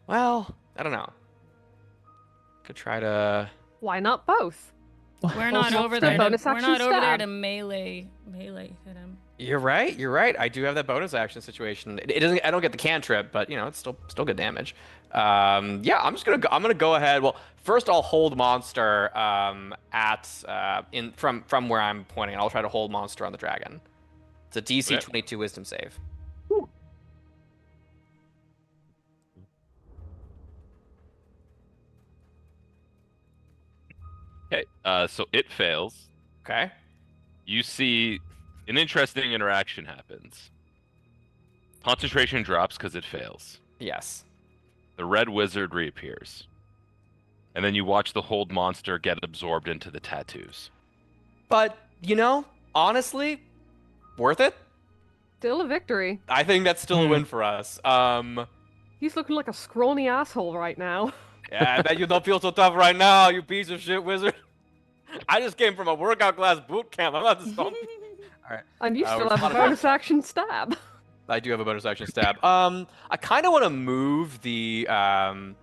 Well, I don't know. Could try to. Why not both? We're not Also, over the there. bonus We're action not over there stab. to melee hit him. You're right. You're right. I do have that bonus action situation. It doesn't. I don't get the cantrip, but it's still good damage. Yeah, I'm just gonna go. I'm gonna go ahead. Well, first I'll hold monster from where I'm pointing. I'll try to hold monster on the dragon. It's a DC Okay. 22 Wisdom save. Okay. So it fails. Okay. You see an interesting interaction happens. Concentration drops because it fails. Yes. The red wizard reappears. And then you watch the hold monster get absorbed into the tattoos. But honestly, worth it. Still a victory. I think that's still a win for us. He's looking like a scrawny asshole right now. Yeah, I bet you don't feel so tough right now, you piece of shit wizard. I just came from a workout class boot camp. I'm about to stomp you. All right. And you we're still have a fine. bonus action stab. I do have a bonus action stab. I kind of want to move the I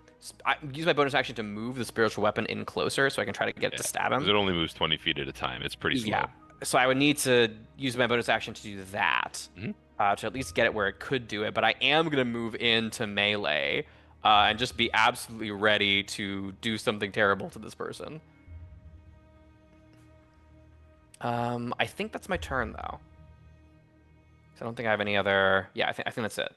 use my bonus action to move the spiritual weapon in closer so I can try to get it to stab him. Because it only moves 20 feet at a time. It's pretty slow. Yeah. So I would need to use my bonus action to do that, Mhm. to at least get it where it could do it. But I am going to move into melee and just be absolutely ready to do something terrible to this person. I think that's my turn, though. So I don't think I have any other... Yeah, I think that's it.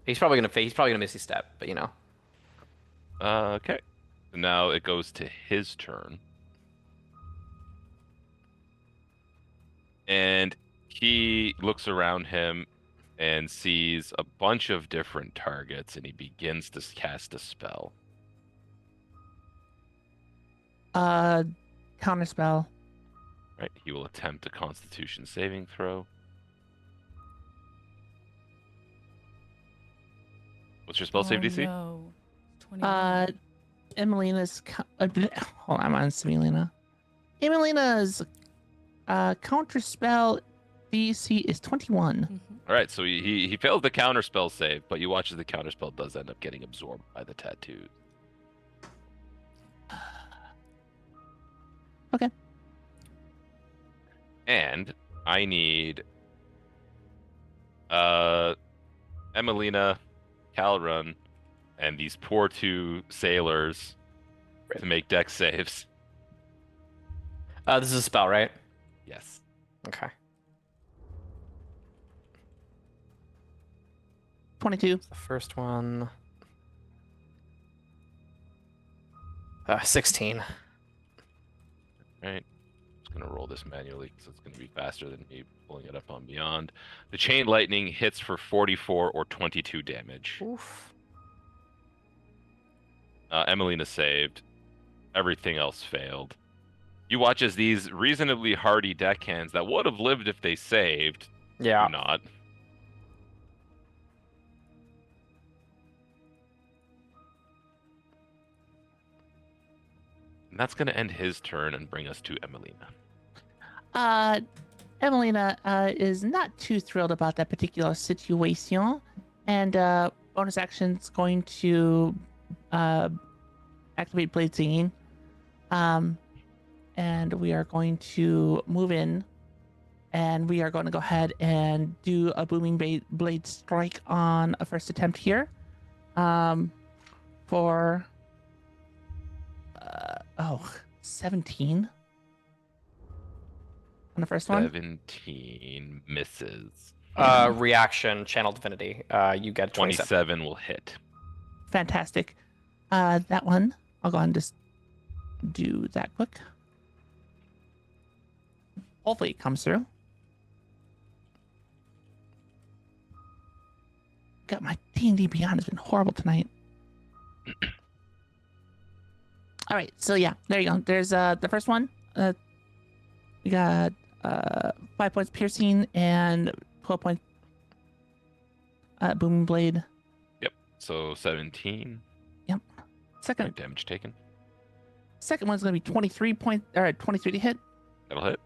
He's probably gonna miss his step, but Okay. Now it goes to his turn. And he looks around him and sees a bunch of different targets, and he begins to cast a spell. Counterspell. Right? He will attempt a Constitution saving throw. What's your spell save DC? No. 21. Emelina's hold on, I'm on Emelina. Emelina's counterspell DC is 21. Mhm. All right, so he fails the counterspell save, but you watch as the counterspell does end up getting absorbed by the tattoos. Okay. And I need Emelina, Calrun, and these poor two sailors to make dex saves. this is a spell, right? Yes. Okay. 22. The first one. 16. Right. Just gonna roll this manually because it's gonna be faster than me pulling it up on Beyond. The chain lightning hits for 44 or 22 damage. Oof. Emelina saved. Everything else failed. You watch as these reasonably hardy deckhands that would have lived if they saved Yeah. do not. And that's going to end his turn and bring us to Emelina. Emelina is not too thrilled about that particular situation, and bonus action's going to activate Blade Singing. And we are going to move in, and we are going to go ahead and do a booming blade strike on a first attempt here. For 17 on the first one. 17 misses. Reaction, channel divinity. You get 27. 27 will hit. Fantastic. That one, I'll go ahead and just do that quick. Hopefully it comes through. God, my D&D Beyond has been horrible tonight. All right, so yeah, there you go. There's the first one. We got 5 points piercing and 12 points booming blade. Yep. So 17 Second damage taken. one's gonna be 23 to hit. That'll hit.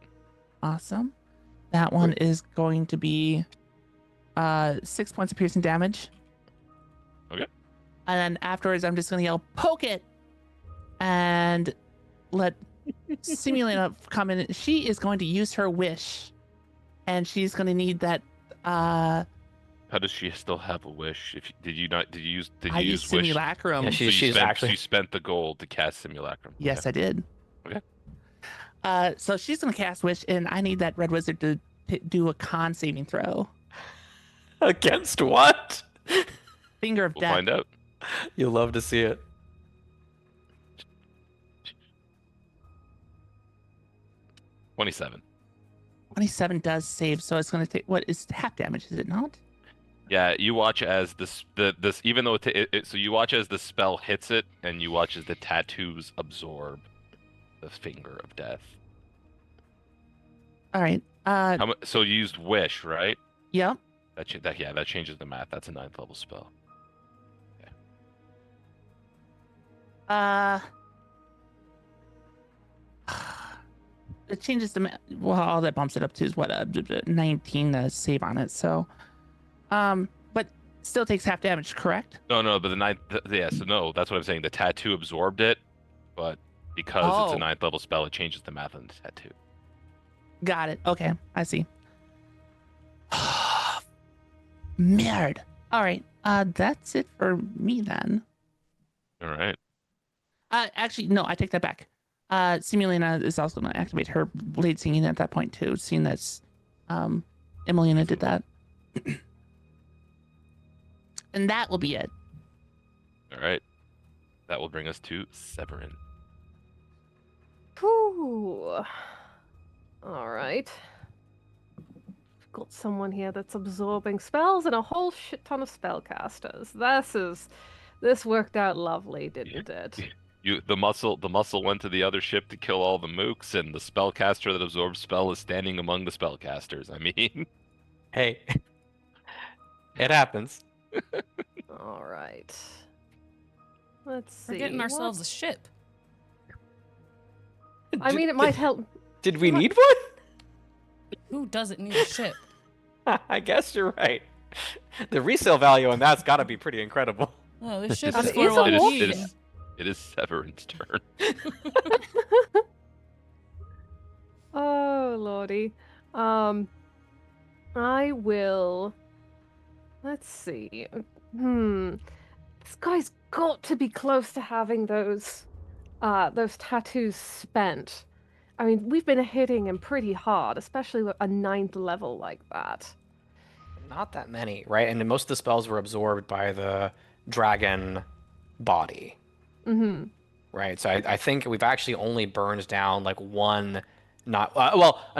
Awesome. That one is going to be 6 points of piercing damage. And then afterwards, I'm just gonna yell, "Poke it!" and let Simulina come in. She is going to use her wish, and she's going to need that. How does she still have a wish? If did you not? Did you use? Did I you use use wish? Simulacrum. Yeah, So you she's spent. actually. So you spent the gold to cast simulacrum. Yes, I did. Okay. So she's going to cast wish, and I need that red wizard to do a con saving throw. Against what? Finger of We'll death. find out. You'll love to see it. 27. 27 does save, so it's going to take, what is half damage, is it not? Yeah, you watch as this even though so you watch as the spell hits it, and you watch as the tattoos absorb the finger of death. All right. So you used wish, right? Yep. That changes the math. That's a 9th level spell. It changes the well, all that bumps it up to is what 19 to save on it. So, but still takes half damage, correct? No, but so no, that's what I'm saying. The tattoo absorbed it, but because it's a 9th level spell, it changes the math on the tattoo. Got it. Okay, I see. Merd. All right. That's it for me then. All right. Actually, no, I take that back. Simulina is also going to activate her blade singing at that point too, seeing that Emilina did that. And that will be it. All right. That will bring us to Severin. Whew. All right. We've got someone here that's absorbing spells and a whole shit ton of spellcasters. This worked out lovely, didn't it? The muscle went to the other ship to kill all the mooks, and the spellcaster that absorbs spell is standing among the spellcasters. I mean, Hey, it happens. All right. Let's see. We're getting ourselves a ship. I mean, it might help. Did we What? need one? Who doesn't need a ship? I guess you're right. The resale value on that's got to be pretty incredible. Oh, this ship It is is for a one wolf. it is Severin's turn. Oh, lordy. I will. Let's see. This guy's got to be close to having those tattoos spent. I mean, we've been hitting him pretty hard, especially with a 9th level like that. Not that many, right? And most of the spells were absorbed by the dragon body, Mm-hmm. right? So I think we've actually only burned down like one, not a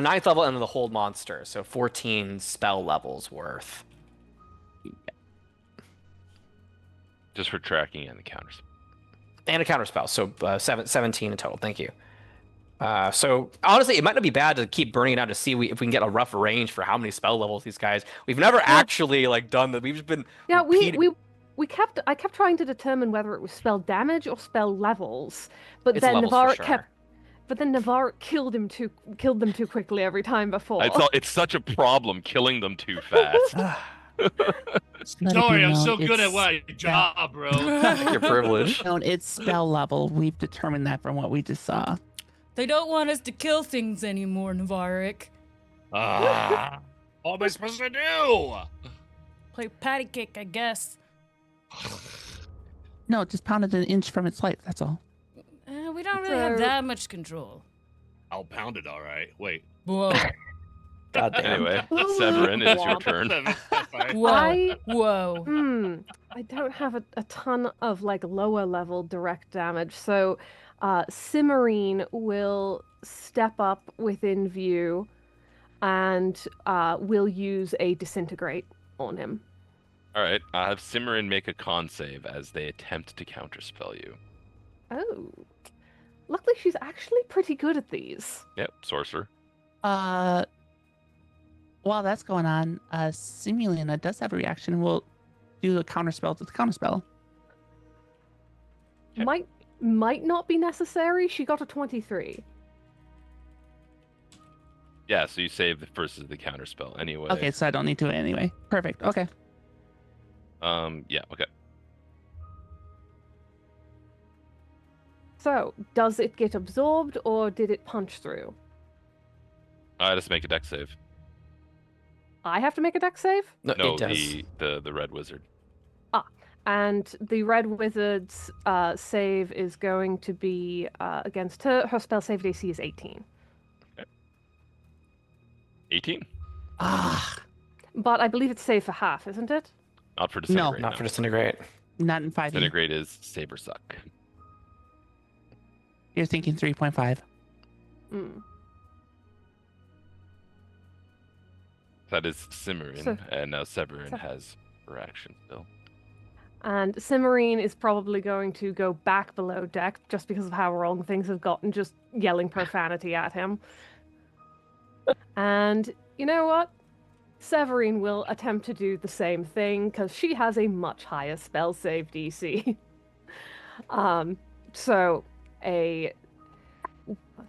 9th level and the hold monster, so 14 spell levels worth. Just for tracking and the counters. And a counter spell, so 17 in total. Thank you. So honestly, it might not be bad to keep burning it out to see if we can get a rough range for how many spell levels these guys. We've never actually like done that. We've just been I kept trying to determine whether it was spell damage or spell levels, but It's then levels for Navarre sure. Navarre killed them too quickly every time before. It's such a problem killing them too fast. Sorry, I'm so good at my job, bro. Your privilege. No, it's spell level. We've determined that from what we just saw. They don't want us to kill things anymore, Navarik. What am I supposed to do? Play patty cake, I guess. No, just pound it an inch from its life. That's all. We don't really have that much control. I'll pound it, all right. Wait. Whoa. God damn. Anyway, Severin, it is your turn. Whoa. Whoa. I don't have a ton of like lower level direct damage, so Cimmerine will step up within view and will use a disintegrate on him. All right, have Cimmerian make a con save as they attempt to counterspell you. Oh. Luckily she's actually pretty good at these. Yep, sorcerer. While that's going on, Simulina does have a reaction and will do a counterspell to the counterspell. Okay. Might not be necessary. She got a 23. Yeah, so you save the versus the counterspell anyway. Okay, so I don't need to anyway. Perfect. Okay. Yeah, okay. So, does it get absorbed or did it punch through? Just make a deck save. I have to make a dex save? No, No, it does. the red wizard. And the red wizard's save is going to be against her. Her spell save DC is 18. 18? Ah, But I believe it's save for half, isn't it? Not for disintegrate. Not for disintegrate. not in 5e. Disintegrate is saber suck. You're thinking 3.5. Mm. That is Cimmerian, So- and now Severin so- has her action still. And Cimmerian is probably going to go back below deck just because of how wrong things have gotten, just yelling profanity at him. And you know what? Severine will attempt to do the same thing because she has a much higher spell save DC.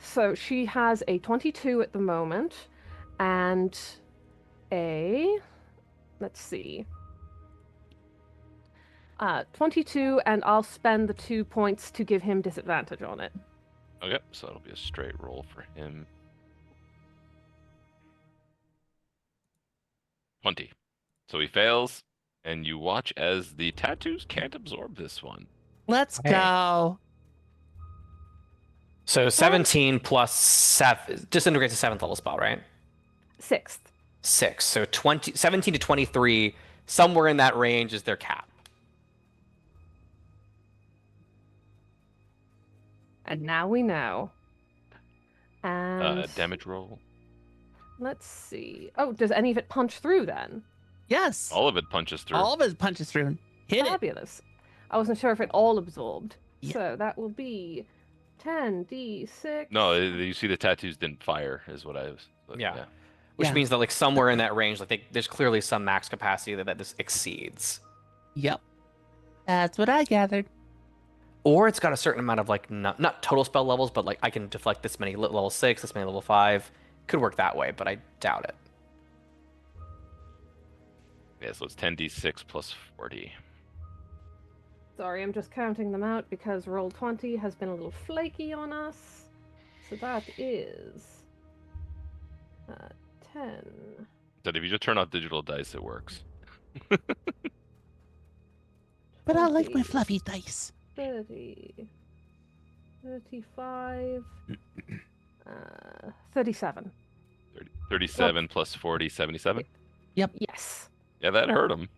So she has a 22 at the moment, and let's see, 22, and I'll spend the 2 points to give him disadvantage on it. Okay, so it'll be a straight roll for him. 20. So he fails, and you watch as the tattoos can't absorb this one. Let's Hey. go. So 17 plus 7 disintegrates a 7th level spell, right? 6th. 6. So 17 to 23, somewhere in that range is their cap. And now we know. And Damage roll. let's see. Oh, does any of it punch through then? Yes. All of it punches through. All of his punches through. Hit it. Fabulous. I wasn't sure if it all absorbed. Yeah. So that will be 10d6. No, you see the tattoos didn't fire, is what I was. Yeah. Which Yeah. means that like somewhere in that range, like there's clearly some max capacity that this exceeds. Yep. That's what I gathered. Or it's got a certain amount of like not total spell levels, but like I can deflect this many level 6, this many level 5. Could work that way, but I doubt it. Yeah, so it's 10d6 plus 40. Sorry, I'm just counting them out because roll 20 has been a little flaky on us. So that is 10. That if you just turn off digital dice, it works. But I like my 20, fluffy dice. 30, 35, 37. 37 plus 40, 77. Yes. Yeah, that hurt him.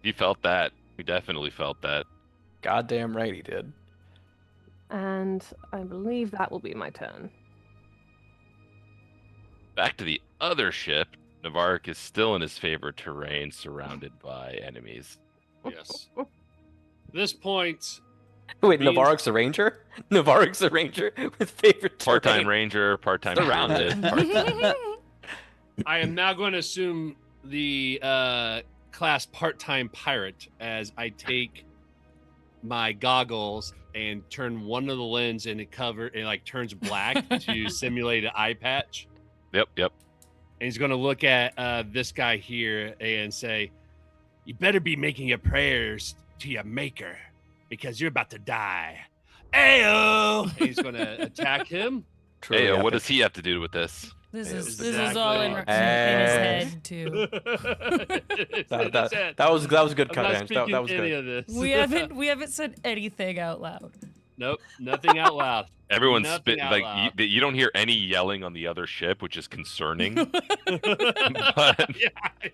He felt that. He definitely felt that. Goddamn right he did. And I believe that will be my turn. Back to the other ship. Navarre is still in his favorite terrain, surrounded by enemies. Yes. At this point, Wait, Means- Navarro's a ranger? Navarro's a ranger with favorite Part-time terrain. ranger, part-time Surrounded. druid, I am now going to assume the class part-time pirate as I take my goggles and turn one of the lens and it like turns black to simulate an eye patch. Yep. And he's going to look at this guy here and say, "You better be making your prayers to your maker because you're about to die." Ayo! And he's going to attack him. Truly Hey, what epic. does he have to do with this? This Yeah, is all in his exactly. head too. That was a good I'm cut, not Ange. speaking That was any good. of this. We haven't said anything out loud. Nope, nothing out loud. Everyone's Nothing spit out like loud. you don't hear any yelling on the other ship, which is concerning.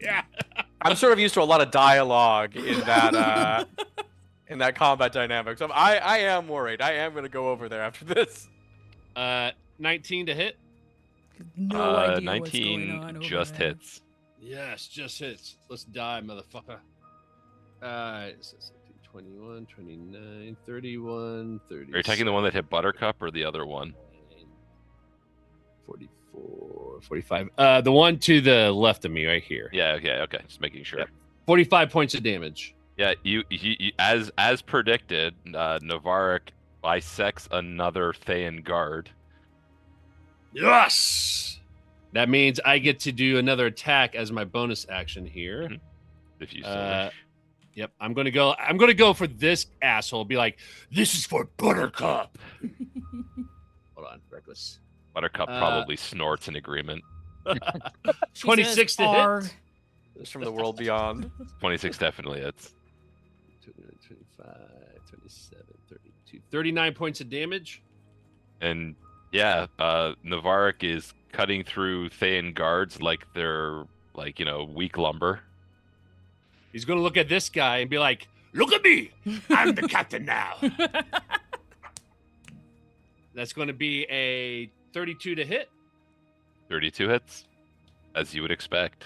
Yeah. I'm sort of used to a lot of dialogue in that combat dynamic. So I am worried. I am going to go over there after this. 19 to hit. No idea what's 19 going on over just there. hits. Yes, just hits. Let's die, motherfucker. Alright, so 21, 29, 31, 30. Are you taking the one that hit Buttercup or the other one? 44, 45. The one to the left of me right here. Yeah, okay. Just making sure. Yep. 45 points of damage. Yeah, you as predicted, Navarre bisects another Thayan guard. Yes! That means I get to do another attack as my bonus action here. Mhm. if you so wish. Yep, I'm gonna go for this asshole. Be like, this is for Buttercup. Hold on, reckless. Buttercup probably snorts in agreement. She 26 says, to "Arg." hit. It's from the world beyond. 26 definitely hits. 25, 27, 32, 39 points of damage. And yeah, Navarik is cutting through Thayan guards like they're like, weak lumber. He's gonna look at this guy and be like, "Look at me! I'm the captain now." That's going to be a 32 to hit. 32 hits, as you would expect.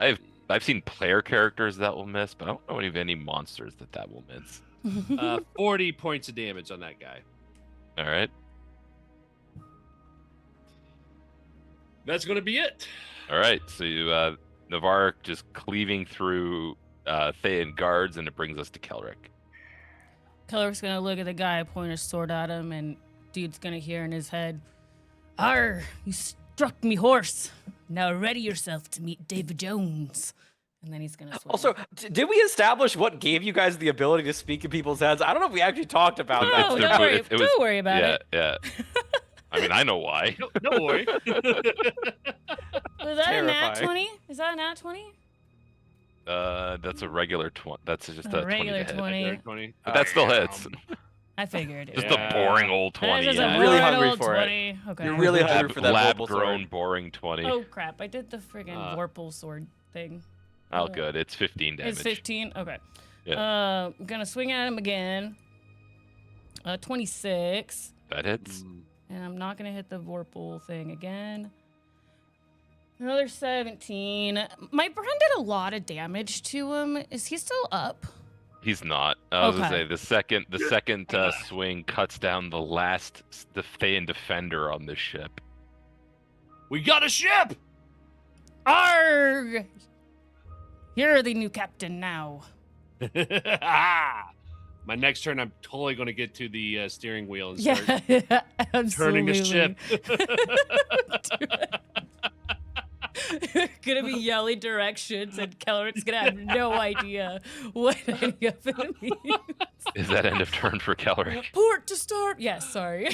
I've seen player characters that will miss, but I don't know of any monsters that will miss. 40 points of damage on that guy. All right. That's going to be it. All right. So you, Navarik just cleaving through Thayan guards, and it brings us to Kelric. Kelric's gonna look at the guy, point his sword at him, and dude's gonna hear in his head, "Arr, you struck me horse. Now ready yourself to meet David Jones." And then he's gonna swing. Also, did we establish what gave you guys the ability to speak in people's heads? I don't know if we actually talked about No, that. don't worry. Don't worry about yeah, it. Yeah. I mean, I know why. Don't worry. Was that a nat Terrifying. 20? Is that a nat 20? That's a regular 20. That's just a 20 regular to hit. 20. 20. But that still hits. I figured it. Just Yeah. a boring old That 20. is Yeah. a really boring hungry old for it. 20. Okay. You're really hungry for that Vorpal lab-grown, sword. boring 20. Oh crap! I did the friggin' Vorpal sword thing. Oh, good. It's 15 damage. It's 15. Okay. Yeah. I'm gonna swing at him again. 26, That hits. and I'm not gonna hit the Vorpal thing again. Another 17. My friend did a lot of damage to him. Is he still up? He's not. I was gonna Okay. say the second swing cuts down the last Thayan defender on this ship. We got a ship! Arg! You're the new captain now. My next turn, I'm totally going to get to the steering wheel and Yeah, start absolutely. turning the ship. Gonna be yelling directions, and Kelric's gonna have no idea what any of it means. Is that end of turn for Kelric? Port to start. Yes, sorry.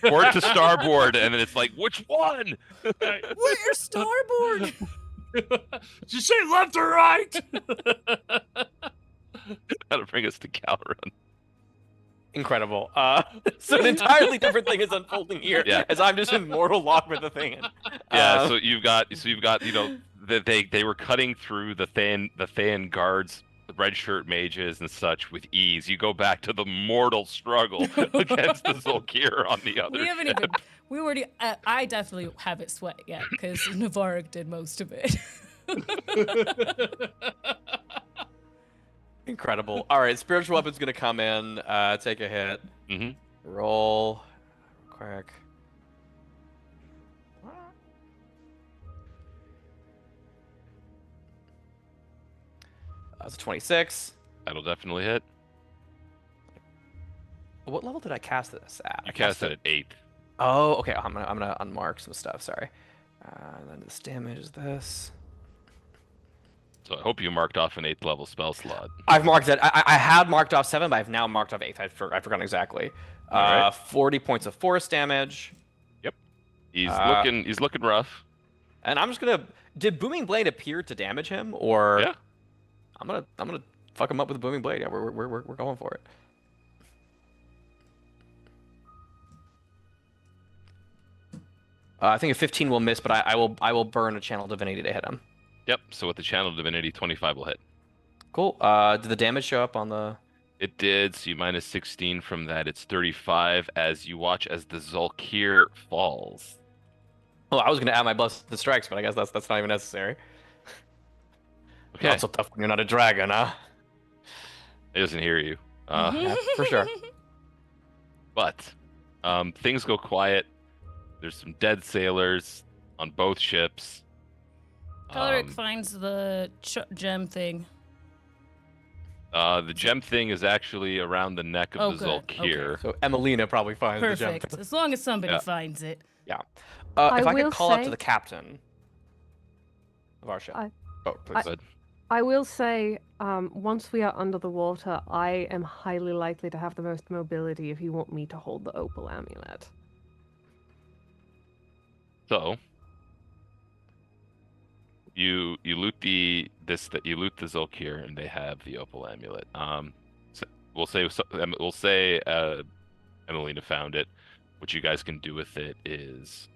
Port to starboard, and then it's like, which one? Where's starboard? Just say left or right. That'll bring us to Calron. Incredible. So an entirely different thing is unfolding here, Yeah. as I'm just in mortal lock with the thing. Yeah, so you've got they were cutting through the Thayan guards, the red shirt mages and such with ease. You go back to the mortal struggle against the Zolkir on the other. We haven't even. We already. I definitely haven't sweat yet because Navarik did most of it. Incredible. All right, spiritual weapon's gonna come in. Take a hit. Mm-hmm. Roll. Quick. That's a 26. That'll definitely hit. What level did I cast this at? You cast it at 8th. Oh, okay. I'm gonna unmark some stuff. Sorry. And then this damage is this. So I hope you marked off an 8th level spell slot. I've marked that. I had marked off 7, but I've now marked off 8th. I've forgotten exactly. All right. 40 points of force damage. He's Uh, looking rough. And I'm just gonna. Did Booming Blade appear to damage him, or? Yeah. I'm gonna fuck him up with a Booming Blade. Yeah, we're going for it. I think a 15 will miss, but I will burn a Channel Divinity to hit him. Yep. So with the Channel Divinity, 25 will hit. Cool. Did the damage show up on the? It did. So you minus 16 from that. It's 35 as you watch as the Zolkir falls. Oh, I was gonna add my Blessed Strikes, but I guess that's not even necessary. Okay. Not so tough when you're not a dragon, huh? It doesn't hear you. Yeah, for sure. But things go quiet. There's some dead sailors on both ships. Kelric finds the gem thing. The gem thing is actually around the neck of the good. Zolkir. So Emelina probably finds the gem. Perfect. As long as somebody Yeah. finds it. Yeah. I If I will could call out to say- the captain of our ship. Oh, please. Good. I will say, once we are under the water, I am highly likely to have the most mobility if you want me to hold the opal amulet. So you loot the Zolkir and they have the opal amulet. So we'll say Emelina found it. What you guys can do with it is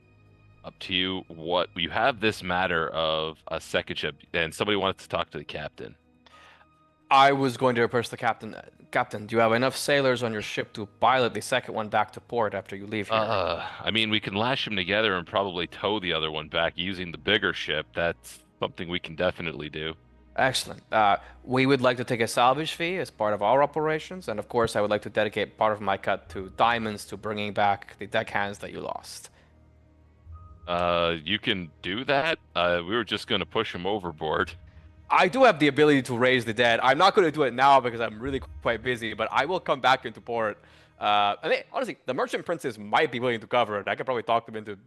up to you. What you have this matter of a second ship, and somebody wants to talk to the captain. I was going to approach the captain. Captain, do you have enough sailors on your ship to pilot the second one back to port after you leave here? I mean, we can lash them together and probably tow the other one back using the bigger ship. That's something we can definitely do. Excellent. We would like to take a salvage fee as part of our operations, and of course, I would like to dedicate part of my cut to diamonds to bringing back the deckhands that you lost. You can do that. We were just going to push him overboard. I do have the ability to raise the dead. I'm not going to do it now because I'm really quite busy, but I will come back into port. I mean, honestly, the merchant princes might be willing to cover it. I could probably talk them into,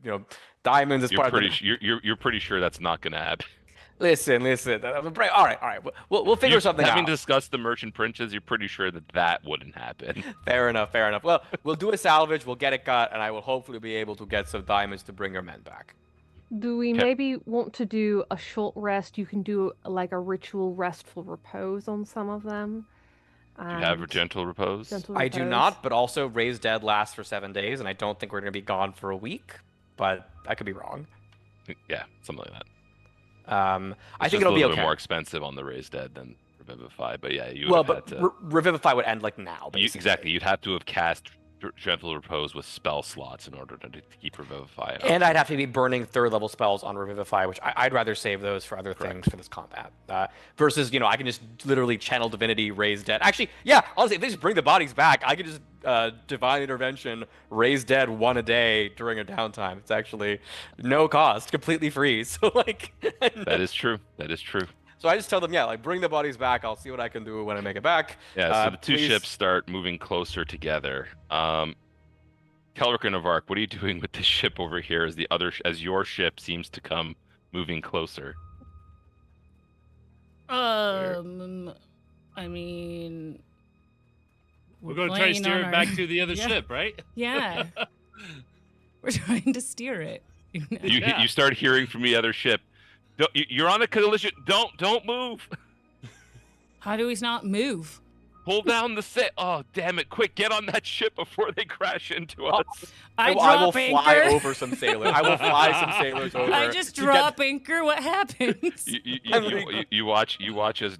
diamonds as part of the. You're pretty sure that's not going to happen. Listen. All right. We'll figure something Having out. discussed the merchant princes, you're pretty sure that wouldn't happen. Fair enough. Well, we'll do a salvage. We'll get it cut, and I will hopefully be able to get some diamonds to bring your men back. Do we Okay. maybe want to do a short rest? You can do like a ritual restful repose on some of them. Do you have a and gentle repose? gentle I do repose. not, but also raise dead lasts for 7 days, and I don't think we're going to be gone for a week, but I could be wrong. Yeah, something like that. I think a it'll be little okay. bit more expensive on the raised dead than Revivify, but yeah, you Well, would have but had to. Revivify would end like now, basically. Exactly, you'd have to have cast gentle repose with spell slots in order to keep Revivify up. And I'd have to be burning 3rd level spells on Revivify, which I'd rather save those for other things for this combat. Versus, I can just literally channel divinity, raise dead. Actually, yeah, honestly, if they just bring the bodies back, I could just divine intervention, raise dead 1 a day during a downtime. It's actually no cost, completely free. So That is true. So I just tell them, bring the bodies back. I'll see what I can do when I make it back. Yeah, so the two please- ships start moving closer together. Kelric and Avark, what are you doing with this ship over here as your ship seems to come moving closer? I mean, We're going to try to playing steer on it our- back to the other Yeah. ship, right? Yeah, we're trying to steer it. Yeah. You start hearing from the other ship. You're on a collision. Don't move. How do we not move? Pull down the sail. Oh, damn it. Quick, get on that ship before they crash into us. I I will drop fly anchor. over some sailors. I will fly some sailors over. I just to get- drop anchor. What happens? You watch as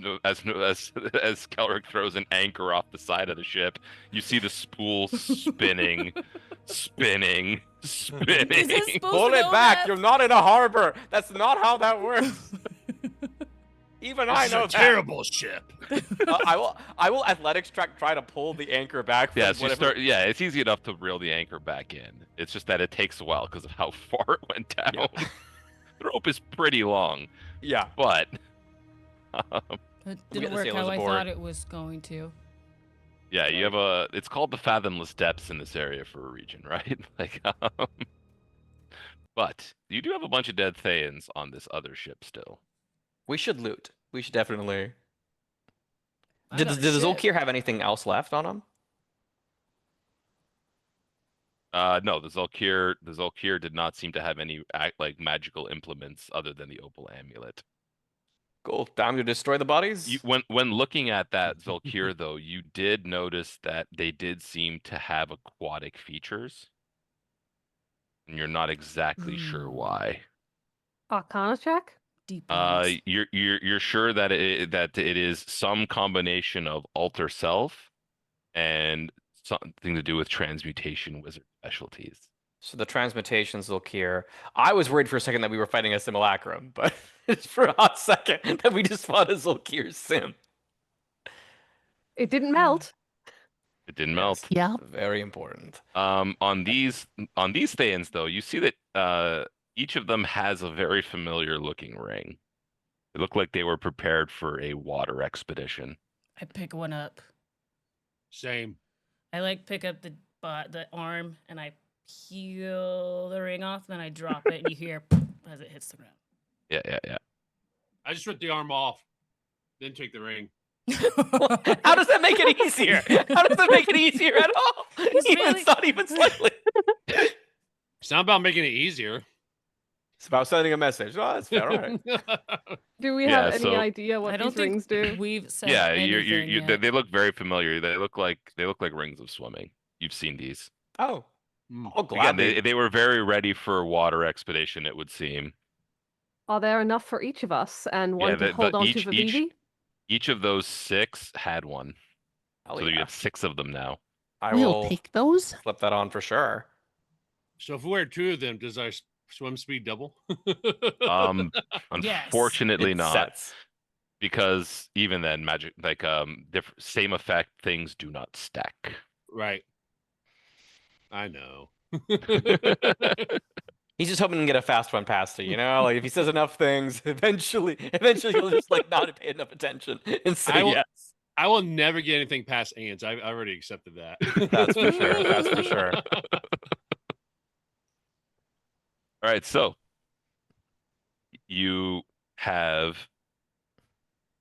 Kelric throws an anchor off the side of the ship. You see the spool spinning. Is this supposed Pull to it go back. that- You're not in a harbor. That's not how that works. Even I This know is a that. terrible ship. I will athletics try to pull the anchor back. From Yeah, so whatever. it's easy enough to reel the anchor back in. It's just that it takes a while because of how far it went down. Yeah. The rope is pretty long, Yeah. but It get didn't the work sailors how I aboard. thought it was going to. yeah, you have it's called the Fathomless depths in this area for a region, right? But you do have a bunch of dead Thayans on this other ship still. We should loot. We should definitely. I Did got the shit. Zolkir have anything else left on him? No, the Zolkir did not seem to have any magical implements other than the opal amulet. Cool. Time to destroy the bodies. When looking at that Zolkir, though, you did notice that they did seem to have aquatic features, and you're not exactly sure why. Arcana check? Deep ones. You're sure that it is some combination of alter self and something to do with transmutation wizard specialties. So the transmutation Zolkir. I was worried for a second that we were fighting a simulacrum, but it's for a hot second that we just fought a Zolkir sim. It didn't melt. It didn't melt. Yeah. Very important. On these Thayans, though, you see that each of them has a very familiar looking ring. They look like they were prepared for a water expedition. I pick one up. Same. I pick up the arm and I peel the ring off. Then I drop it, and you hear as it hits the ground. Yeah. I just rip the arm off, then take the ring. How does that make it easier? How does that make it easier at all? Really... It's not even slightly. It's not about making it easier. It's about sending a message. Oh, that's fair. All right. Do we Yeah, have any so- idea I what don't these think rings do? we've said Yeah, anything yet. they look very familiar. They look like rings of swimming. You've seen these. Oh, Mm. oh, Again, gladly. they were very ready for a water expedition, it would seem. Are there enough for each of us and one Yeah, to hold on to each Vivivi? each of those 6 had one. Hell So you yeah. have 6 of them now. I We'll will take those. flip that on for sure. So if we wear 2 of them, does our swim speed double? Yes. Unfortunately It not, sets. because even then, magic same effect things do not stack. Right. I know. He's just hoping to get a fast one past you, Like if he says enough things, eventually he'll just like not pay enough attention and say I will- yes. I will never get anything past Ains. I already accepted that. That's for sure. That's for sure. All right, so you have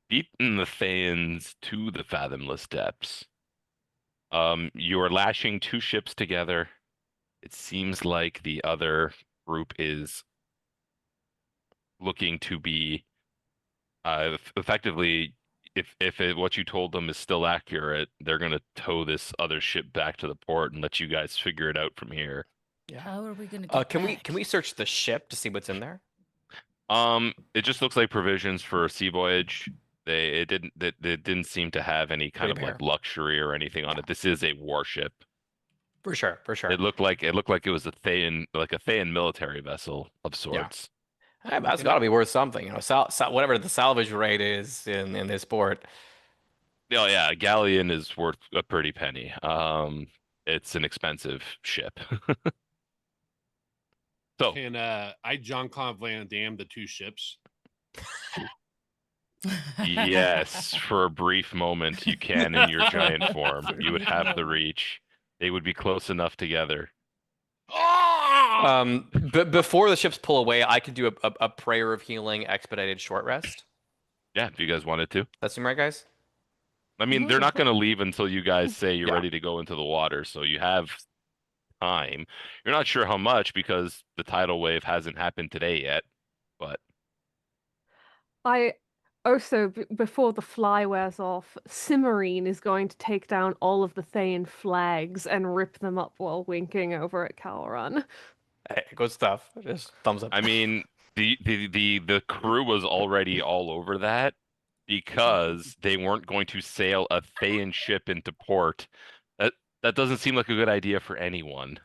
beaten the Thanes to the fathomless depths. You are lashing 2 ships together. It seems like the other group is looking to be effectively, what you told them is still accurate, they're going to tow this other ship back to the port and let you guys figure it out from here. Yeah. How are we gonna get Can back? we search the ship to see what's in there? It just looks like provisions for a sea voyage. They didn't seem to have any kind of like Prepare. luxury or anything on it. This is a warship. For sure. For sure. It looked like it was a Thayan military vessel of sorts. That's got to be worth something, whatever the salvage rate is in this port. Oh yeah, a galleon is worth a pretty penny. It's an expensive ship. So Can I John Claude Van Damme the 2 ships? yes, for a brief moment you can in your giant form. You would have the reach. They would be close enough together. But before the ships pull away, I could do a prayer of healing, expedited short rest. Yeah, if you guys wanted to. That seem right, guys? I mean, they're not going to leave until you guys say you're Yeah. ready to go into the water, so you have time. You're not sure how much because the tidal wave hasn't happened today yet, but I also, before the fly wears off, Cimarine is going to take down all of the Thayan flags and rip them up while winking over at Calran. Hey, good stuff. Just thumbs up. I mean, the crew was already all over that because they weren't going to sail a Thayan ship into port. That doesn't seem like a good idea for anyone.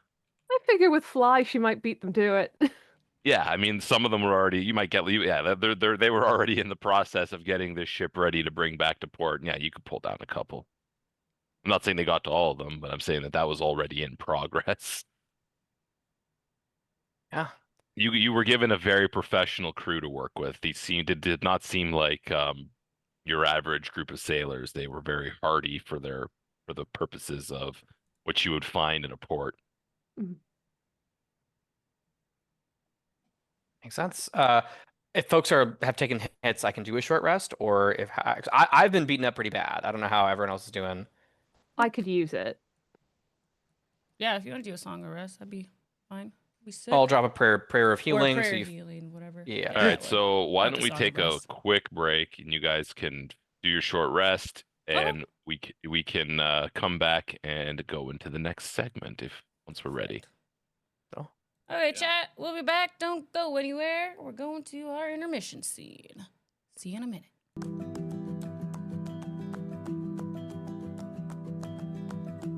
I figure with Fly, she might beat them to it. Yeah, I mean, some of them were already. You might get. Yeah, they were already in the process of getting this ship ready to bring back to port. Yeah, you could pull down a couple. I'm not saying they got to all of them, but I'm saying that was already in progress. Yeah. You were given a very professional crew to work with. It did not seem like your average group of sailors. They were very hardy for the purposes of what you would find in a port. Makes sense. If folks have taken hits, I can do a short rest, or if I've been beaten up pretty bad. I don't know how everyone else is doing. I could use it. Yeah, if you want to do a song of rest, that'd be fine. Be sick. I'll drop a prayer of Or healing. prayer So you, healing, whatever. Yeah. All right, that so why Not don't the we song take of a rest. quick break and you guys can do your short rest, and we can come back and go into the next segment once we're ready. So, All right, chat. We'll be back. Don't go anywhere. We're going to our intermission scene. See you in a minute.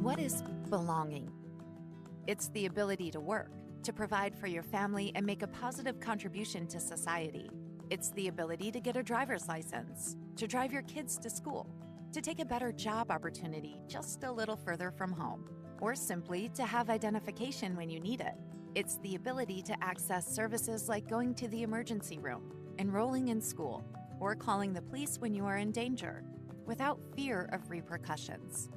What is belonging? It's the ability to work, to provide for your family, and make a positive contribution to society. It's the ability to get a driver's license, to drive your kids to school, to take a better job opportunity just a little further from home, or simply to have identification when you need it. It's the ability to access services like going to the emergency room, enrolling in school, or calling the police when you are in danger, without fear of repercussions.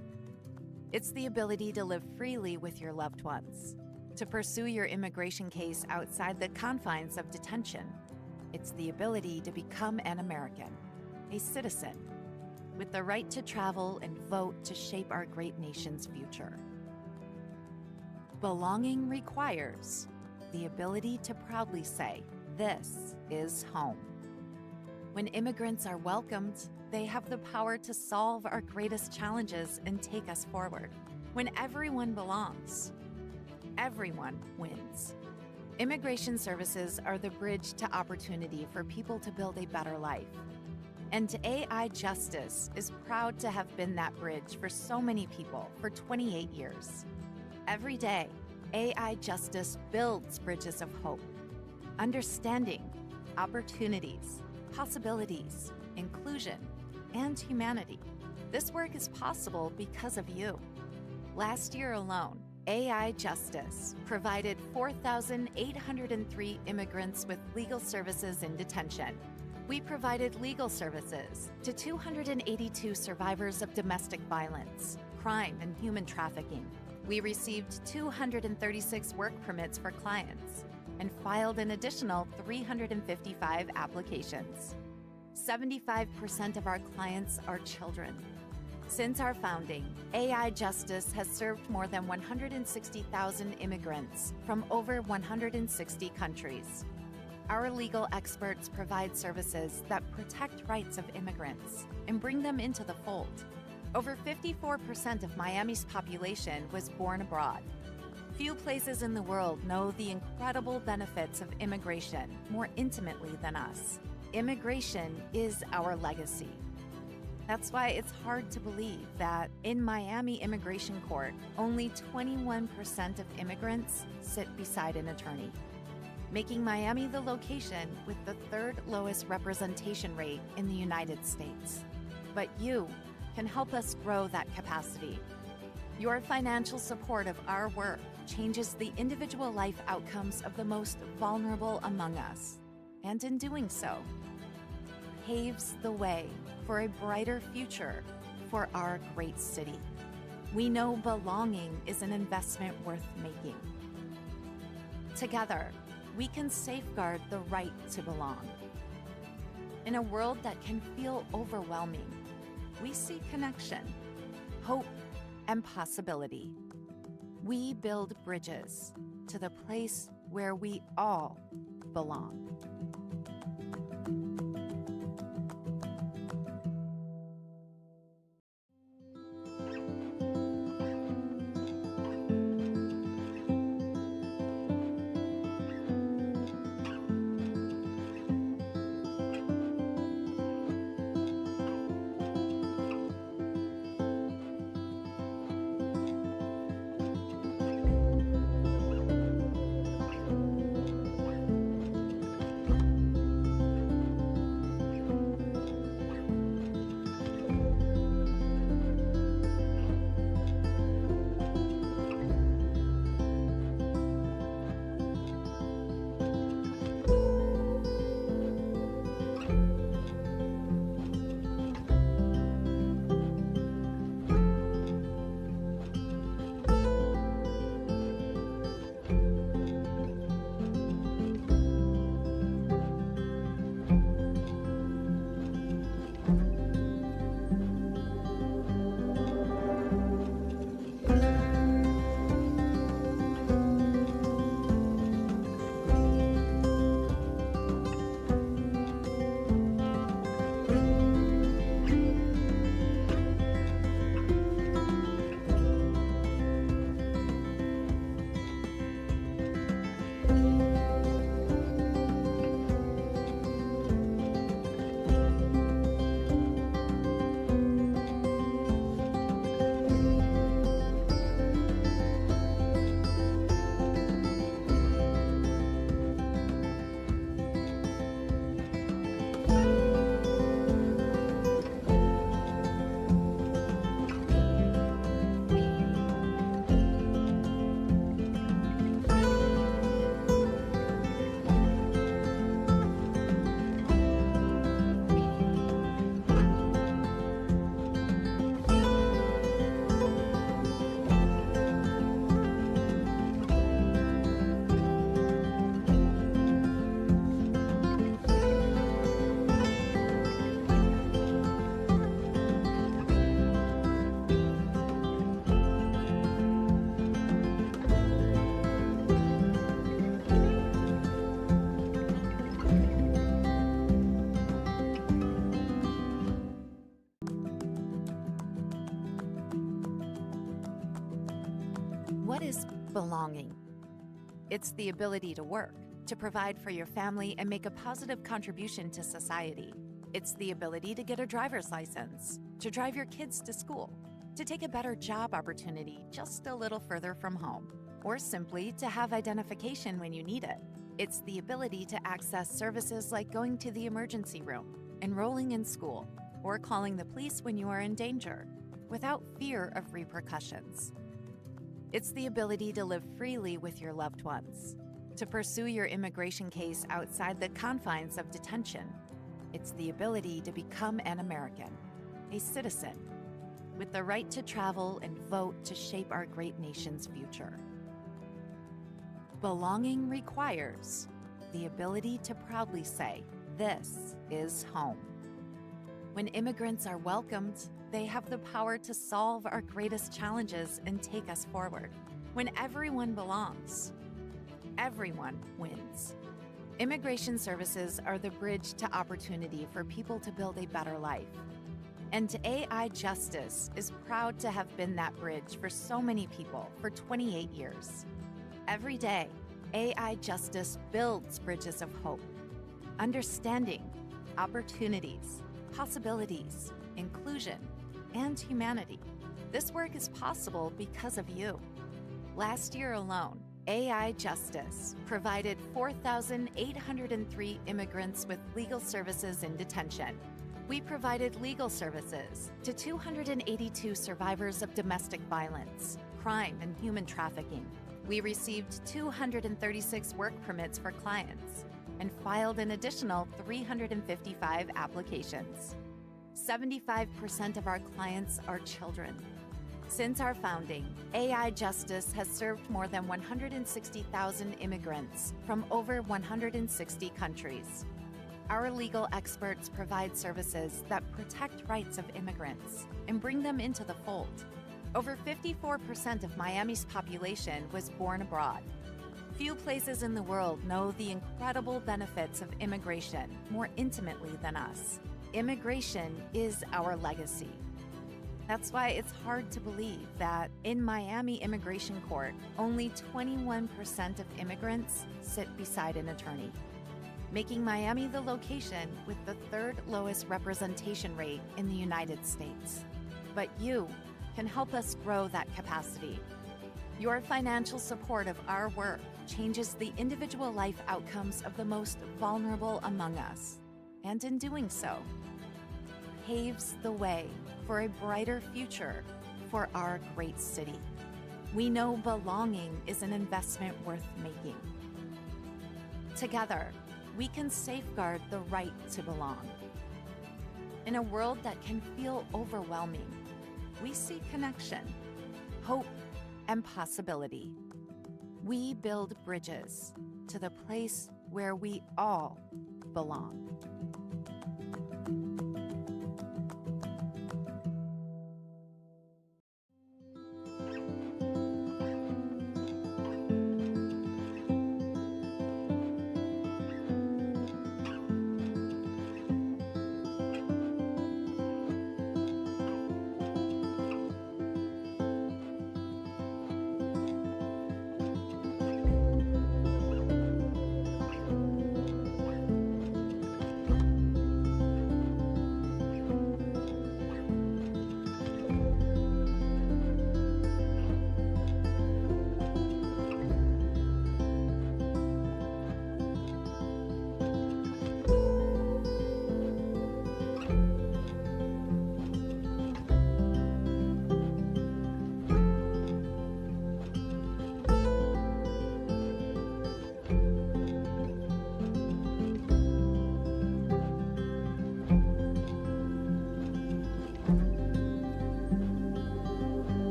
It's the ability to live freely with your loved ones, to pursue your immigration case outside the confines of detention. It's the ability to become an American, a citizen, with the right to travel and vote to shape our great nation's future. Belonging requires the ability to proudly say, "This is home." When immigrants are welcomed, they have the power to solve our greatest challenges and take us forward. When everyone belongs, everyone wins. Immigration services are the bridge to opportunity for people to build a better life. And AI Justice is proud to have been that bridge for so many people for 28 years. Every day, AI Justice builds bridges of hope, understanding, opportunities, possibilities, inclusion, and humanity. This work is possible because of you. Last year alone, AI Justice provided 4,803 immigrants with legal services in detention. We provided legal services to 282 survivors of domestic violence, crime, and human trafficking. We received 236 work permits for clients and filed an additional 355 applications. 75% of our clients are children. Since our founding, AI Justice has served more than 160,000 immigrants from over 160 countries. Our legal experts provide services that protect rights of immigrants and bring them into the fold. Over 54% of Miami's population was born abroad. Few places in the world know the incredible benefits of immigration more intimately than us. Immigration is our legacy. That's why it's hard to believe that in Miami Immigration Court, only 21% of immigrants sit beside an attorney, making Miami the location with the third lowest representation rate in the United States. But you can help us grow that capacity. Your financial support of our work changes the individual life outcomes of the most vulnerable among us, and in doing so, paves the way for a brighter future for our great city. We know belonging is an investment worth making. Together, we can safeguard the right to belong. In a world that can feel overwhelming, we see connection, hope, and possibility. We build bridges to the place where we all belong. What is belonging? It's the ability to work, to provide for your family and make a positive contribution to society. It's the ability to get a driver's license, to drive your kids to school, to take a better job opportunity just a little further from home, or simply to have identification when you need it. It's the ability to access services like going to the emergency room, enrolling in school, or calling the police when you are in danger, without fear of repercussions. It's the ability to live freely with your loved ones, to pursue your immigration case outside the confines of detention. It's the ability to become an American, a citizen, with the right to travel and vote to shape our great nation's future. Belonging requires the ability to proudly say, "This is home." When immigrants are welcomed, they have the power to solve our greatest challenges and take us forward. When everyone belongs, everyone wins. Immigration services are the bridge to opportunity for people to build a better life. And AI Justice is proud to have been that bridge for so many people for 28 years. Every day, AI Justice builds bridges of hope, understanding, opportunities, possibilities, inclusion, and humanity. This work is possible because of you. Last year alone, AI Justice provided 4,803 immigrants with legal services in detention. We provided legal services to 282 survivors of domestic violence, crime, and human trafficking. We received 236 work permits for clients and filed an additional 355 applications. 75% of our clients are children. Since our founding, AI Justice has served more than 160,000 immigrants from over 160 countries. Our legal experts provide services that protect rights of immigrants and bring them into the fold. Over 54% of Miami's population was born abroad. Few places in the world know the incredible benefits of immigration more intimately than us. Immigration is our legacy. That's why it's hard to believe that in Miami Immigration Court, only 21% of immigrants sit beside an attorney, making Miami the location with the third lowest representation rate in the United States. But you can help us grow that capacity. Your financial support of our work changes the individual life outcomes of the most vulnerable among us, and in doing so, paves the way for a brighter future for our great city. We know belonging is an investment worth making. Together, we can safeguard the right to belong. In a world that can feel overwhelming, we see connection, hope, and possibility. We build bridges to the place where we all belong.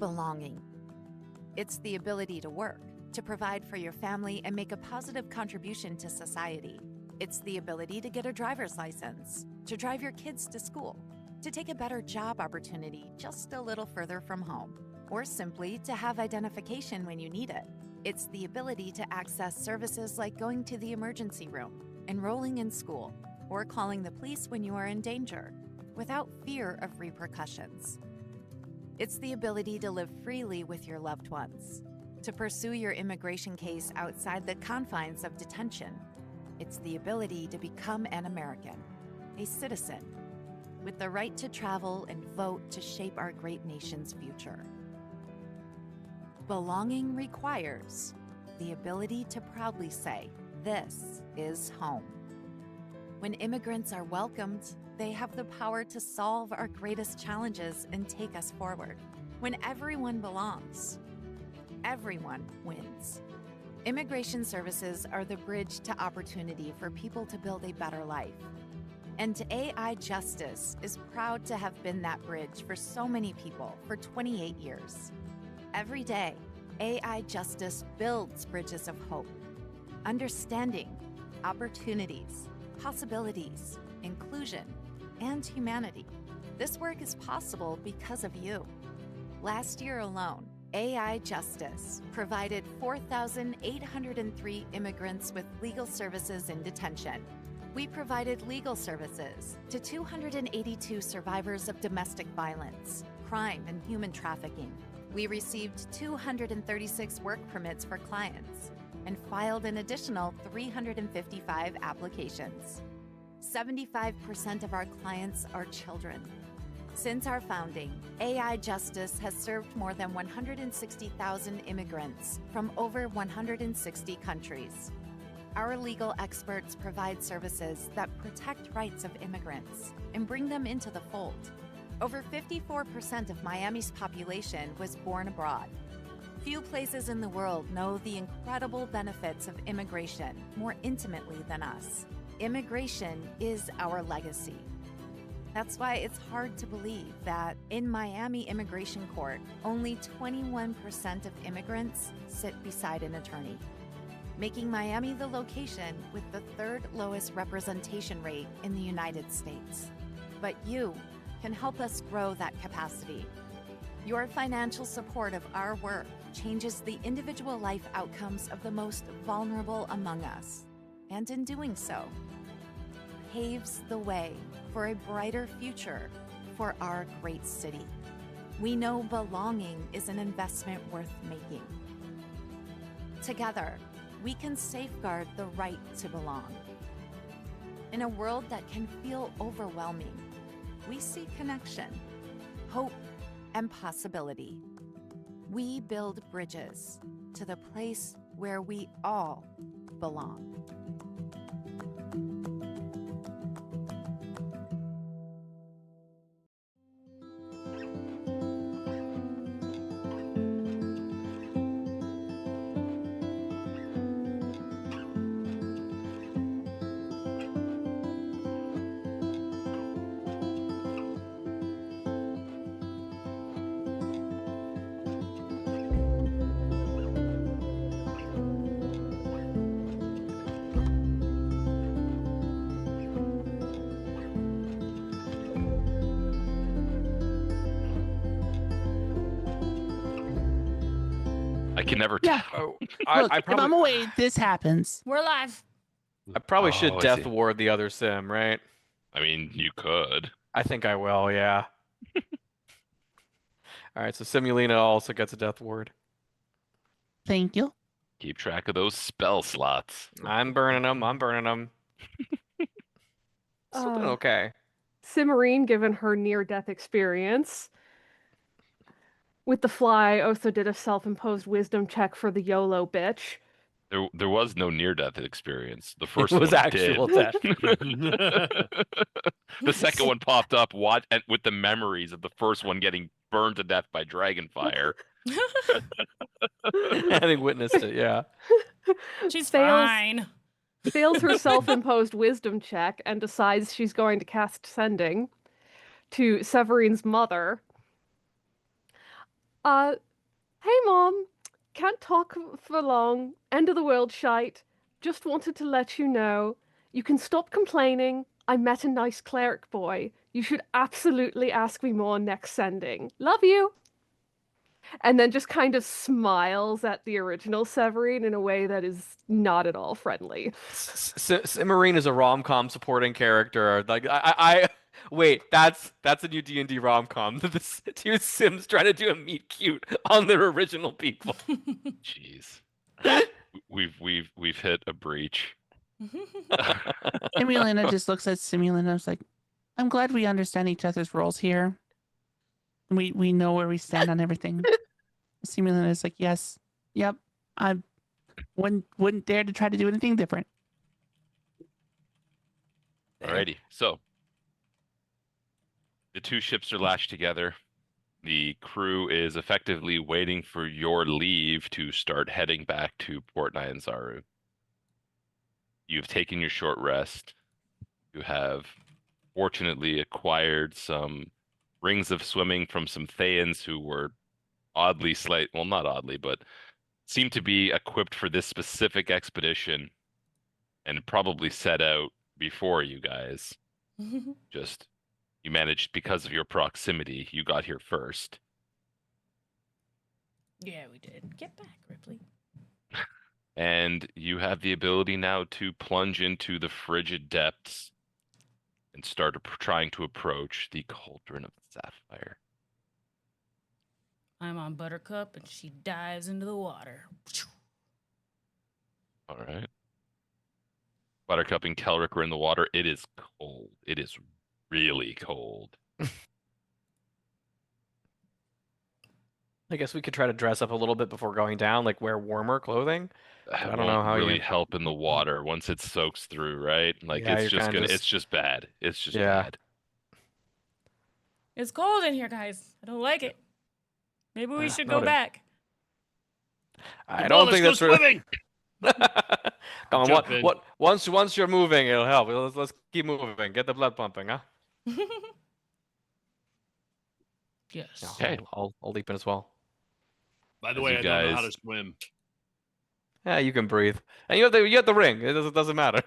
belonging? It's the ability to work, to provide for your family and make a positive contribution to society. It's the ability to get a driver's license, to drive your kids to school, to take a better job opportunity just a little further from home, or simply to have identification when you need it. It's the ability to access services like going to the emergency room, enrolling in school, or calling the police when you are in danger, without fear of repercussions. It's the ability to live freely with your loved ones, to pursue your immigration case outside the confines of detention. It's the ability to become an American, a citizen, with the right to travel and vote to shape our great nation's future. Belonging requires the ability to proudly say, "This is home." When immigrants are welcomed, they have the power to solve our greatest challenges and take us forward. When everyone belongs, everyone wins. Immigration services are the bridge to opportunity for people to build a better life. And AI Justice is proud to have been that bridge for so many people for 28 years. Every day, AI Justice builds bridges of hope, understanding, opportunities, possibilities, inclusion, and humanity. This work is possible because of you. Last year alone, AI Justice provided 4,803 immigrants with legal services in detention. We provided legal services to 282 survivors of domestic violence, crime, and human trafficking. We received 236 work permits for clients and filed an additional 355 applications. 75% of our clients are children. Since our founding, AI Justice has served more than 160,000 immigrants from over 160 countries. Our legal experts provide services that protect rights of immigrants and bring them into the fold. Over 54% of Miami's population was born abroad. Few places in the world know the incredible benefits of immigration more intimately than us. Immigration is our legacy. That's why it's hard to believe that in Miami Immigration Court, only 21% of immigrants sit beside an attorney, making Miami the location with the third lowest representation rate in the United States. But you can help us grow that capacity. Your financial support of our work changes the individual life outcomes of the most vulnerable among us, and in doing so, paves the way for a brighter future for our great city. We know belonging is an investment worth making. Together, we can safeguard the right to belong. In a world that can feel overwhelming, we see connection, hope, and possibility. We build bridges to the place where we all belong. I can never Yeah. tell. Look, I if I'm probably, away, this happens. We're live. I probably Oh, should I death see. ward the other sim, right? I mean, you could. I think I will, yeah. All right, so Simulina also gets a death ward. Thank you. Keep track of those spell slots. I'm burning them. I'm burning them. Still doing okay. Cimarine, given her near-death experience with the fly, also did a self-imposed wisdom check for the YOLO bitch. There was no near-death experience. The It first was one actual did. death. The second one popped up with the memories of the first one getting burned to death by dragonfire. Having witnessed it, yeah. She's Fails- fine. Fails her self-imposed wisdom check and decides she's going to cast Sending to Severine's mother. Uh, hey Mom, can't talk for long. End of the world shite. Just wanted to let you know you can stop complaining. I met a nice cleric boy. You should absolutely ask me more next sending. Love you. And then just kind of smiles at the original Severine in a way that is not at all friendly. Cimarine is a rom-com supporting character. Like wait, that's a new D&D rom-com. The two Sims trying to do a meet cute on their original people. Jeez. We've hit a breach. Emilina just looks at Simulina and was like, I'm glad we understand each other's roles here. We know where we stand on everything. Simulina is like, yes, yep. I wouldn't dare to try to do anything different. Alrighty, so the two ships are lashed together. The crew is effectively waiting for your leave to start heading back to Port Nyanzaru. You've taken your short rest. You have fortunately acquired some rings of swimming from some Thayans who were well, not oddly, but seemed to be equipped for this specific expedition and probably set out before you guys. Just you managed because of your proximity, you got here first. Yeah, we did. Get back, Ripley. And you have the ability now to plunge into the frigid depths and start trying to approach the cauldron of sapphire. I'm on Buttercup, and she dives into the water. All right. Buttercup and Kelric are in the water. It is cold. It is really cold. I guess we could try to dress up a little bit before going down, like wear warmer clothing. It I don't know won't how really you. help in the water once it soaks through, right? Like Yeah, it's you're just kind of it's just bad. It's just Yeah. bad. It's cold in here, guys. I don't like it. Maybe we should go noted. back. I Come don't on, let's think go that's really. swimming. Come on, Jump in. once you're moving, it'll help. Let's keep moving. Get the blood pumping, huh? Yes. Yeah, Okay. I'll leap in as well. By the As way, you I don't know how guys- to swim. Yeah, you can breathe, and you have the ring. It doesn't matter.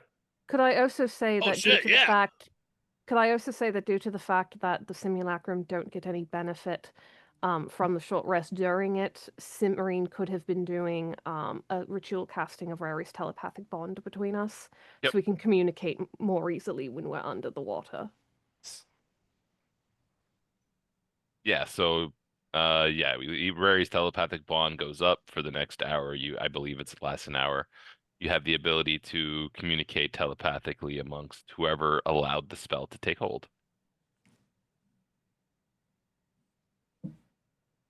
Could I also say Oh, that due shit, to the yeah. fact Could I also say that due to the fact that the simulacrum don't get any benefit from the short rest during it, Simmarine could have been doing a ritual casting of Rary's telepathic bond between us, Yep. so we can communicate more easily when we're under the water. Yeah, so Rary's telepathic bond goes up for the next hour. I believe it's lasts an hour. You have the ability to communicate telepathically amongst whoever allowed the spell to take hold.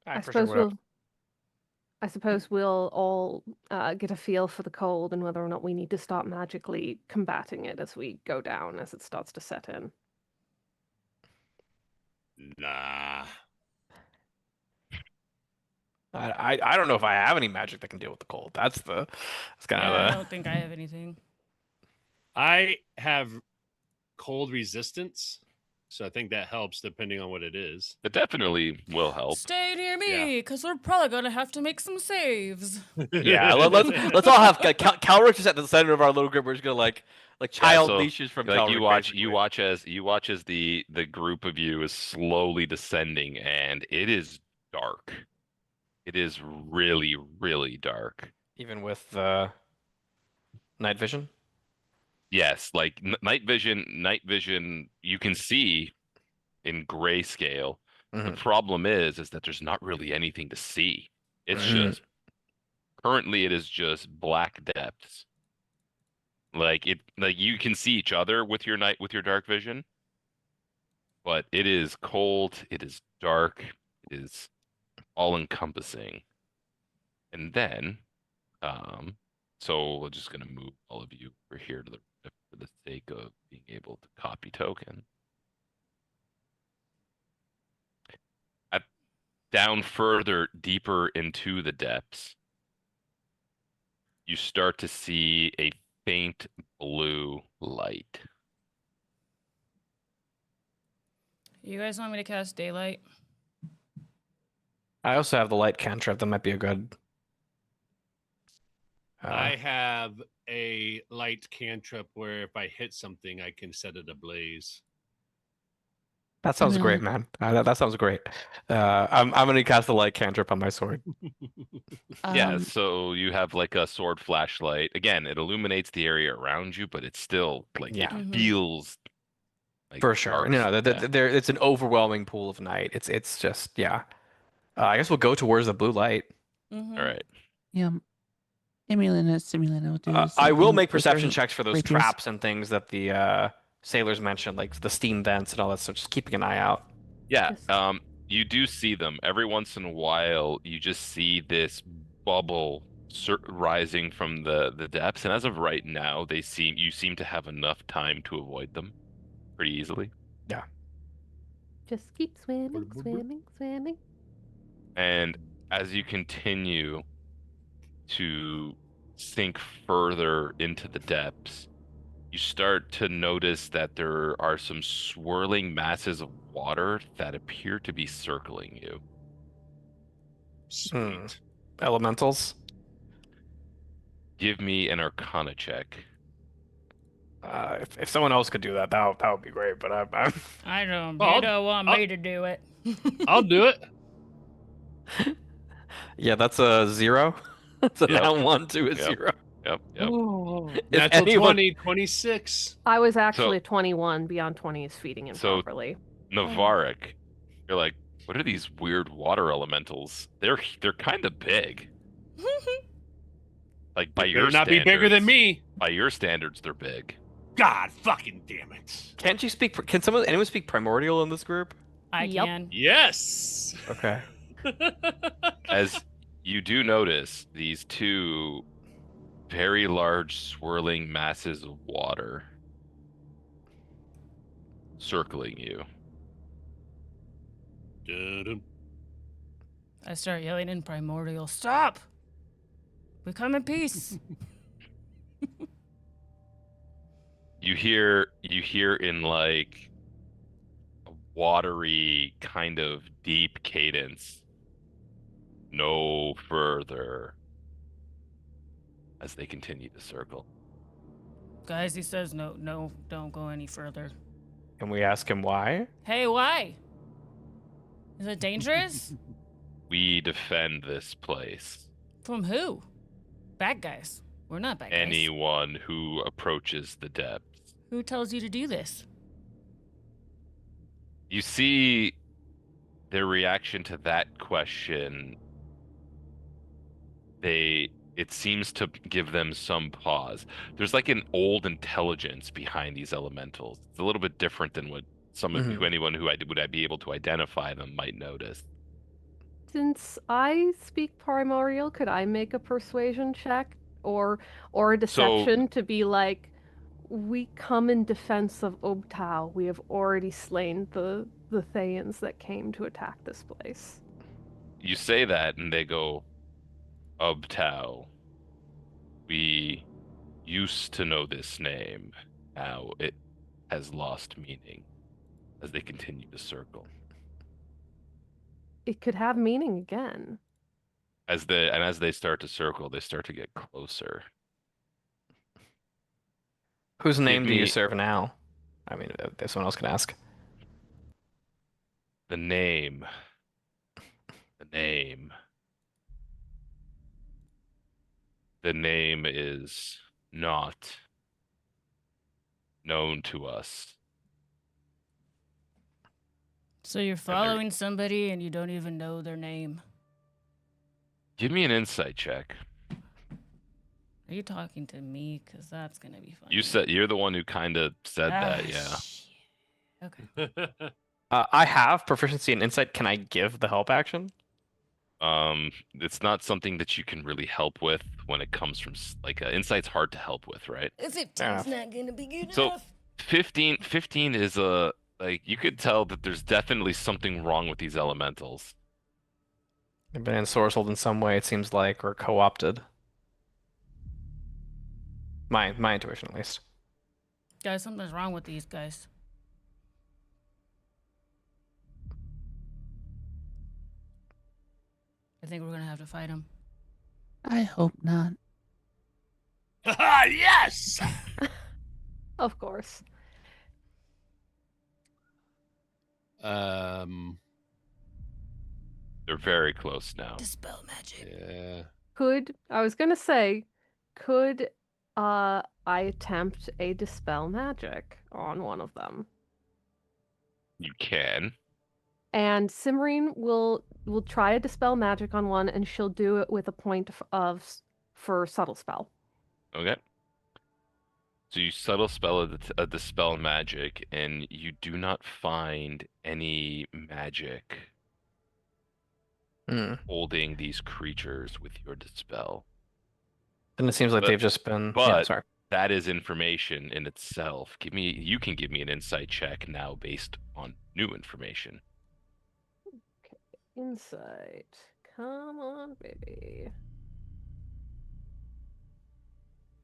I for sure suppose would have. we'll all get a feel for the cold and whether or not we need to start magically combating it as we go down, as it starts to set in. Nah. I don't know if I have any magic that can deal with the cold. That's kind Yeah, I of don't think I have anything. I have cold resistance, so I think that helps depending on what it is. It definitely will help. Stay near me, because we're probably gonna have to make some saves. Yeah, let's all have Calric just at the center of our little group. We're just gonna like child so, leashes from like Calric. you watch as the group of you is slowly descending, and it is dark. It is really, really dark. Even with night vision. Yes, like night vision, you can see in grayscale. The Mhm. problem is that there's not really anything to see. It's Right. just currently it is just black depths. Like you can see each other with your dark vision, but it is cold, it is dark, it is all encompassing. And then so we're just gonna move all of you over here to the for the sake of being able to copy token. Down further, deeper into the depths, you start to see a faint blue light. You guys want me to cast daylight? I also have the light cantrip. That might be a good. I have a light cantrip where if I hit something, I can set it ablaze. That sounds great, Really? man. That sounds great. I'm gonna cast the light cantrip on my sword. Yeah, Um, so you have like a sword flashlight. Again, it illuminates the area around you, but it's still like it Yeah, feels like for sure. dark. No, Yeah. there it's an overwhelming pool of night. It's just yeah. I guess we'll go towards the blue light. All right. yeah. Emilian and Simulin will do the I same will thing make with their perception checks for those rapiers. traps and things that the sailors mentioned, like the steam vents and all that. So just keeping an eye out. Yeah, Just- you do see them every once in a while. You just see this bubble rising from the depths, and as of right now, you seem to have enough time to avoid them pretty easily. Yeah. Just keep swimming, swimming, swimming. And as you continue to sink further into the depths, you start to notice that there are some swirling masses of water that appear to be circling you. Sweet. Elementals. Give me an Arcana check. If someone else could do that, that would be great. But I'm I don't. Well, You don't want I'll- me to do it. I'll do it. yeah, that's a 0. It's a Yep. now 1 to a Yep. 0. Yep. If Natural anyone- 20, 26. I was actually 21. Beyond 20 is feeding so- improperly. Navarek, you're like, what are these weird water elementals? They're kind of big. Like by your Better not be bigger than standards- me. By your standards, they're big. God fucking damn it. Can't you speak? Can anyone speak primordial in this group? I Yep. can. Yes. Okay. As you do notice these two very large swirling masses of water circling you. Dun-dun. I start yelling in primordial. Stop! We come in peace. You hear in like a watery kind of deep cadence. No further. As they continue to circle. Guys, he says no, don't go any further. Can we ask him why? Hey, why? Is it dangerous? We defend this place. From who? Bad guys. We're not bad guys. Anyone who approaches the depths. Who tells you to do this? You see their reaction to that question. It seems to give them some pause. There's like an old intelligence behind these elementals. It's a little bit different than what anyone who would be able to identify them might notice. Since I speak primordial, could I make a persuasion check or a deception to be like, we come in defense of Obtau. We have already slain the Thayans that came to attack this place. You say that, and they go, Ubtao. We used to know this name. Now it has lost meaning as they continue to circle. It could have meaning again. As they start to circle, they start to get closer. Whose name do you me- serve now? I mean, if someone else can ask. The name. The name. The name is not known to us. So you're following somebody and you don't even know their name. Give me an insight check. Are you talking to me? Because that's going to be fun. You're the one who kind of said that, yeah. Okay. I have proficiency in insight. Can I give the help action? It's not something that you can really help with when it comes from insight's hard to help with, right? 15's enough. not going to be good So enough. 15 is you could tell that there's definitely something wrong with these elementals. They've been ensorcelled in some way, it seems like, or co-opted. My intuition, at least. Guys, something's wrong with these guys. I think we're gonna have to fight him. I hope not. Yes. Of course. Um. They're very close now. Dispel magic. Yeah. I was gonna say, could I attempt a dispel magic on one of them? You can. And Simrine will try a dispel magic on one, and she'll do it with a point for subtle spell. Okay. So you subtle spell a dispel magic, and you do not find any magic Hmm. holding these creatures with your dispel. And it seems like But- they've just been. Yeah, But sorry. that is information in itself. You can give me an insight check now based on new information. Insight. Come on, baby.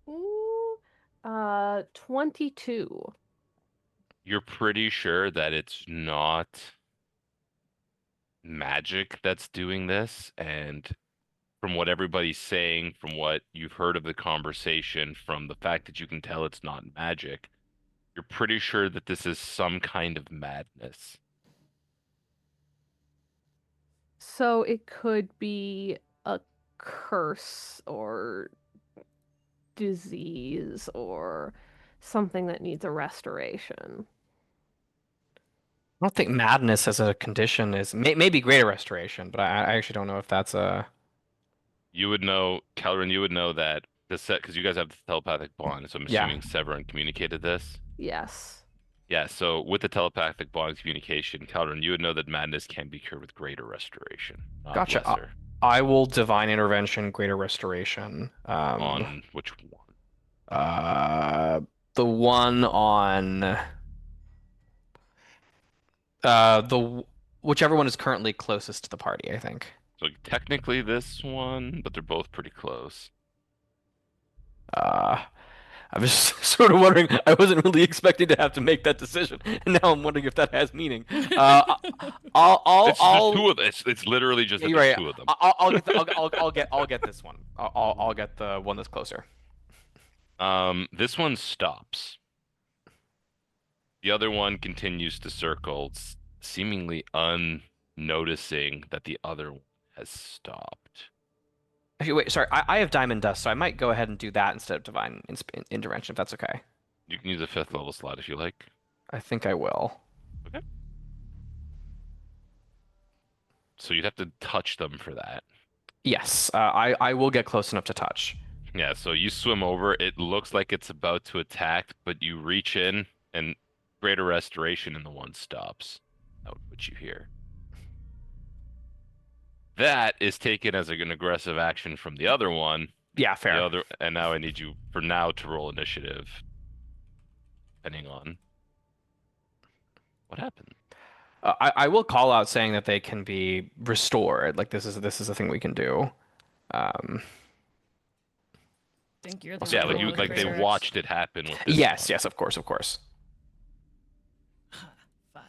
Ooh, 22. You're pretty sure that it's not magic that's doing this, and from what everybody's saying, from what you've heard of the conversation, from the fact that you can tell it's not magic, you're pretty sure that this is some kind of madness. So it could be a curse or disease or something that needs a restoration. I don't think madness as a condition is maybe greater restoration, but I actually don't know if that's a. You would know, Calvin, you would know that the set because you guys have the telepathic bond, so I'm Yeah. assuming Severin communicated this. Yes. Yeah, so with the telepathic bond communication, Calvin, you would know that madness can be cured with greater restoration, not Gotcha. lesser. I will divine intervention, greater restoration. On which one? The one on whichever one is currently closest to the party, I think. So technically this one, but they're both pretty close. I was sort of wondering. I wasn't really expecting to have to make that decision, and now I'm wondering if that has meaning. It's just two I'll. of it's literally just Yeah, that you're there's right. two of them. I'll get this one. I'll get the one that's closer. This one stops. The other one continues to circle, seemingly unnoticing that the other one has stopped. Actually, wait, sorry. I have diamond dust, so I might go ahead and do that instead of divine intervention, if that's okay. You can use a 5th level slot if you like. I think I will. Okay. So you'd have to touch them for that. Yes, I will get close enough to touch. Yeah, so you swim over. It looks like it's about to attack, but you reach in and greater restoration and the one stops. Out what you hear. That is taken as an aggressive action from the other one. Yeah, fair. And now I need you for now to roll initiative. Depending on what happened. I will call out saying that they can be restored. Like this is a thing we can do. Think you're the Yeah, one like with they greater watched it happen with this Yes, one. yes, of course, of course. 5.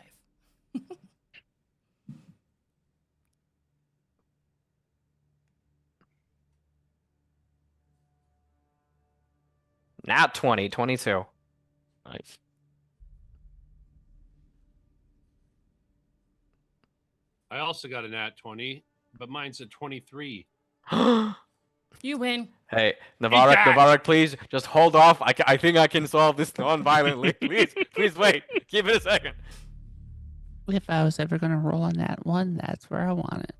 Nat 20, 22. Nice. I also got a nat 20, but mine's a 23. You win. Hey, Navarek, please just hold off. I think I can solve this non-violently. Please wait. Give it a second. If I was ever gonna roll on that one, that's where I want it.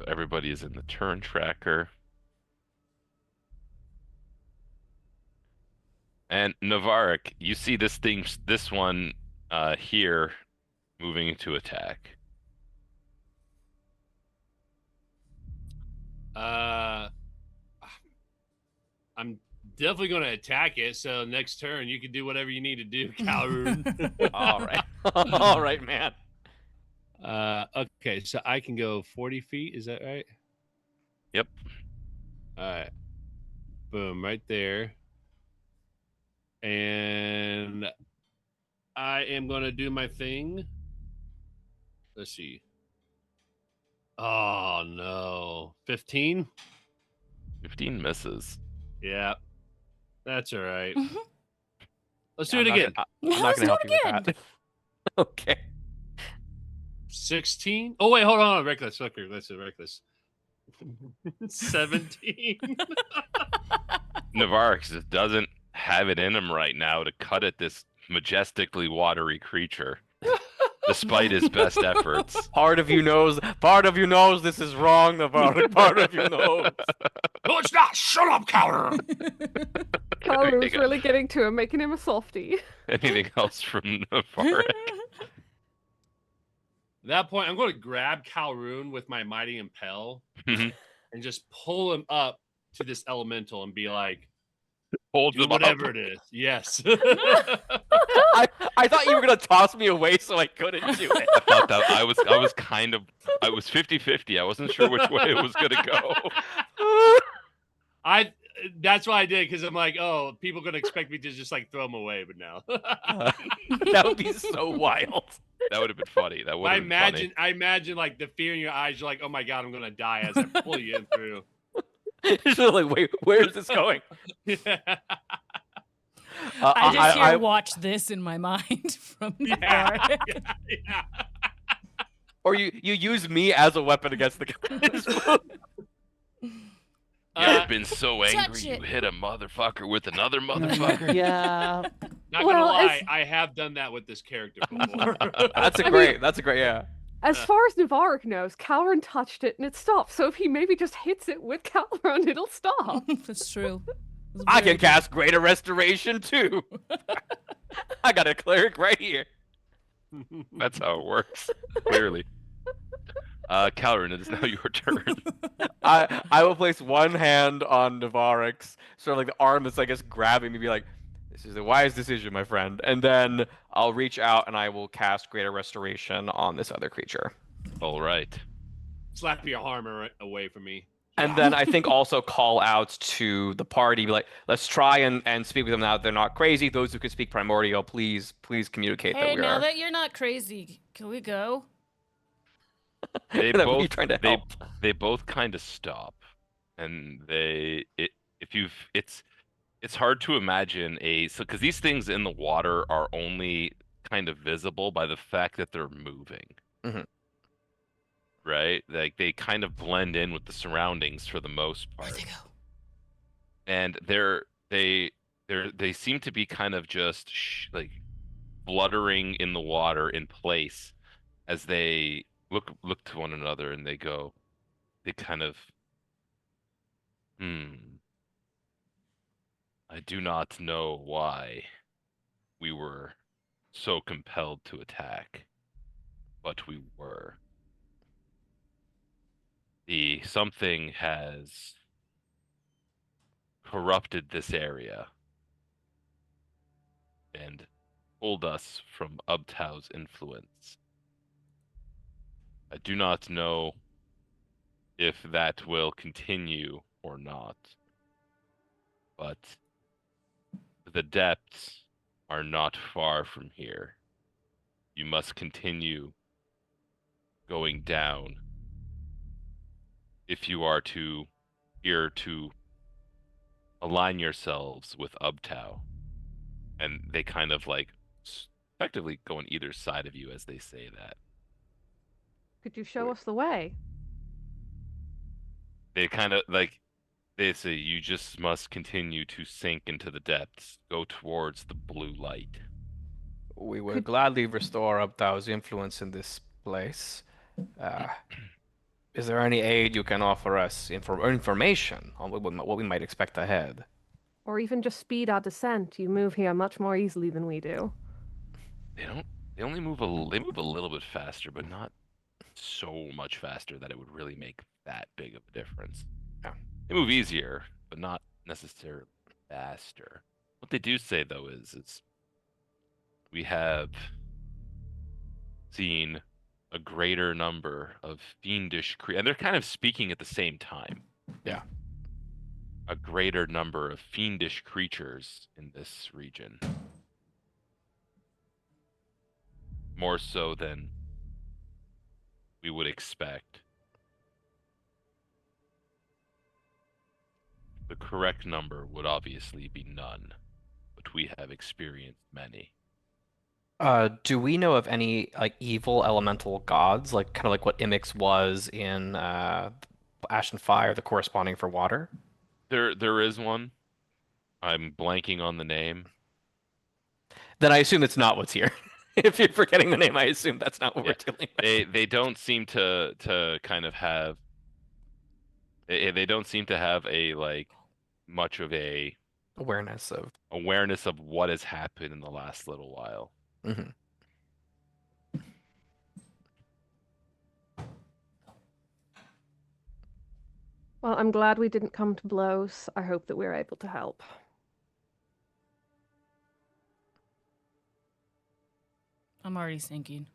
Everybody is in the turn tracker. And Navarek, you see this one here moving into attack. I'm definitely going to attack it. So next turn, you can do whatever you need to do, Calhoun. All right. All right, man. Okay, so I can go 40 feet. Is that right? Yep. All right. Boom, right there. And I am going to do my thing. Let's see. Oh no, 15. 15 misses. Yeah, that's all right. Let's Yeah, do it again. I'm not gonna help you with that. Okay. 16. Oh wait, hold on. Reckless. Okay, that's a reckless. 17. Navarix just doesn't have it in him right now to cut at this majestically watery creature, despite his best efforts. Part of you knows this is wrong, Navarro. Part of you knows. No, it's not. Shut up, Cowler. Calhoun's really getting to him, making him a softie. Anything else from Navarix? At that point, I'm going to grab Calroon with my mighty impel Mhm. and just pull him up to this elemental and be like, Hold do them whatever up. it is. Yes. I thought you were gonna toss me away so I couldn't do it. I thought that I was 50-50. I wasn't sure which way it was gonna go. That's why I did, because I'm like, oh, people gonna expect me to just like throw them away, but no. That would be so wild. That would have been funny. That would have been funny. I imagine like the fear in your eyes. You're like, oh my god, I'm gonna die as I pull you in through. It's just like, wait, where is this going? I just hear watch this in my mind from the Yeah, yeah. Or you use me as a weapon against the guys. You ever been so angry touch you it. hit a motherfucker with another motherfucker? Yeah. Not Well, gonna lie, I have done that with this character before. That's a great, yeah. As far as Navarric knows, Calran touched it and it stopped. So if he maybe just hits it with Calran, it'll stop. That's true. It's I very can cast Greater Restoration too. I got a cleric right here. That's how it works. Clearly. Calrin, it is now your turn. I will place one hand on Navarix, sort of like the arm that's, I guess, grabbing me, be like, this is a wise decision, my friend. And then I'll reach out and I will cast Greater Restoration on this other creature. All right. Slap your armor away from me. And then I think also call out to the party, be like, let's try and speak with them now that they're not crazy. Those who can speak Primordial, please communicate Hey, that we now are. that you're not crazy, can we go? They That we both trying to help. they both kind of stop, and it's hard to imagine because these things in the water are only kind of visible by the fact that they're moving. Mhm. Right? Like they kind of blend in with the surroundings for the most Where'd part. they go? And they seem to be kind of just like fluttering in the water in place as they look to one another and they kind of I do not know why we were so compelled to attack, but we were. Something has corrupted this area and pulled us from Ubtau's influence. I do not know if that will continue or not, but the depths are not far from here. You must continue going down if you are here to align yourselves with Ubtau. And they kind of like effectively go on either side of you as they say that. Could you show us the way? They kind of like they say you just must continue to sink into the depths, go towards the blue light. We will gladly restore Uptau's influence in this place. Is there any aid you can offer us, information on what we might expect ahead? Or even just speed our descent? You move here much more easily than we do. They only move they move a little bit faster, but not so much faster that it would really make that big of a difference. Yeah. They move easier, but not necessarily faster. What they do say though is we have seen a greater number of fiendish creatures, and they're kind of speaking at the same time. Yeah. A greater number of fiendish creatures in this region. More so than we would expect. The correct number would obviously be none, but we have experienced many. Do we know of any like evil elemental gods, like kind of like what Imix was in Ash and Fire, the corresponding for water? There is one. I'm blanking on the name. Then I assume it's not what's here. If you're forgetting the name, I assume that's not what Yeah. we're dealing with. They don't seem to kind of have they don't seem to have a like much of a Awareness of. awareness of what has happened in the last little while. Mhm. Well, I'm glad we didn't come to blows. I hope that we're able to help. I'm already sinking.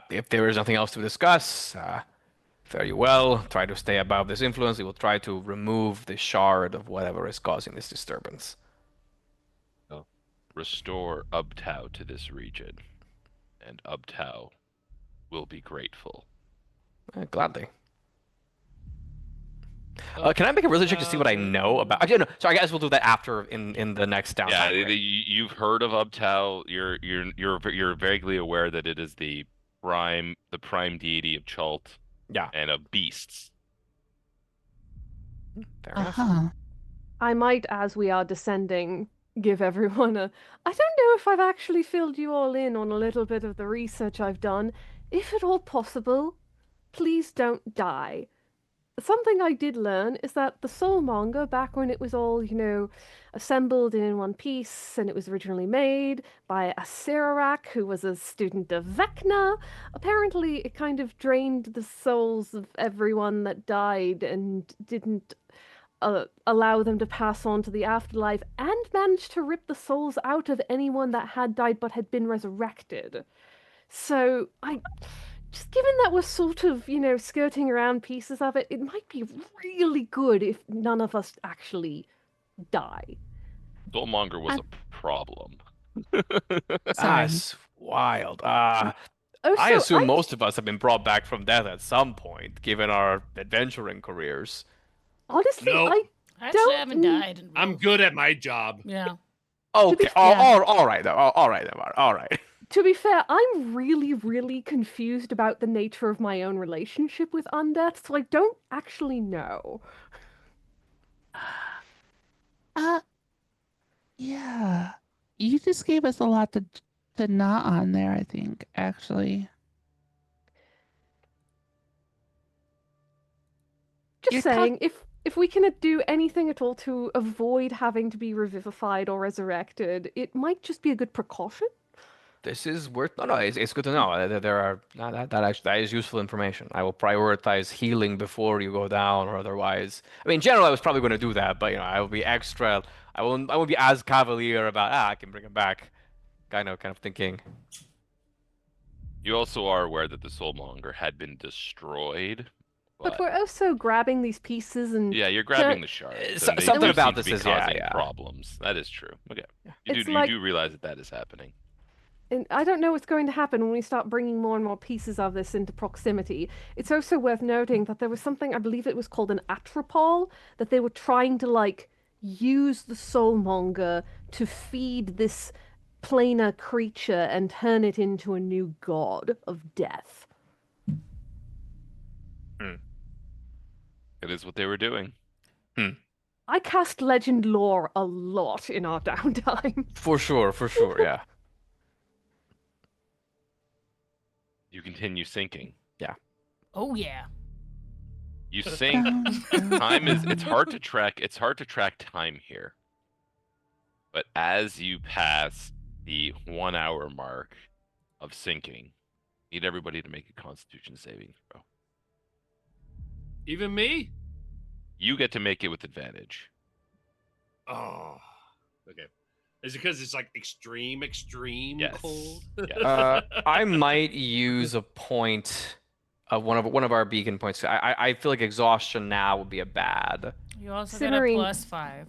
If there is nothing else to discuss, fare you well. Try to stay above this influence. We will try to remove the shard of whatever is causing this disturbance. Restore Ubtao to this region, and Ubtao will be grateful. Gladly. Can I make a religion check to see what I know about? Actually, no. So I guess we'll do that after in the next downtime. Yeah, right? you've heard of Ubtao. You're vaguely aware that it is the prime deity of Chult Yeah. and of beasts. Fair enough. Uh-huh. I might, as we are descending, give everyone a. I don't know if I've actually filled you all in on a little bit of the research I've done. If at all possible, please don't die. Something I did learn is that the soulmonger, back when it was all, assembled in one piece and it was originally made by a Sirarak who was a student of Vecna, apparently it kind of drained the souls of everyone that died and didn't allow them to pass on to the afterlife, and managed to rip the souls out of anyone that had died but had been resurrected. So just given that we're sort of, skirting around pieces of it, it might be really good if none of us actually die. Soulmonger was a problem. Sorry. That's wild. I Also, assume most of us have been brought back from death at some point, given our adventuring careers. honestly, Nope. I actually Don't- haven't died. In I'm real- good at my job. Yeah. Okay. fair- All right, then. All right, then. All right. to be fair, I'm really, really confused about the nature of my own relationship with undeath, so I don't actually know. Yeah. You just gave us a lot to not on there, I think, actually. Just You're talk- saying, if we can do anything at all to avoid having to be revivified or resurrected, it might just be a good precaution. This is worth. No, it's good to know. There are that is useful information. I will prioritize healing before you go down, or otherwise. I mean, in general, I was probably going to do that, but I will be extra. I won't be as cavalier about I can bring him back, kind of thinking. You also are aware that the Soulmonger had been destroyed, But we're also grabbing these pieces and yeah, you're grabbing the shards. So- and they something do about seem to this be is- yeah, causing yeah. problems. That is true. Okay, you It's do like- you do realize that is happening. And I don't know what's going to happen when we start bringing more and more pieces of this into proximity. It's also worth noting that there was something, I believe it was called an atropol, that they were trying to, use the soulmonger to feed this planar creature and turn it into a new god of death. It is what they were doing. I cast legend lore a lot in our downtime. For sure, yeah. You continue sinking. Oh yeah. You sink. Time is it's hard to track time here. But as you pass the 1 hour mark of sinking, need everybody to make a constitution saving throw. Even me? You get to make it with advantage. Oh, okay. Is it because it's like extreme Yes. cold? Yes. I might use a point of one of our beacon points. I feel like exhaustion now would be a bad. You also Simmering. got a +5.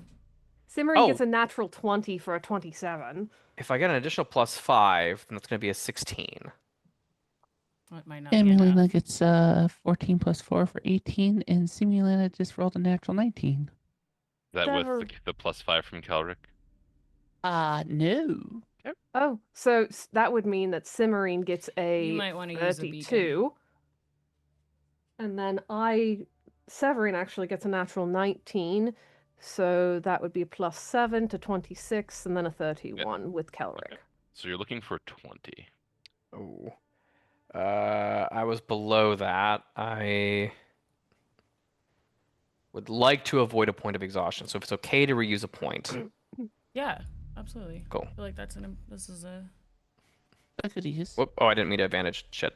Simmering Oh. gets a natural 20 for a 27. If I get an additional +5, then that's going to be a 16. Well, it might not be enough. Emilina gets 14 plus 4 for 18, and Simulina just rolled a natural 19. Is that with Never- the +5 from Calric? No. Oh, so that would mean that Cimmerian gets You a might want to use a beacon. 32. And then Severin actually gets a natural 19. So that would be a +7 to 26, and then a 31 with Kelric. Okay. So you're looking for 20. Oh. I was below that. I would like to avoid a point of exhaustion. So if it's okay to reuse a point. Yeah, absolutely. Cool. I feel like this is a. I could use. Whoop. Oh, I didn't mean to advantage. Shit.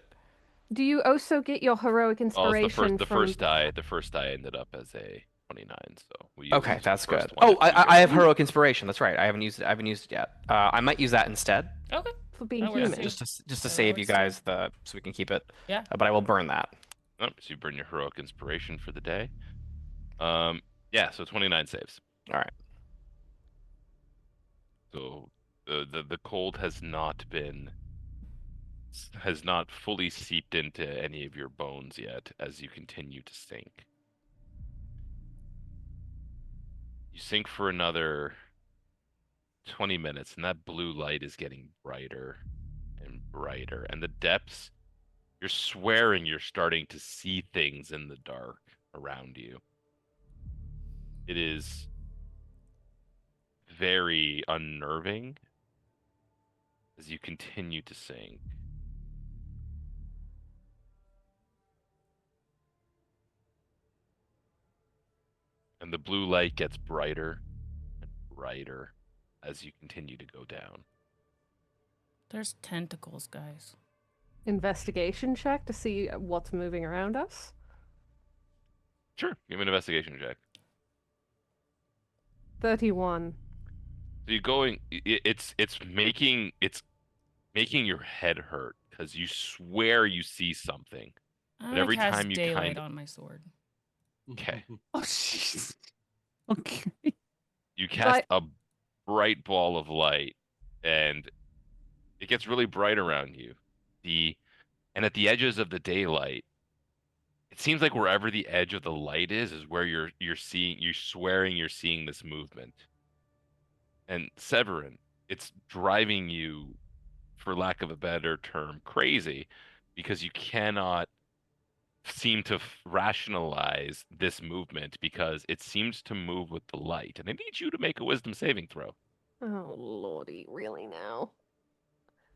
Do you also get your heroic Oh, it's inspiration the from first die. The first die ended up as a 29. So we used Okay, the that's first good. one Oh, if we I have go- heroic inspiration. That's right. I haven't used it yet. I might use that instead, Okay. for being That works human? too. just to that save you works too. guys so we can keep it. Yeah. But I will burn that. Oh, so you burn your heroic inspiration for the day. Yeah. So 29 saves. All right. So the cold has not fully seeped into any of your bones yet as you continue to sink. You sink for another 20 minutes, and that blue light is getting brighter and brighter. And the depths, you're swearing you're starting to see things in the dark around you. It is very unnerving as you continue to sink. And the blue light gets brighter and brighter as you continue to go down. There's tentacles, guys. Investigation check to see what's moving around us. Sure, give me an investigation check. 31. So you're going. It's making your head hurt because you swear you see something. I'm But gonna every cast time you daylight kind of on my sword. Okay. Oh, jeez. Okay. you cast a bright ball of light, and it gets really bright around you. And at the edges of the daylight, it seems like wherever the edge of the light is where you're swearing you're seeing this movement. And Severin, it's driving you, for lack of a better term, crazy, because you cannot seem to rationalize this movement because it seems to move with the light. And I need you to make a wisdom saving throw. Oh, lordy, really now?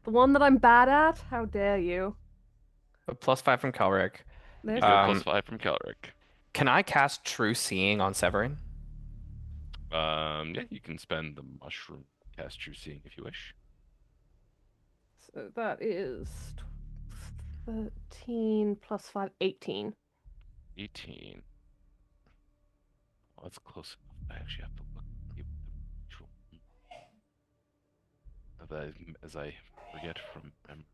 The one that I'm bad at? How dare you? A +5 from Kelric. You There's get a Um, +5 from Kelric. Can I cast True Seeing on Severin? Yeah, you can spend the mushroom cast True Seeing if you wish. So that is 13 plus 5, 18. 18. Well, that's close enough. I actually have to look at the actual as I forget from memory.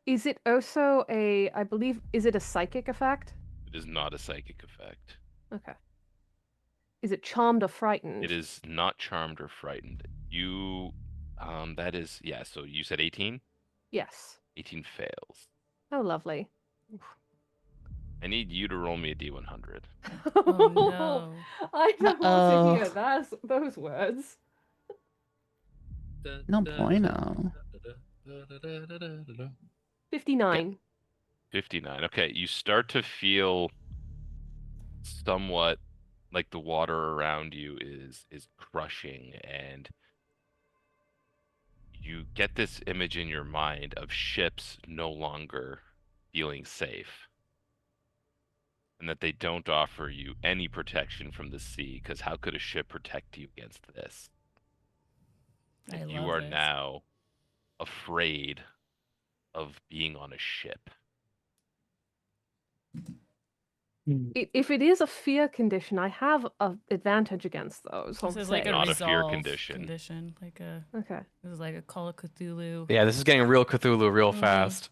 Is it also I believe, is it a psychic effect? It is not a psychic effect. Okay. Is it charmed or frightened? It is not charmed or frightened. That is, yeah, so you said 18? Yes. 18 fails. Oh, lovely. I need you to roll me a D100. Oh no. I don't want to hear Uh-oh. those words. No bueno. 59. 59. Okay, you start to feel somewhat like the water around you is crushing, and you get this image in your mind of ships no longer feeling safe, and that they don't offer you any protection from the sea, because how could a ship protect you against this? I And you love are this. now afraid of being on a ship. If it is a fear condition, I have an advantage against those. This I'll is like say. a Not a fear resolve condition. Like a Okay. this is like a Call of Cthulhu. Yeah, this is getting real Cthulhu real Mhm. fast.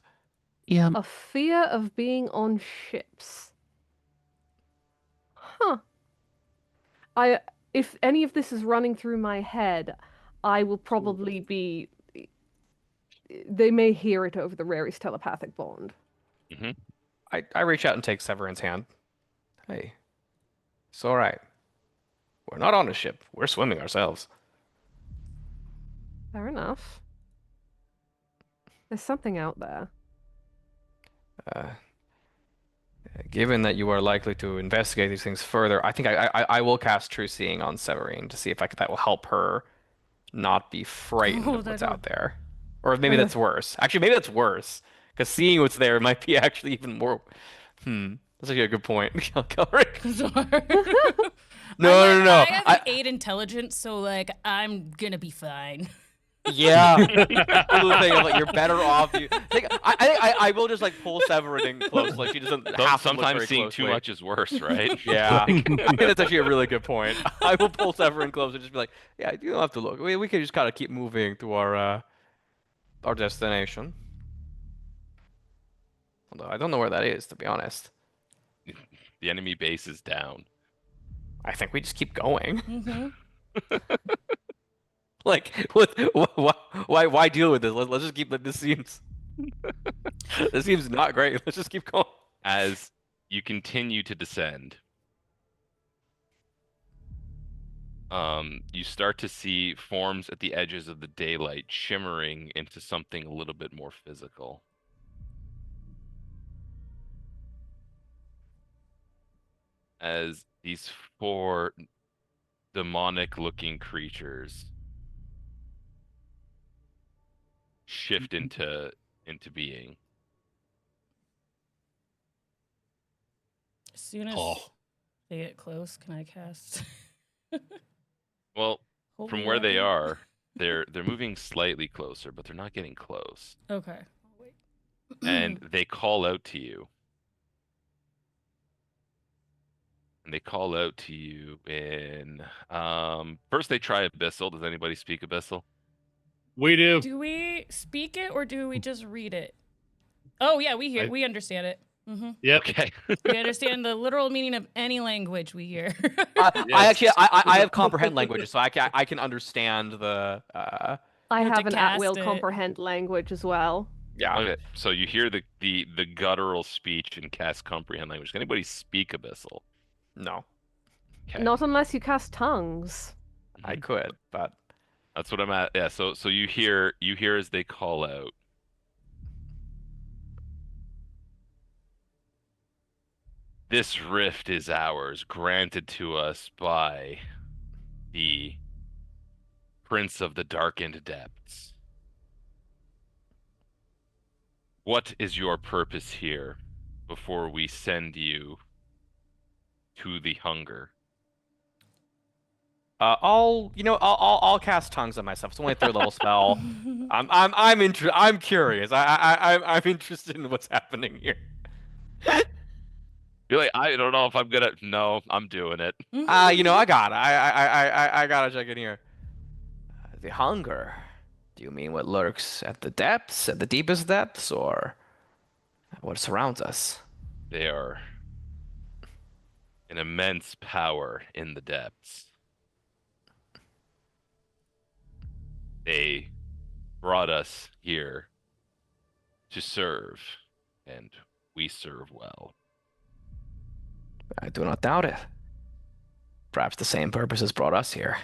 Yeah. A fear of being on ships. Huh. if any of this is running through my head, I will probably be. They may hear it over the Rary's telepathic bond. Hmm. I reach out and take Severin's hand. Hey, it's all right. We're not on a ship. We're swimming ourselves. Fair enough. There's something out there. Uh, Given that you are likely to investigate these things further, I think I will cast True Seeing on Severine to see if that will help her not be frightened Oh, of what's that'll- out there. Or maybe that's worse. Actually, maybe that's worse. Because seeing what's there might be actually even more. That's actually a good point. Kelric. No, no, no. I have an 8 intelligence, so like I'm gonna be fine. Yeah. The thing of, like, you're better off. I will just like pull Severin in close. Like she doesn't have to look Sometimes very seeing too closely. much is worse, right? Yeah, I think that's actually a really good point. I will pull Severin close and just be like, "Yeah, you don't have to look. We can just kind of keep moving to our destination." Although I don't know where that is, to be honest. The enemy base is down. I think we just keep going. Mm-hmm. Like, why deal with this? Let's just keep. This seems not great. Let's just keep going. As you continue to descend, you start to see forms at the edges of the daylight shimmering into something a little bit more physical. As these 4 demonic-looking creatures shift into being. As soon as Oh. they get close, can I cast? Well, Holy from where they weapon? are, they're moving slightly closer, but they're not getting close. Okay. Wait. And they call out to you. And they call out to you in first they try Abyssal. Does anybody speak Abyssal? We do. Do we speak it or do we just read it? Oh yeah, we hear. I- We understand it. Mm-hmm. Yep. Okay. We understand the literal meaning of any language we hear. I actually I have comprehend languages, so I can understand the I You have have to an cast at-will it. comprehend language as well. yeah. Okay. So you hear the guttural speech and cast comprehend language. Can anybody speak Abyssal? No, Okay. Not unless you cast tongues. I could, but That's what I'm at. Yeah, so you hear as they call out. This rift is ours, granted to us by the Prince of the Darkened Depths. What is your purpose here before we send you to the hunger? I'll cast tongues on myself. It's only a 3rd level spell. I'm curious. I'm interested in what's happening here. You're like, I don't know if I'm gonna. No, I'm doing it. I got it. I gotta check in here. The hunger. Do you mean what lurks at the depths, at the deepest depths, or what surrounds us? They are an immense power in the depths. They brought us here to serve, and we serve well. I do not doubt it. Perhaps the same purpose has brought us here.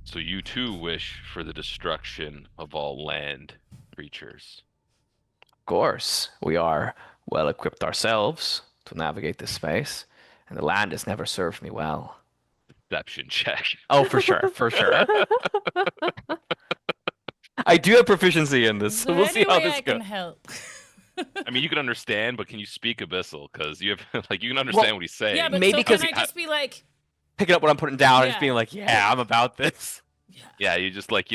So you too wish for the destruction of all land creatures. Of course, we are well equipped ourselves to navigate this space, and the land has never served me well. Deception check. Oh, for sure, for sure. I do have proficiency in this, Is so there we'll any see how way this I goes. can help? I mean, you can understand, but can you speak Abyssal? Because you have, like, you can understand what he's saying. Yeah, but Maybe so can 'cause I just be like, Picking up what I'm putting down and just Yeah. being like, yeah, I'm about this. Yeah, you just like,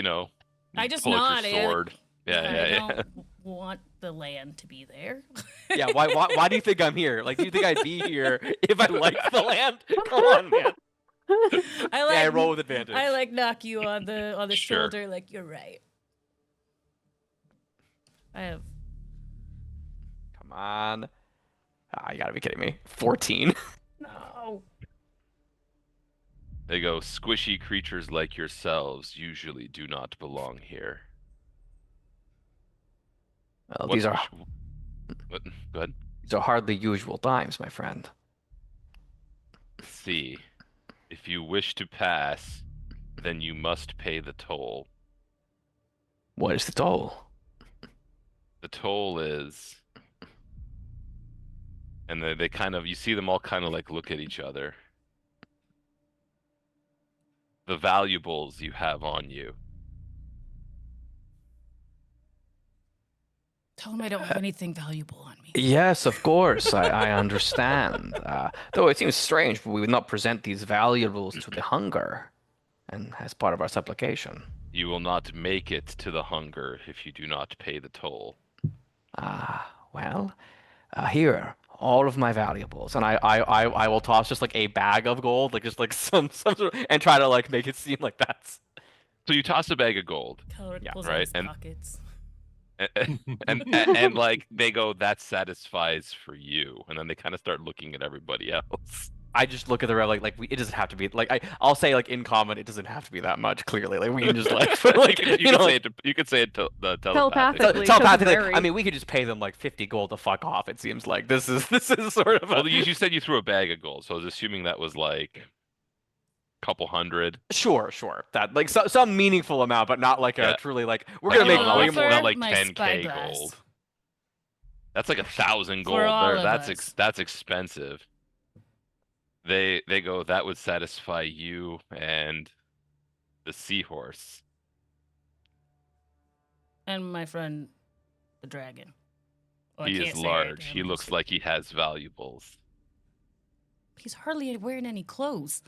I just pull out nod. your sword. I Yeah. don't want the land to be there. Yeah, why do you think I'm here? Like, do you think I'd be here if I liked the land? Come on, man. I roll with advantage. I like knock you on the Sure. shoulder, like you're right. I have Come on. Ah, you gotta be kidding me. 14. no. They go, squishy creatures like yourselves usually do not belong here. Well, What, these are what, go ahead. these are hardly usual times, my friend. See, if you wish to pass, then you must pay the toll. What is the toll? The toll is, and they kind of, you see them all kind of like look at each other. The valuables you have on you. Tell him I don't have anything valuable on me. Yes, of course, I understand. Though it seems strange, we would not present these valuables to the hunger, and as part of our supplication. You will not make it to the hunger if you do not pay the toll. Well, here, all of my valuables, and I will toss just like a bag of gold, like just like some sort of, and try to like make it seem like that's. So you toss a bag of gold, Colored Yeah, pulls right, out his and- pockets. and like they go, that satisfies for you, and then they kind of start looking at everybody else. I just look at the it doesn't have to be like I'll say like in common, it doesn't have to be that much. Clearly, like we can just like like You know, can say like, it. You can say it telepathically. Telepathically. telepathically. Very- I mean, we could just pay them like 50 gold to fuck off. It seems like this is sort of a Well, you said you threw a bag of gold, so I was assuming that was like a couple hundred. sure that like some meaningful amount, but not like a Yeah. truly like we're Like, gonna make not way like, more. not like My 10K spyglass. gold. That's like 1,000 gold. For all There, of that's us. that's expensive. They go, that would satisfy you and the seahorse. And my friend, the dragon. Well, I He can't is say large. it, He I'm looks just- like he has valuables. He's hardly wearing any clothes.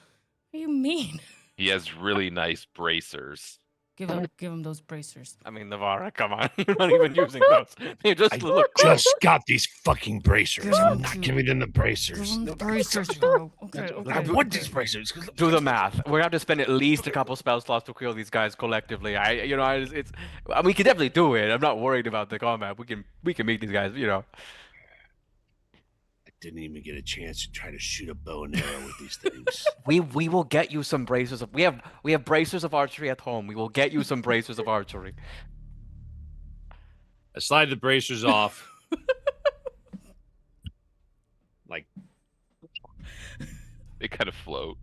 What do you mean? He has really nice bracers. Give him those bracers. I mean, Navarra, come on, you're not even using those. They just I look. just got these fucking bracers. Give I'm them not to- giving them the Give bracers. him the bracers, bro. Okay, I okay. want these bracers. Do the math. We're gonna have to spend at least a couple spell slots to kill these guys collectively. We can definitely do it. I'm not worried about the combat. We can meet these guys. I didn't even get a chance to try to shoot a bow and arrow with these things. We will get you some bracers. We have bracers of archery at home. We will get you some bracers of archery. I slide the bracers off. Like, They kind of float.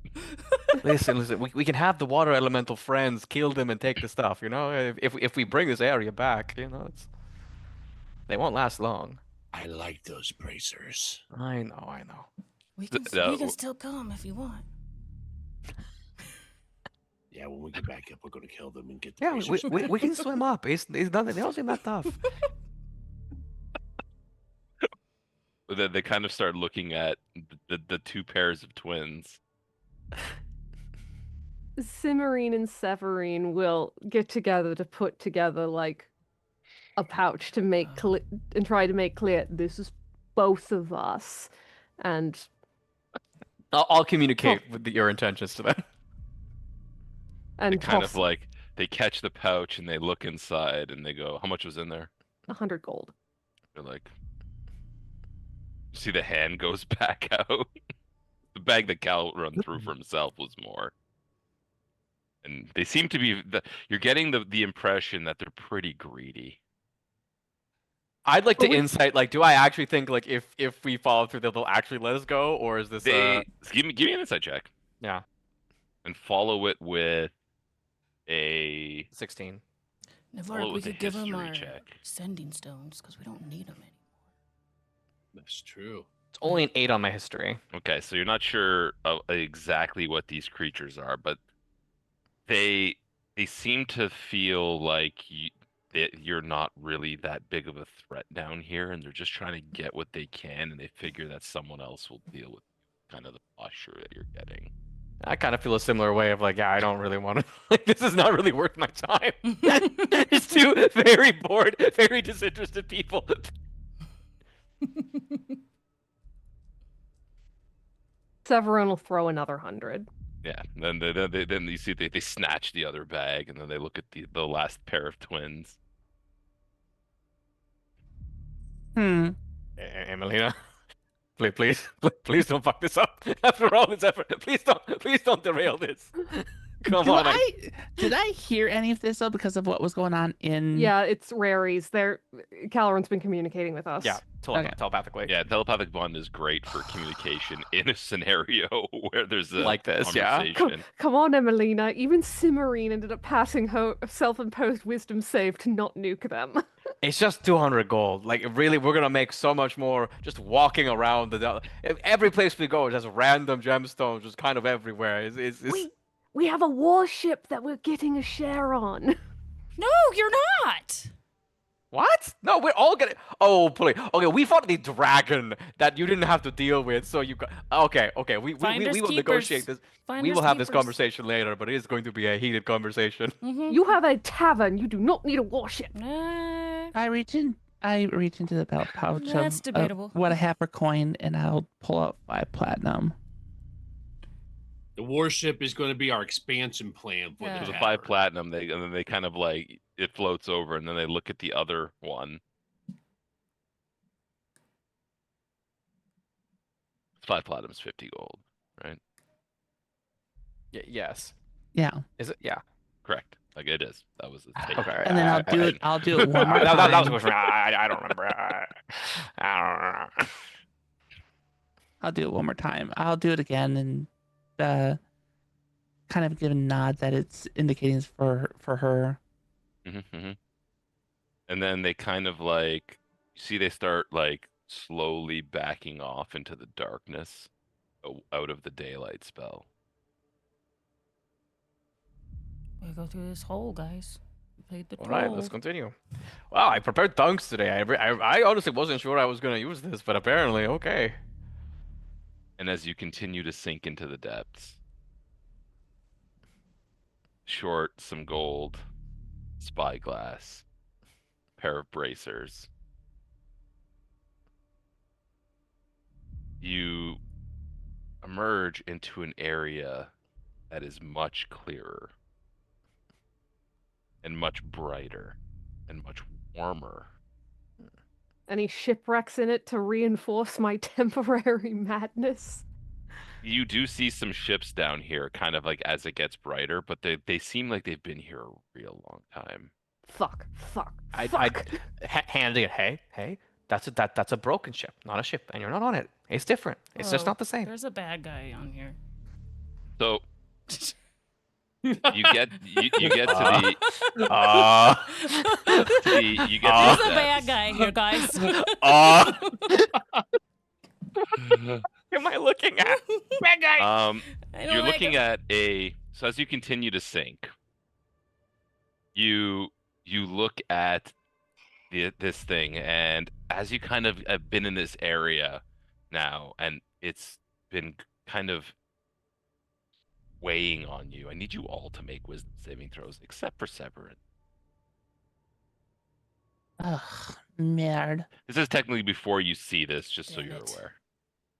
Listen. We can have the water elemental friends kill them and take the stuff. If we bring this area back, they won't last long. I like those bracers. I know. We can, No, we can still come if you want. Yeah, when we get back up, we're gonna kill them and get the Yeah, bracers. we can swim up. It's nothing. They don't seem that tough. But then they kind of start looking at the two pairs of twins. Cimarine and Severine will get together to put together like a pouch to make and try to make clear this is both of us, and I'll communicate with your intentions to them. They kind toss of like, they catch the pouch and they look inside and they go, how much was in there? 100 gold. They're like, see the hand goes back out. The bag that Cal run through for himself was more. And they seem to be, you're getting the impression that they're pretty greedy. I'd like But to we- insight, like, do I actually think, like, if we follow through, they'll actually let us go, or is this Give me an insight check yeah, and follow it with a 16. Navarre, follow it we with a could give him history our check. sending stones because we don't need them anymore. That's true. It's only an 8 on my history. Okay, so you're not sure of exactly what these creatures are, but they seem to feel like you're not really that big of a threat down here, and they're just trying to get what they can, and they figure that someone else will deal with kind of the posture that you're getting. I kind of feel a similar way of like, yeah, I don't really want to. Like, this is not really worth my time. It's two very bored, very disinterested people. Severin will throw another 100. Yeah, then you see they snatch the other bag, and then they look at the last pair of twins. Emelina. Please don't fuck this up. After all this effort, please don't derail this. Come Do on, did I hear any of this though because of what was going on in? Yeah, it's Raries. Caloran's been communicating with us. yeah, Okay. telepathically. Yeah, telepathic bond is great for communication in a scenario where there's a Like this, yeah. conversation. Come on, Emelina. Even Cimmerine ended up passing her self-imposed wisdom save to not nuke them. It's just 200 gold. Like, really, we're gonna make so much more just walking around every place we go. There's random gemstones just kind of everywhere. We have a warship that we're getting a share on. No, you're not. What? No, we're all gonna. Oh, please. Okay, we fought the dragon that you didn't have to deal with, so you got. Okay. We Finders will keepers. negotiate this. We Finders will have this keepers. conversation later, but it is going to be a heated conversation. Mhm. You have a tavern. You do not need a warship. I reach into the belt pouch That's of debatable. what I have for coin, and I'll pull out 5 platinum. The warship is going to be our expansion plan for Yeah. the So the tavern. 5 platinum, and then they kind of like it floats over, and then they look at the other one. 5 platinum's 50 gold, right? Yes. Yeah, Is it? Yeah. Correct. Like it is. That was the statement. Okay. and then I'll do it one more That was a time. question. I don't remember. I don't know. I'll do it one more time. I'll do it again and kind of give a nod that it's indicating it's for her. Mm-hmm. And then they kind of like see they start like slowly backing off into the darkness out of the daylight spell. We go through this hole, guys. We paid the All toll. right, let's continue. Wow, I prepared dunks today. I honestly wasn't sure I was gonna use this, but apparently, okay. And as you continue to sink into the depths, short some gold, spyglass, pair of bracers. You emerge into an area that is much clearer and much brighter and much warmer. Any shipwrecks in it to reinforce my temporary madness? You do see some ships down here, kind of like as it gets brighter, but they seem like they've been here a real long time. Fuck. Handing it. Hey, that's a broken ship, not a ship, and you're not on it. It's different. It's just Oh, not the same. There's a bad guy on here. So you get to the you get There's to a the bad guy here, guys. Am I looking at? Bad guy. I don't You're like looking him. at so as you continue to sink, you look at this thing, and as you kind of have been in this area now, and it's been kind of weighing on you. I need you all to make wisdom saving throws, except for Severin. Ugh, merde. This is technically before you see this, just so Damn you're it. aware.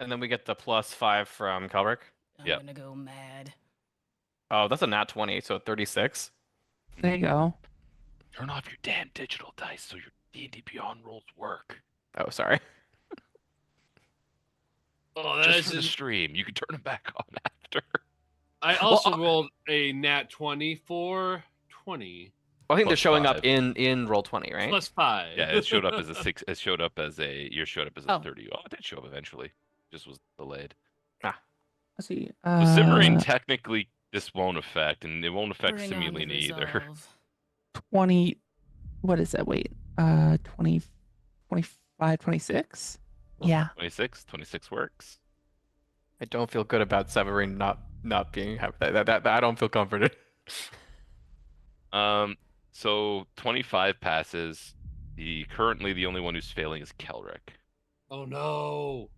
And then we get the +5 from Kelrick. I'm Yep. gonna go mad. Oh, that's a nat 20, so 36. There you go. Turn off your damn digital dice so your D&D Beyond rolls work. Oh, sorry. Oh, Just that's for the stream. You can turn them back on after. I also rolled a nat 20 for 20 I think they're Plus showing up 5. in roll 20, right? plus 5. Yeah, it showed up as a 6. It showed up as a. Yours showed up as a Oh. 30. Oh, it did show up eventually. Just was delayed. Let's see. So simmering, technically, this won't affect, and it won't affect Bring on the Simuline either. resolve. 20. What is that? Wait. 20, 25, 26? Yeah. 26 works. I don't feel good about Severin not being happy. That I don't feel comforted. So 25 passes. Currently the only one who's failing is Kelrick. Oh no.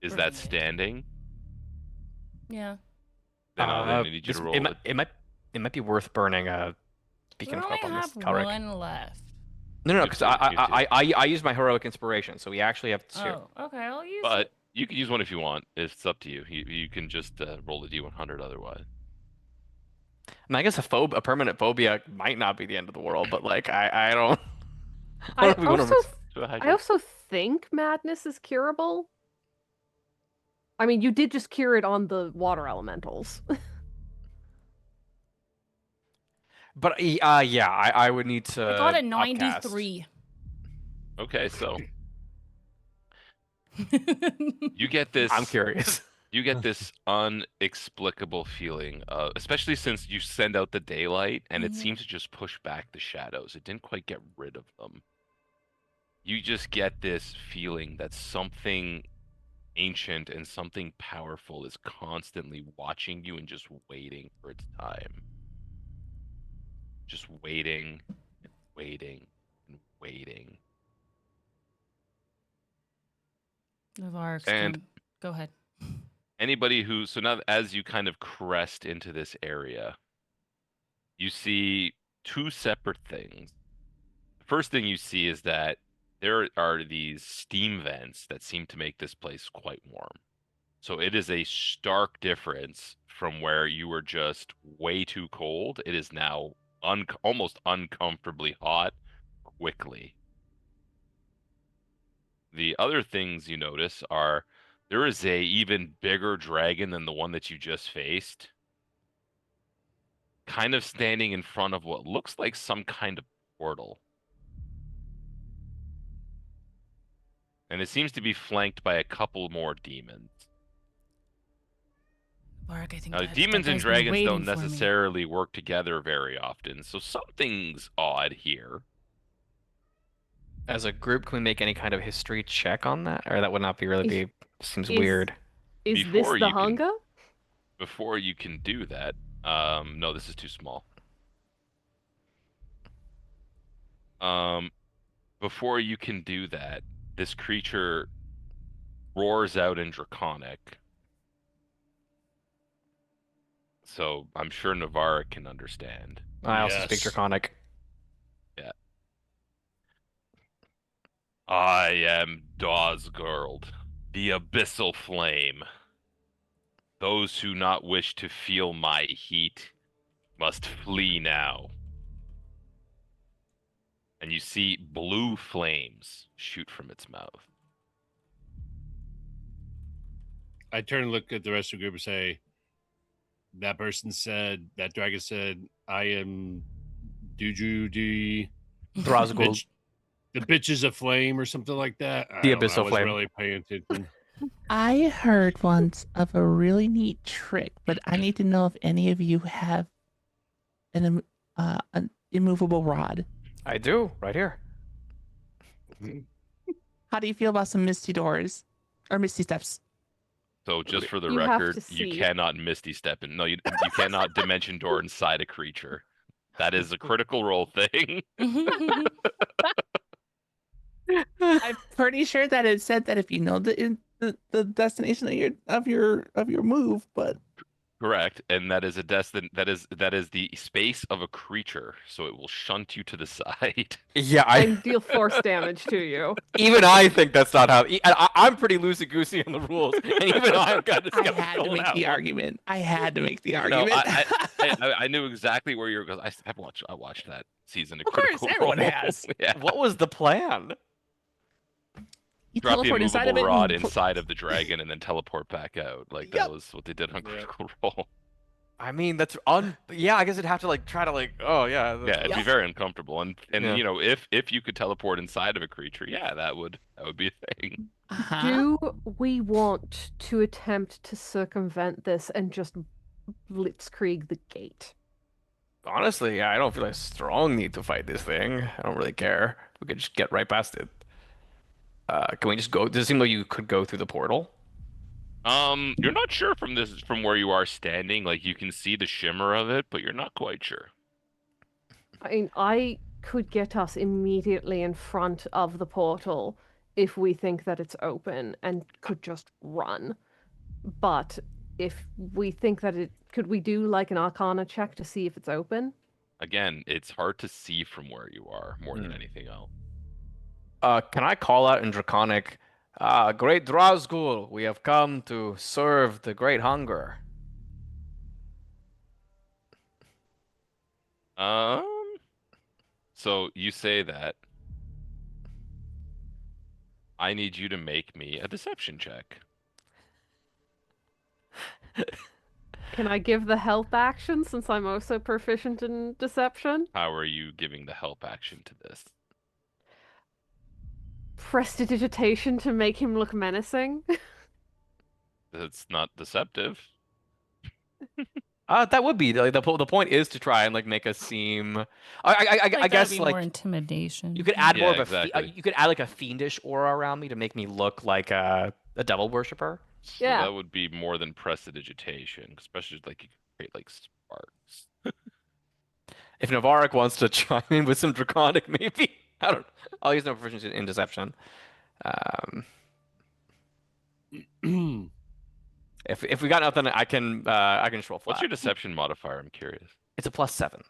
Is Bring that it. standing? Yeah. Then I need you to roll. It might be worth burning a We beacon of only hope on this have Kelrick. one left. No, You because do, you I used my heroic inspiration, so we actually have 2. Oh, okay. I'll use But it. you can use one if you want. It's up to you. You can just roll the D100 otherwise. I guess a permanent phobia might not be the end of the world, but like I don't. I don't know if we wanna also So how'd I you- also think madness is curable? I mean, you did just cure it on the water elementals. But yeah, I would need to I got a upcast. 93. Okay, so you get this. I'm curious. You get this unexplicable feeling, especially since you send out the daylight and it Mhm. seems to just push back the shadows. It didn't quite get rid of them. You just get this feeling that something ancient and something powerful is constantly watching you and just waiting for its time. Just waiting and waiting and waiting. Navarre's And go ahead. anybody who, so now as you kind of crest into this area, you see two separate things. The first thing you see is that there are these steam vents that seem to make this place quite warm. So it is a stark difference from where you were just way too cold. It is now almost uncomfortably hot quickly. The other things you notice are there is a even bigger dragon than the one that you just faced, kind of standing in front of what looks like some kind of portal. And it seems to be flanked by a couple more demons. Navarre, I think Now, that demons and guy's been dragons waiting don't for me. necessarily work together very often, so something's odd here. As a group, can we make any kind of history check on that? Or that would not be really Is- be seems is- weird. Is this Before the you can- hunger? Before you can do that, no, this is too small. Before you can do that, this creature roars out in Draconic. So I'm sure Navarra can understand. I also speak Yes. Draconic. Yeah. I am Dawsgirl, the abyssal flame. Those who not wish to feel my heat must flee now. And you see blue flames shoot from its mouth. I turn and look at the rest of the group and say, that dragon said, I am Duju Thrasgul. the bitches of flame or something like that. The I abyssal was flame. really paying attention. I heard once of a really neat trick, but I need to know if any of you have an immovable rod. I do, right here. How do you feel about some misty doors or misty steps? So just for the You have record, to you see. cannot Misty Step in. No, you cannot Dimension Door inside a creature. That is a critical role thing. I'm pretty sure that it said that if you know the destination of your move, but Correct, and that is that is the space of a creature, so it will shunt you to the side. Yeah, And deal force damage to you. even I think that's not how. I'm pretty loosey goosey on the rules, and even I'm kind of I skeptical had to on make that the one. argument. I had to make the No, argument. I knew exactly where you were going. I watched that season. Of Of course, Critical everyone Role. has. Yeah. What was the plan? You Drop the teleport inside of immovable it. rod and inside of the dragon and then teleport back out. Like that Yep. was what they did on Yeah. Critical Role. I mean, that's Yeah, I guess it'd have to try to Oh yeah. Yeah, it'd be very uncomfortable. And Yeah. you know, if you could teleport inside of a creature, yeah, that would be a thing. Uh-huh. Do we want to attempt to circumvent this and just blitzkrieg the gate? Honestly, yeah, I don't feel a strong need to fight this thing. I don't really care. We could just get right past it. Can we just go? Does it seem like you could go through the portal? You're not sure from where you are standing. Like you can see the shimmer of it, but you're not quite sure. I mean, I could get us immediately in front of the portal if we think that it's open and could just run. But if we think that could we do like an Arcana check to see if it's open? Again, it's hard to see from where you are more than Hmm. anything else. Can I call out in Draconic? Great Drazgul, we have come to serve the great hunger. So you say that. I need you to make me a deception check. Can I give the help action since I'm also proficient in deception? How are you giving the help action to this? Prestidigitation to make him look menacing. It's not deceptive. That would be the point is to try and like make us seem. I Like, guess that'd be like more intimidation. you could add more Yeah, of a exactly. you could add like a fiendish aura around me to make me look like a devil worshiper. So Yeah. that would be more than prestidigitation, especially like you could create like sparks. If Navarek wants to chime in with some draconic, maybe I don't. I'll use no proficiency in deception. If we got nothing, I can just roll flat. What's your deception modifier? I'm curious. It's a +7.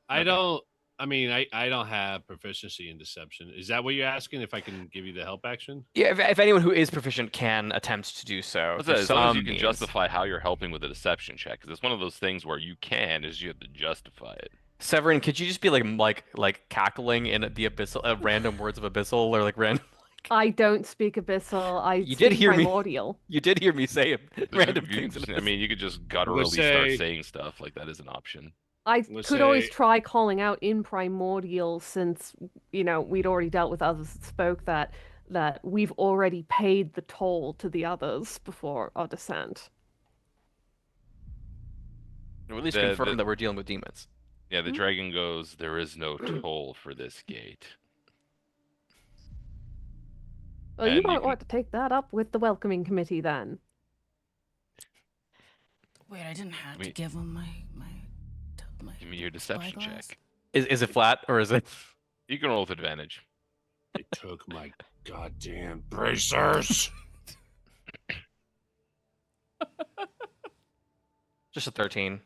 I don't. I mean, I don't have proficiency in deception. Is that what you're asking? If I can give you the help action? Yeah, if anyone who is proficient can attempt to do so. What's through that? As long as you some can means. justify how you're helping with a deception check, because it's one of those things where you can, is you have to justify it. Severin, could you just be like cackling in the abyssal, random words of abyssal, or like random? I don't speak abyssal. I You speak did hear me. primordial. You did hear me say random You things. just- in I mean, you could just gutturally start say- saying stuff like that is an option. I Let's could always say- try calling out in primordial since, we'd already dealt with others that spoke that we've already paid the toll to the others before our descent. Or at least The- confirm the- that we're dealing with demons. Yeah, the dragon goes, there is no toll for this gate. Well, you And you might can- want to take that up with the welcoming committee then. Wait, I didn't have to Wait. give him my Give me your deception spyglass? check. Is it flat or is it? You can roll with advantage. They took my goddamn bracers. Just a 13.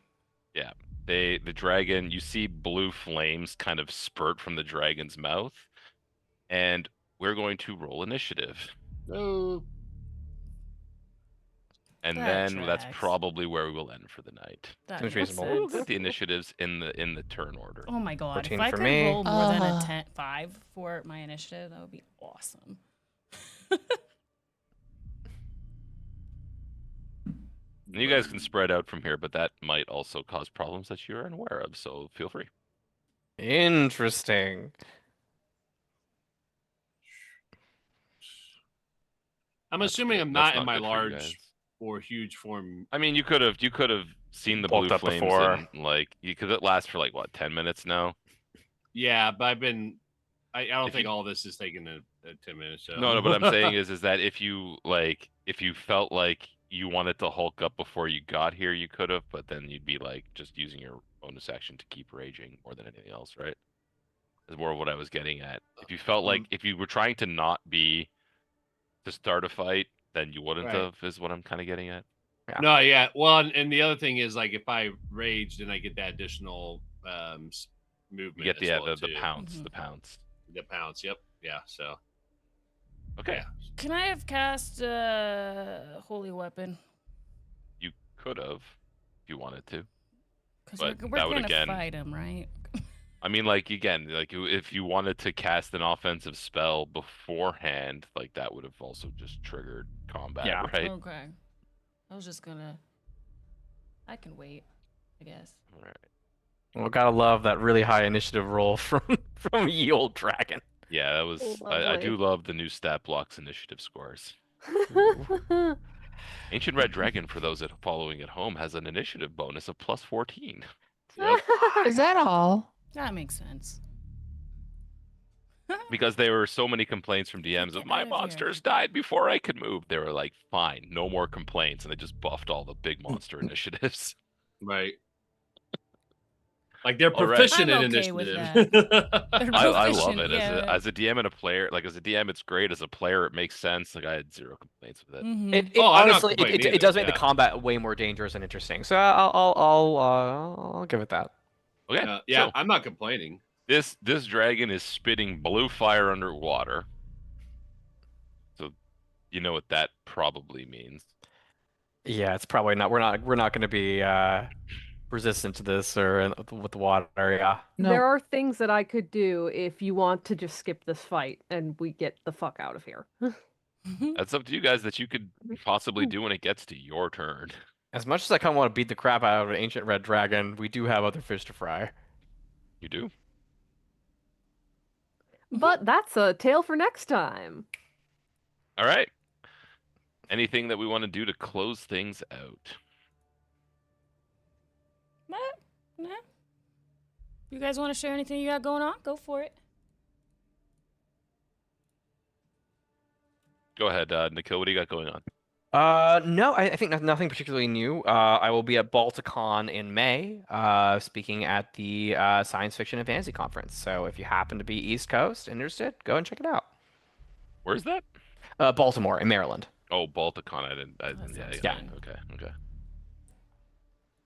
The dragon, you see blue flames kind of spurt from the dragon's mouth, and we're going to roll initiative. No. And That then that's tracks. probably where we will end for the night. That Seems makes reasonable. We'll sense. get the initiatives in the turn order. Oh my god! 14 If I for could me. roll more than a Uh. 5 for my initiative, that would be awesome. And you guys can spread out from here, but that might also cause problems that you're unaware of, so feel free. Interesting. I'm That's assuming good. I'm That's not in my good for you large guys. or huge form. I mean, you could have seen the blue Bulked up flames before. and like because it lasts for like what 10 minutes now. Yeah, but I've been. I don't If think you- all this is taking a 10 minutes. So. No, but I'm saying is that if you felt like you wanted to Hulk up before you got here, you could have, but then you'd be like just using your bonus action to keep raging more than anything else, right? Is more of what I was getting at. If you felt like if you were trying to not be to start a fight, then you wouldn't Right. have, is what I'm kind of getting at. No, yeah. Well, and the other thing is like if I rage, then I get that additional You movement. get the as well, the too. pounce, Mhm. the pounce. The pounce. Yep. Yeah. So. Okay, Yeah. Can I have cast holy weapon? you could have if you wanted to. Because But we're that would gonna again- fight him, right? I mean, like again, like if you wanted to cast an offensive spell beforehand, like that would have also just triggered combat, Yeah. right? Okay. I was just gonna. I can wait, I guess. All right. Well, gotta love that really high initiative roll from ye old dragon. Yeah, that was. Oh, I do lovely. love the new stat blocks initiative scores. Ancient Red Dragon, for those that are following at home, has an initiative bonus of plus 14 Is that all? That makes sense. because there were so many complaints from DMs of Get my out of here." monsters died before I could move. They were like, fine, no more complaints, and they just buffed all the big monster initiatives. Right. Like they're All right. proficient I'm in okay with initiative. They're I love proficient, it yeah. as a DM and a player. Like as a DM, it's great. As a player, it makes sense. Like I had zero complaints with it. Mhm. It Oh, I'm not honestly, complaining it either, does make the yeah. combat way more dangerous and interesting. So I'll give it that. Okay, Yeah, so I'm not complaining. this dragon is spitting blue fire underwater. So you know what that probably means. Yeah, it's probably not. We're not going to be resistant to this or with the water. Yeah. No. There are things that I could do if you want to just skip this fight and we get the fuck out of here. That's up to you guys that you could possibly do when it gets to your turn. As much as I kind of want to beat the crap out of an ancient red dragon, we do have other fish to fry. You do. But that's a tale for next time. All right. Anything that we want to do to close things out? No. You guys want to share anything you got going on? Go for it. Go ahead, Nikhil. What do you got going on? No, I think nothing particularly new. I will be at Balticon in May, speaking at the Science Fiction and Fantasy Conference. So if you happen to be East Coast interested, go and check it out. Where's that? Baltimore in Maryland. Oh, Balticon. I didn't. That Yeah. sounds fun. Okay.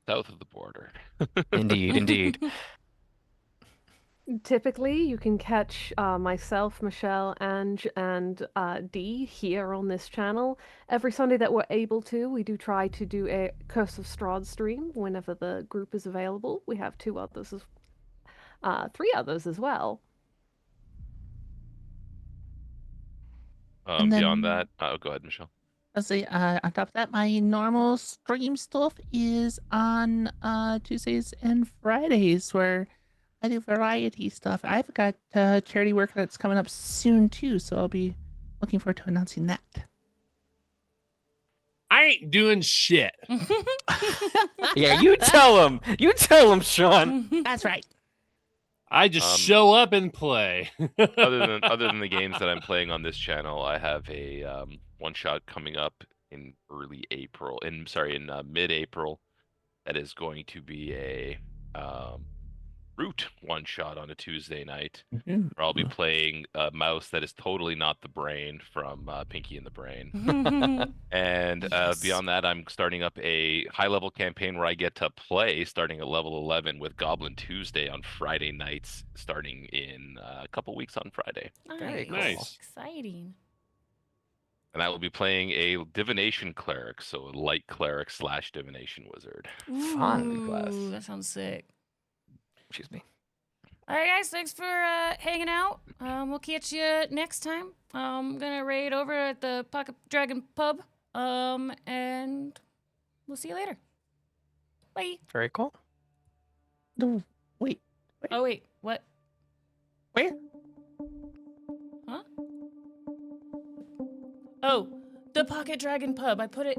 South of the border. Indeed. Typically, you can catch myself, Michelle, Ange, and Dee here on this channel. Every Sunday that we're able to, we do try to do a Curse of Strahd stream whenever the group is available. We have three others as well. And then- Beyond that, go ahead, Michelle. Let's see, on top of that, my normal stream stuff is on Tuesdays and Fridays where I do variety stuff. I've got charity work that's coming up soon too, so I'll be looking forward to announcing that. I ain't doing shit. Yeah, you tell him. You tell him, Sean. That's right. I just show up and play. other than the games that I'm playing on this channel, I have a one shot coming up in mid-April. That is going to be a Root one shot on a Tuesday night. Mhm. Where I'll be playing a mouse that is totally not the brain from Pinky and the Brain. And Yes. beyond that, I'm starting up a high-level campaign where I get to play starting at level 11 with Goblin Tuesday on Friday nights, starting in a couple weeks on Friday. Very cool. Nice. Exciting. And I will be playing a divination cleric, so a light cleric / divination wizard. Fun class. Ooh, that sounds sick. Excuse me. All right, guys. Thanks for hanging out. We'll catch you next time. I'm gonna raid over at the Pocket Dragon Pub. And we'll see you later. Bye. Very cool. No, wait. Oh wait, what? Where? Huh? Oh, the Pocket Dragon Pub. I put it